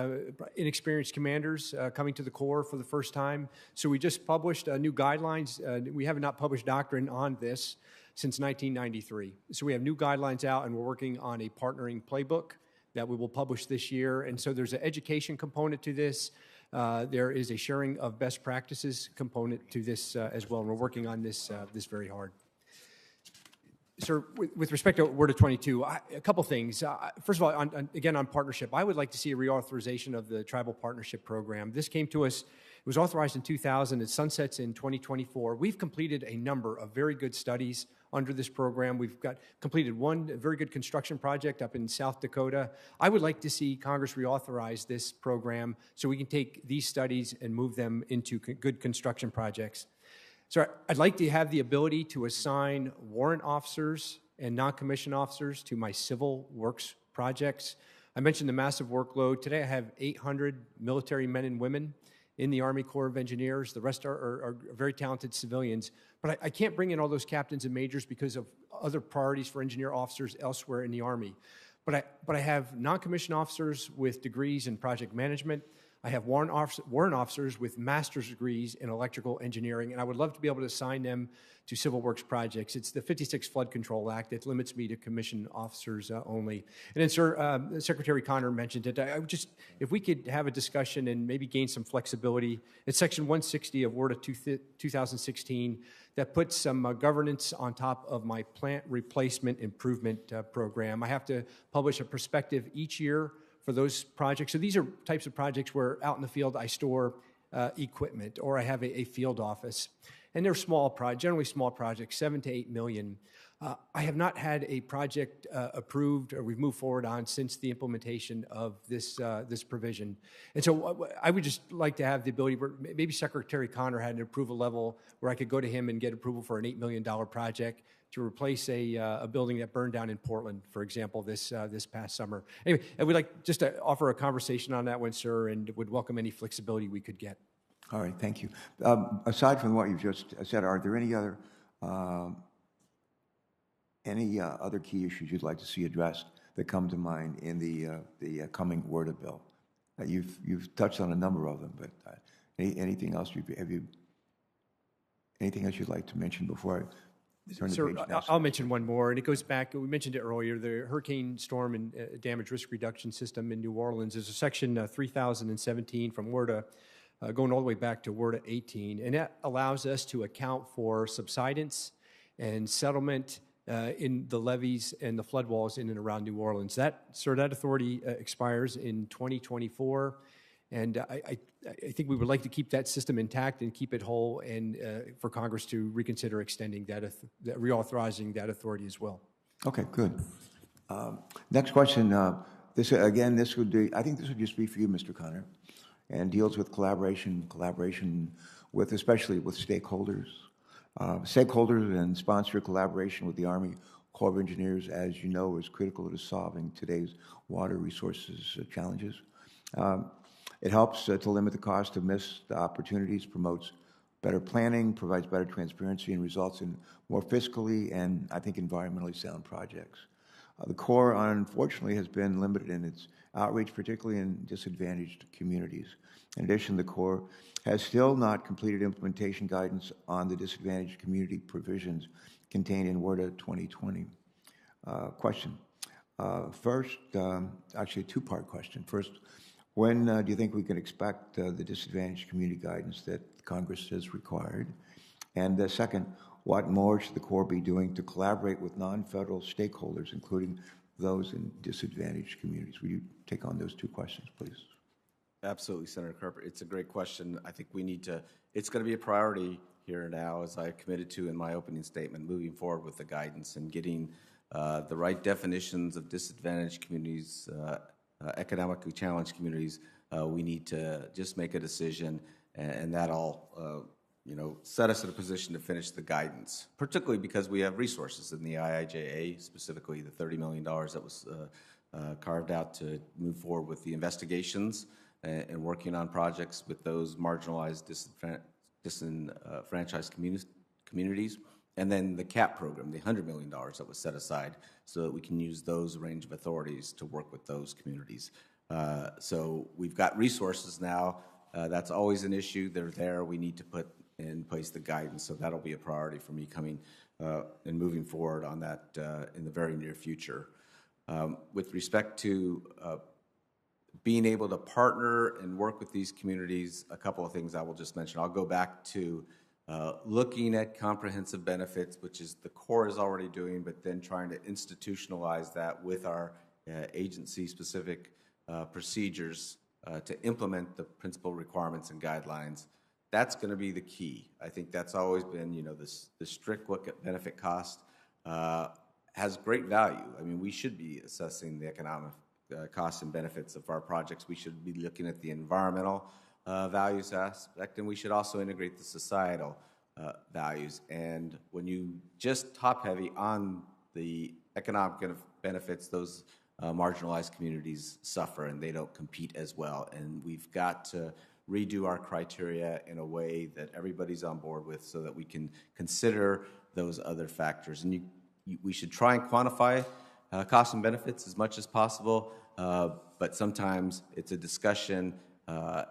inexperienced commanders coming to the Corps for the first time. So we just published new guidelines. We have not published doctrine on this since 1993. So we have new guidelines out, and we're working on a partnering playbook that we will publish this year. And so there's an education component to this. There is a sharing of best practices component to this as well, and we're working on this very hard. Sir, with respect to WRDA 22, a couple things. First of all, again, on partnership, I would like to see a reauthorization of the Tribal Partnership Program. This came to us, it was authorized in 2000, it sunsets in 2024. We've completed a number of very good studies under this program. We've completed one very good construction project up in South Dakota. I would like to see Congress reauthorize this program so we can take these studies and move them into good construction projects. So I'd like to have the ability to assign warrant officers and non-commissioned officers to my civil works projects. I mentioned the massive workload. Today I have 800 military men and women in the Army Corps of Engineers. The rest are very talented civilians. But I can't bring in all those captains and majors because of other priorities for engineer officers elsewhere in the Army. But I have non-commissioned officers with degrees in project management. I have warrant officers with master's degrees in electrical engineering, and I would love to be able to assign them to civil works projects. It's the 56 Flood Control Act that limits me to commissioned officers only. And then, sir, Secretary Connor mentioned it. I would just, if we could have a discussion and maybe gain some flexibility, it's Section 160 of WRDA 2016 that puts some governance on top of my plant replacement improvement program. I have to publish a perspective each year for those projects. So these are types of projects where out in the field I store equipment, or I have a field office. And they're small generally small projects, 7 to 8 million. I have not had a project approved or we've moved forward on since the implementation of this provision. And so I would just like to have the ability, where maybe Secretary Connor had an approval level where I could go to him and get approval for an $8 million project to replace a building that burned down in Portland, for example, this past summer. Anyway, I would like just to offer a conversation on that one, sir, and would welcome any flexibility we could get. All right, thank you. Aside from what you've just said, are there any other key issues you'd like to see addressed that come to mind in the coming WRDA bill? You've touched on a number of them, but anything else anything else you'd like to mention before I turn the Sir, page next? I'll mention one more, and it goes back, we mentioned it earlier, the Hurricane Storm and Damage Risk Reduction System in New Orleans. There's a section 3017 from WRDA going all the way back to WRDA 18, and that allows us to account for subsidence and settlement in the levees and the flood walls in and around New Orleans. That authority expires in 2024, and I think we would like to keep that system intact and keep it whole, and for Congress to reconsider extending reauthorizing that authority as well. Okay, good. Next question. This would be, I think this would just be for you, Mr. Connor, and deals with collaboration with, especially with stakeholders. Stakeholders and sponsor collaboration with the Army Corps of Engineers, as you know, is critical to solving today's water resources challenges. It helps to limit the cost of missed opportunities, promotes better planning, provides better transparency, and results in more fiscally and, I think, environmentally sound projects. The Corps, unfortunately, has been limited in its outreach, particularly in disadvantaged communities. In addition, the Corps has still not completed implementation guidance on the disadvantaged community provisions contained in WRDA 2020. Question. First, actually a two-part question. First, when do you think we can expect the disadvantaged community guidance that Congress has required? And second, what more should the Corps be doing to collaborate with non-federal stakeholders, including those in disadvantaged communities? Will you take on those two questions, please? Absolutely, Senator Carper. It's a great question. I think we need to, it's going to be a priority here now, as I committed to in my opening statement, moving forward with the guidance and getting the right definitions of disadvantaged communities, economically challenged communities we need to just make a decision, and that'll set us in a position to finish the guidance, particularly because we have resources in the IIJA, specifically the $30 million that was carved out to move forward with the investigations and working on projects with those marginalized, disenfranchised communities. And then the CAP program, the $100 million that was set aside so that we can use those range of authorities to work with those communities. So we've got resources now. That's always an issue. They're there. We need to put in place the guidance. So that'll be a priority for me coming and moving forward on that in the very near future. With respect to being able to partner and work with these communities, a couple of things I will just mention. I'll go back to looking at comprehensive benefits, which is the Corps is already doing, but then trying to institutionalize that with our agency-specific procedures to implement the principal requirements and guidelines. That's going to be the key. I think that's always been, the strict look at benefit cost has great value. I mean, we should be assessing the economic costs and benefits of our projects. We should be looking at the environmental values aspect, and we should also integrate the societal values. And when you just top heavy on the economic benefits, those marginalized communities suffer and they don't compete as well. And we've got to redo our criteria in a way that everybody's on board with so that we can consider those other factors. And we should try and quantify costs and benefits as much as possible, but sometimes it's a discussion,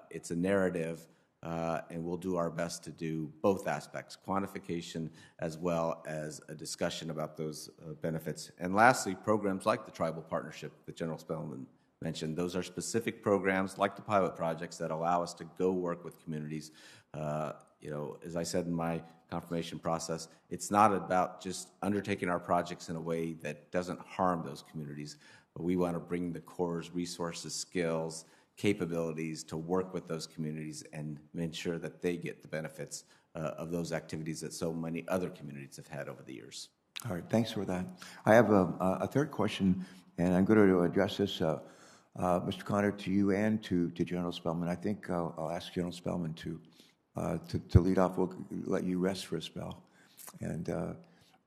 it's a narrative, and we'll do our best to do both aspects, quantification as well as a discussion about those benefits. And lastly, programs like the Tribal Partnership that General Spellman mentioned. Those are specific programs like the pilot projects that allow us to go work with communities. As I said in my confirmation process, it's not about just undertaking our projects in a way that doesn't harm those communities, but we want to bring the Corps' resources, skills, capabilities to work with those communities and ensure that they get the benefits of those activities that so many other communities have had over the years. All right, thanks for that. I have a third question, and I'm going to address this, Mr. Connor, to you and to General Spellman. I think I'll ask General Spellman to lead off. We'll let you rest for a spell.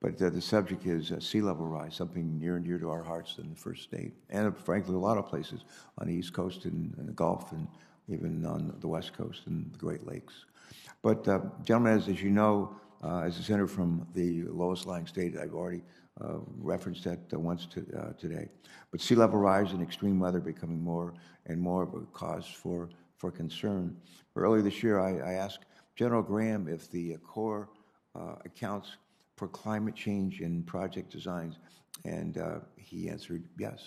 But the subject is sea level rise, something near and dear to our hearts in the first state, and frankly, a lot of places on the East Coast and the Gulf, and even on the West Coast and the Great Lakes. But, gentlemen, as you know, as a senator from the lowest lying state, I've already referenced that once today. But sea level rise and extreme weather becoming more and more of a cause for concern. Earlier this year, I asked General Graham if the Corps accounts for climate change in project designs, and he answered yes.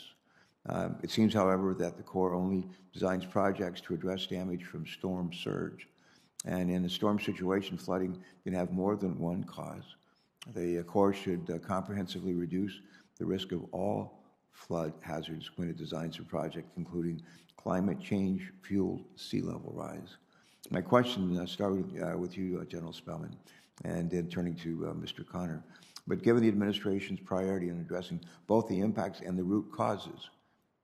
It seems, however, that the Corps only designs projects to address damage from storm surge. And in a storm situation, flooding can have more than one cause. The Corps should comprehensively reduce the risk of all flood hazards when it designs a project, including climate change fueled sea level rise. My question started with you, General Spellman, and then turning to Mr. Connor. But given the administration's priority in addressing both the impacts and the root causes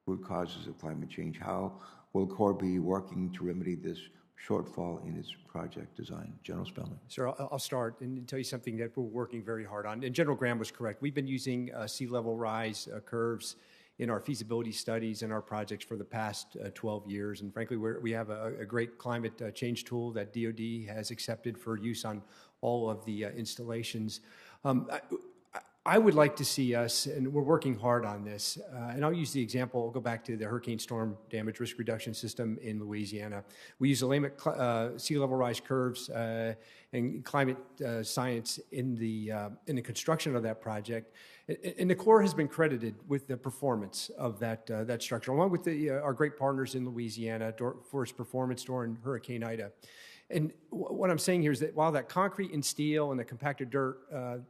of climate change, how will the Corps be working to remedy this shortfall in its project design? General Spellman. Sir, I'll start and tell you something that we're working very hard on. And General Graham was correct. We've been using sea level rise curves in our feasibility studies and our projects for the past 12 years. And frankly, we have a great climate change tool that DOD has accepted for use on all of the installations. I would like to see us, and we're working hard on this, and I'll use the example, I'll go back to the Hurricane Storm Damage Risk Reduction System in Louisiana. We use Allman sea level rise curves and climate science in the construction of that project. And the Corps has been credited with the performance of that structure, along with our great partners in Louisiana for its performance during Hurricane Ida. And what I'm saying here is that while that concrete and steel and the compacted dirt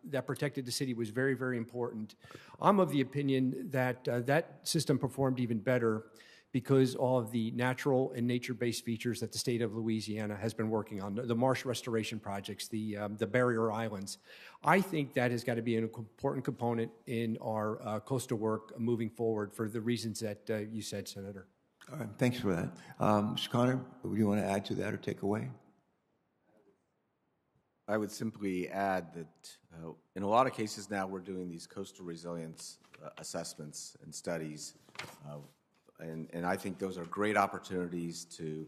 that protected the city was very, very important, I'm of the opinion that that system performed even better because all of the natural and nature-based features that the state of Louisiana has been working on, the marsh restoration projects, the barrier islands. I think that has got to be an important component in our coastal work moving forward for the reasons that you said, Senator. All right, thanks for that. Mr. Connor, would you want to add to that or take away? I would simply add that in a lot of cases now we're doing these coastal resilience assessments and studies, and I think those are great opportunities to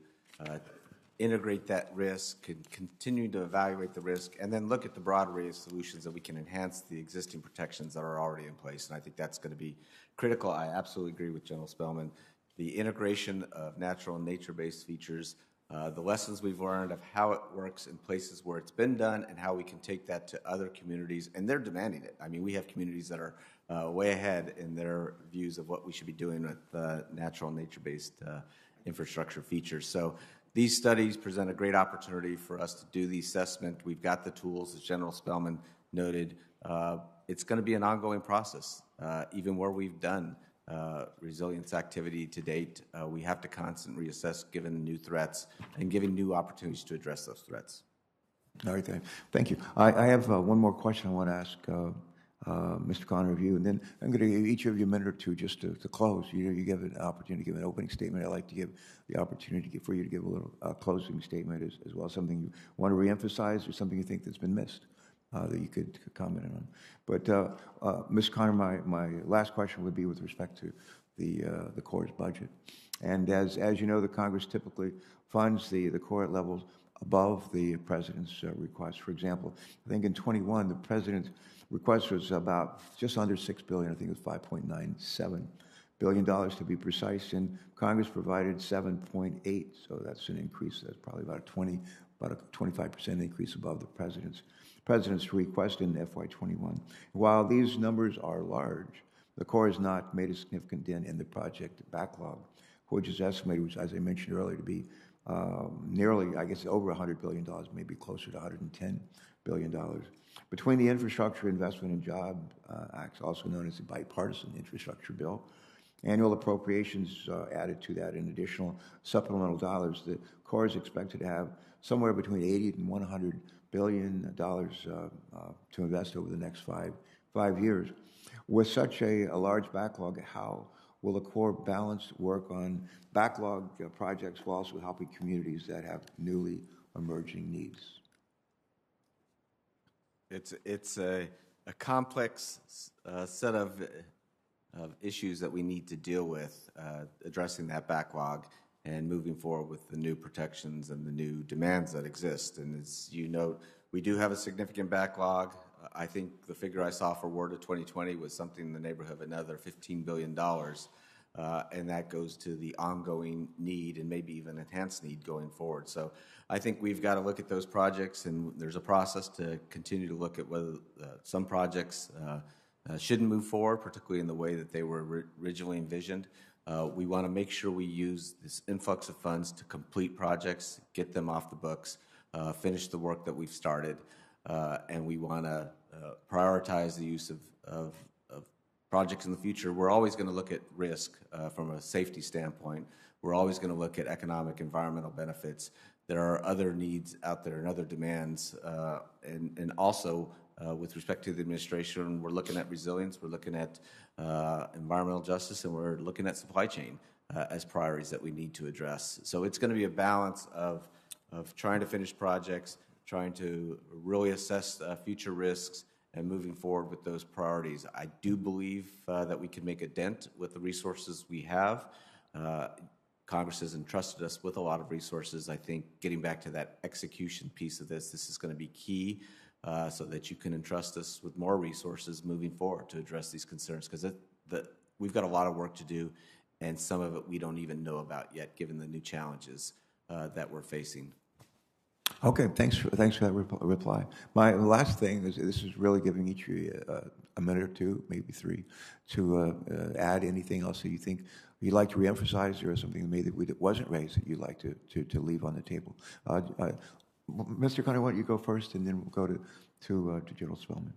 integrate that risk and continue to evaluate the risk and then look at the broad array of solutions that we can enhance the existing protections that are already in place. And I think that's going to be critical. I absolutely agree with General Spellman. The integration of natural and nature-based features, the lessons we've learned of how it works in places where it's been done and how we can take that to other communities, and they're demanding it. I mean, we have communities that are way ahead in their views of what we should be doing with natural and nature-based infrastructure features. So these studies present a great opportunity for us to do the assessment. We've got the tools, as General Spellman noted. It's going to be an ongoing process. Even where we've done resilience activity to date, we have to constantly reassess given new threats and giving new opportunities to address those threats. All right, thank you. I have one more question I want to ask Mr. Connor of you, and then I'm going to give each of you a minute or two just to close. You give an opportunity to give an opening statement. I'd like to give the opportunity for you to give a little closing statement as well, something you want to reemphasize or something you think that's been missed that you could comment on. But Ms. Connor, my last question would be with respect to the Corps' budget. And as you know, the Congress typically funds the Corps at levels above the President's request. For example, I think in 21, the President's request was about just under $6 billion. I think it was $5.97 billion to be precise, and Congress provided 7.8. So that's an increase. That's probably about a 25% increase above the President's request in FY21. While these numbers are large, the Corps has not made a significant dent in the project backlog, which is estimated, as I mentioned earlier, to be nearly, I guess, over $100 billion, maybe closer to $110 billion. Between the Infrastructure Investment and Job Act, also known as the Bipartisan Infrastructure Bill, annual appropriations added to that in additional supplemental dollars, the Corps is expected to have somewhere between $80 and $100 billion to invest over the next five years. With such a large backlog, how will the Corps balance work on backlog projects while also helping communities that have newly emerging needs? It's a complex set of issues that we need to deal with, addressing that backlog and moving forward with the new protections and the new demands that exist. And as you note, we do have a significant backlog. I think the figure I saw for WRDA 2020 was something in the neighborhood of another $15 billion. And that goes to the ongoing need and maybe even enhanced need going forward. So I think we've got to look at those projects, and there's a process to continue to look at whether some projects shouldn't move forward, particularly in the way that they were originally envisioned. We want to make sure we use this influx of funds to complete projects, get them off the books, finish the work that we've started, and we want to prioritize the use of projects in the future. We're always going to look at risk from a safety standpoint. We're always going to look at economic, environmental benefits. There are other needs out there and other demands, and also with respect to the administration, we're looking at resilience, we're looking at environmental justice, and we're looking at supply chain as priorities that we need to address. So it's going to be a balance of trying to finish projects, trying to really assess future risks, and moving forward with those priorities. I do believe that we can make a dent with the resources we have. Congress has entrusted us with a lot of resources. I think getting back to that execution piece of this is going to be key so that you can entrust us with more resources moving forward to address these concerns, because we've got a lot of work to do, and some of it we don't even know about yet, given the new challenges that we're facing. Okay, thanks for that reply. My last thing is, this is really giving each of you a minute or two, maybe three, to add anything else that you think you'd like to reemphasize, or something maybe that wasn't raised that you'd like to leave on the table. Mr. Connor, why don't you go first, and then we'll go to General Spellman.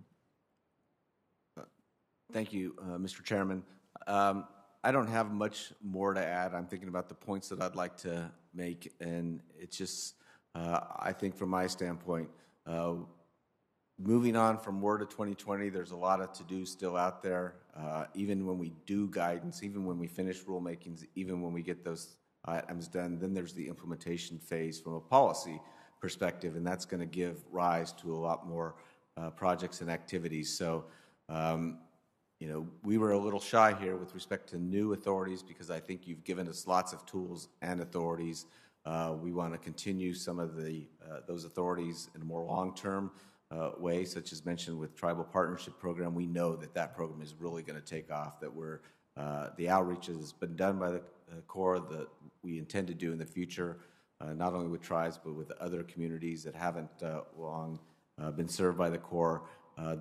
Thank you, Mr. Chairman. I don't have much more to add. I'm thinking about the points that I'd like to make, and it's just, I think from my standpoint, moving on from WRDA 2020, there's a lot of to-do still out there. Even when we do guidance, even when we finish rulemakings, even when we get those items done, then there's the implementation phase from a policy perspective, and that's going to give rise to a lot more projects and activities. So, you know, we were a little shy here with respect to new authorities because I think you've given us lots of tools and authorities. We want to continue some of those authorities in a more long-term way, such as mentioned with Tribal Partnership Program. We know that that program is really going to take off, that the outreach has been done by the Corps, that we intend to do in the future, not only with tribes, but with other communities that haven't long been served by the Corps.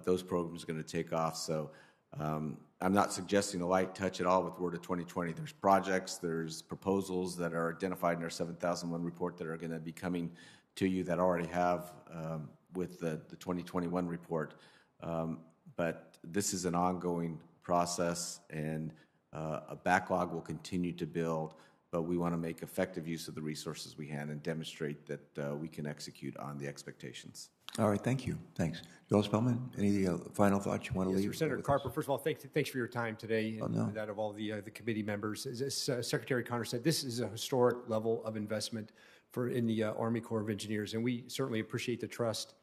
Those programs are going to take off. So I'm not suggesting a light touch at all with WRDA 2020. There's projects, there's proposals that are identified in our 7001 report that are going to be coming to you that already have with the 2021 report. But this is an ongoing process, and a backlog will continue to build, but we want to make effective use of the resources we have and demonstrate that we can execute on the expectations. All right, thank you. Thanks. Joel Spellman, any final thoughts you want to leave? Senator Carper, first of all, thanks for your time today and that of all the committee members. As Secretary Connor said, this is a historic level of investment in the Army Corps of Engineers, and we certainly appreciate the trust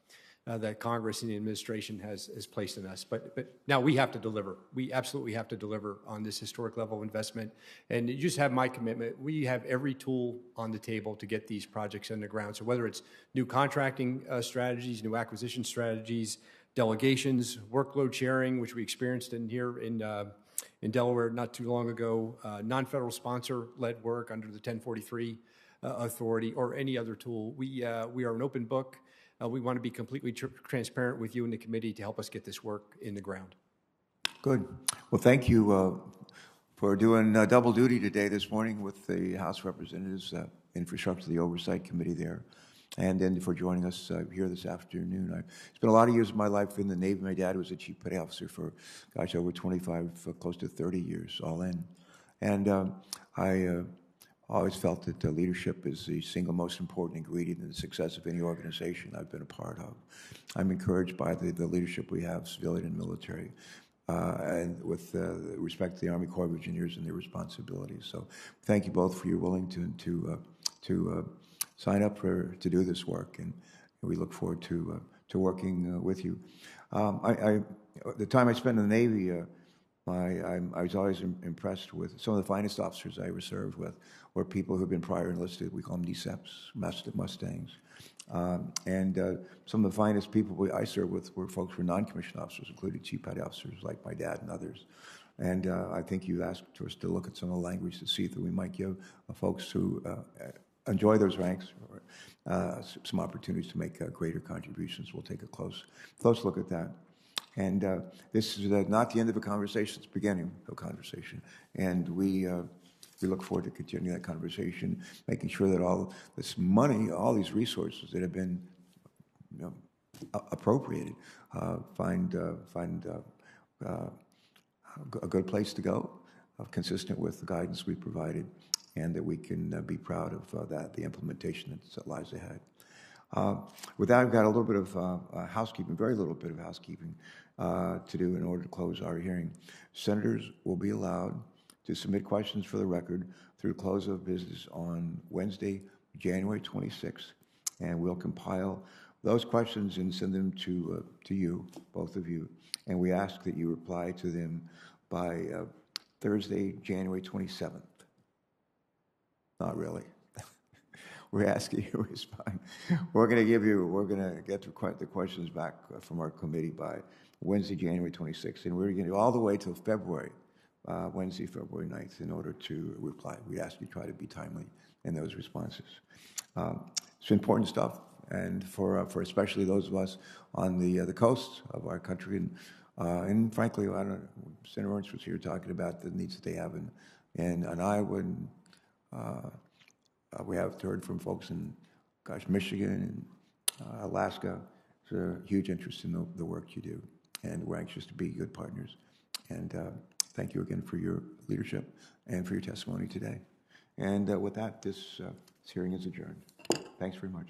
that Congress and the administration has placed in us. But now we have to deliver. We absolutely have to deliver on this historic level of investment. And you just have my commitment. We have every tool on the table to get these projects in the ground. So whether it's new contracting strategies, new acquisition strategies, delegations, workload sharing, which we experienced here in Delaware not too long ago, non-federal sponsor-led work under the 1043 authority, or any other tool. We are an open book. We want to be completely transparent with you and the committee to help us get this work in the ground. Good. Well, thank you for doing double duty today this morning with the House Representatives, Infrastructure, the Oversight Committee there, and then for joining us here this afternoon. I spent a lot of years of my life in the Navy. My dad was a chief petty officer for, over 25, close to 30 years, all in. And I always felt that leadership is the single most important ingredient in the success of any organization I've been a part of. I'm encouraged by the leadership we have, civilian and military, and with respect to the Army Corps of Engineers and their responsibilities. So thank you both for your willing to sign up to do this work, and we look forward to working with you. The time I spent in the Navy, I was always impressed with some of the finest officers I ever served with were people who had been prior enlisted. We call them DSEPs, Mustangs. And some of the finest people I served with were folks who were non-commissioned officers, including chief petty officers like my dad and others. And I think you asked us to look at some of the language to see if we might give folks who enjoy those ranks some opportunities to make greater contributions. We'll take a close look at that. And this is not the end of a conversation, it's the beginning of a conversation. And we look forward to continuing that conversation, making sure that all this money, all these resources that have been appropriated, find a good place to go, consistent with the guidance we provided, and that we can be proud of the implementation that lies ahead. With that, I've got a little bit of housekeeping, very little bit of housekeeping to do in order to close our hearing. Senators will be allowed to submit questions for the record through close of business on Wednesday, January 26th, and we'll compile those questions and send them to you, both of you. And we ask that you reply to them by Thursday, January 27th. Not really. We're asking you to respond. We're going to get the questions back from our committee by Wednesday, January 26th, and we're going to go all the way till February, Wednesday, February 9th, in order to reply. We ask you to try to be timely in those responses. It's important stuff, and for especially those of us on the coast of our country, and frankly, I don't know, Senator Ernst was here talking about the needs that they have in Iowa, and we have heard from folks in, Michigan and Alaska. There's a huge interest in the work you do, and we're anxious to be good partners. And thank you again for your leadership and for your testimony today. And with that, this hearing is adjourned. Thanks very much.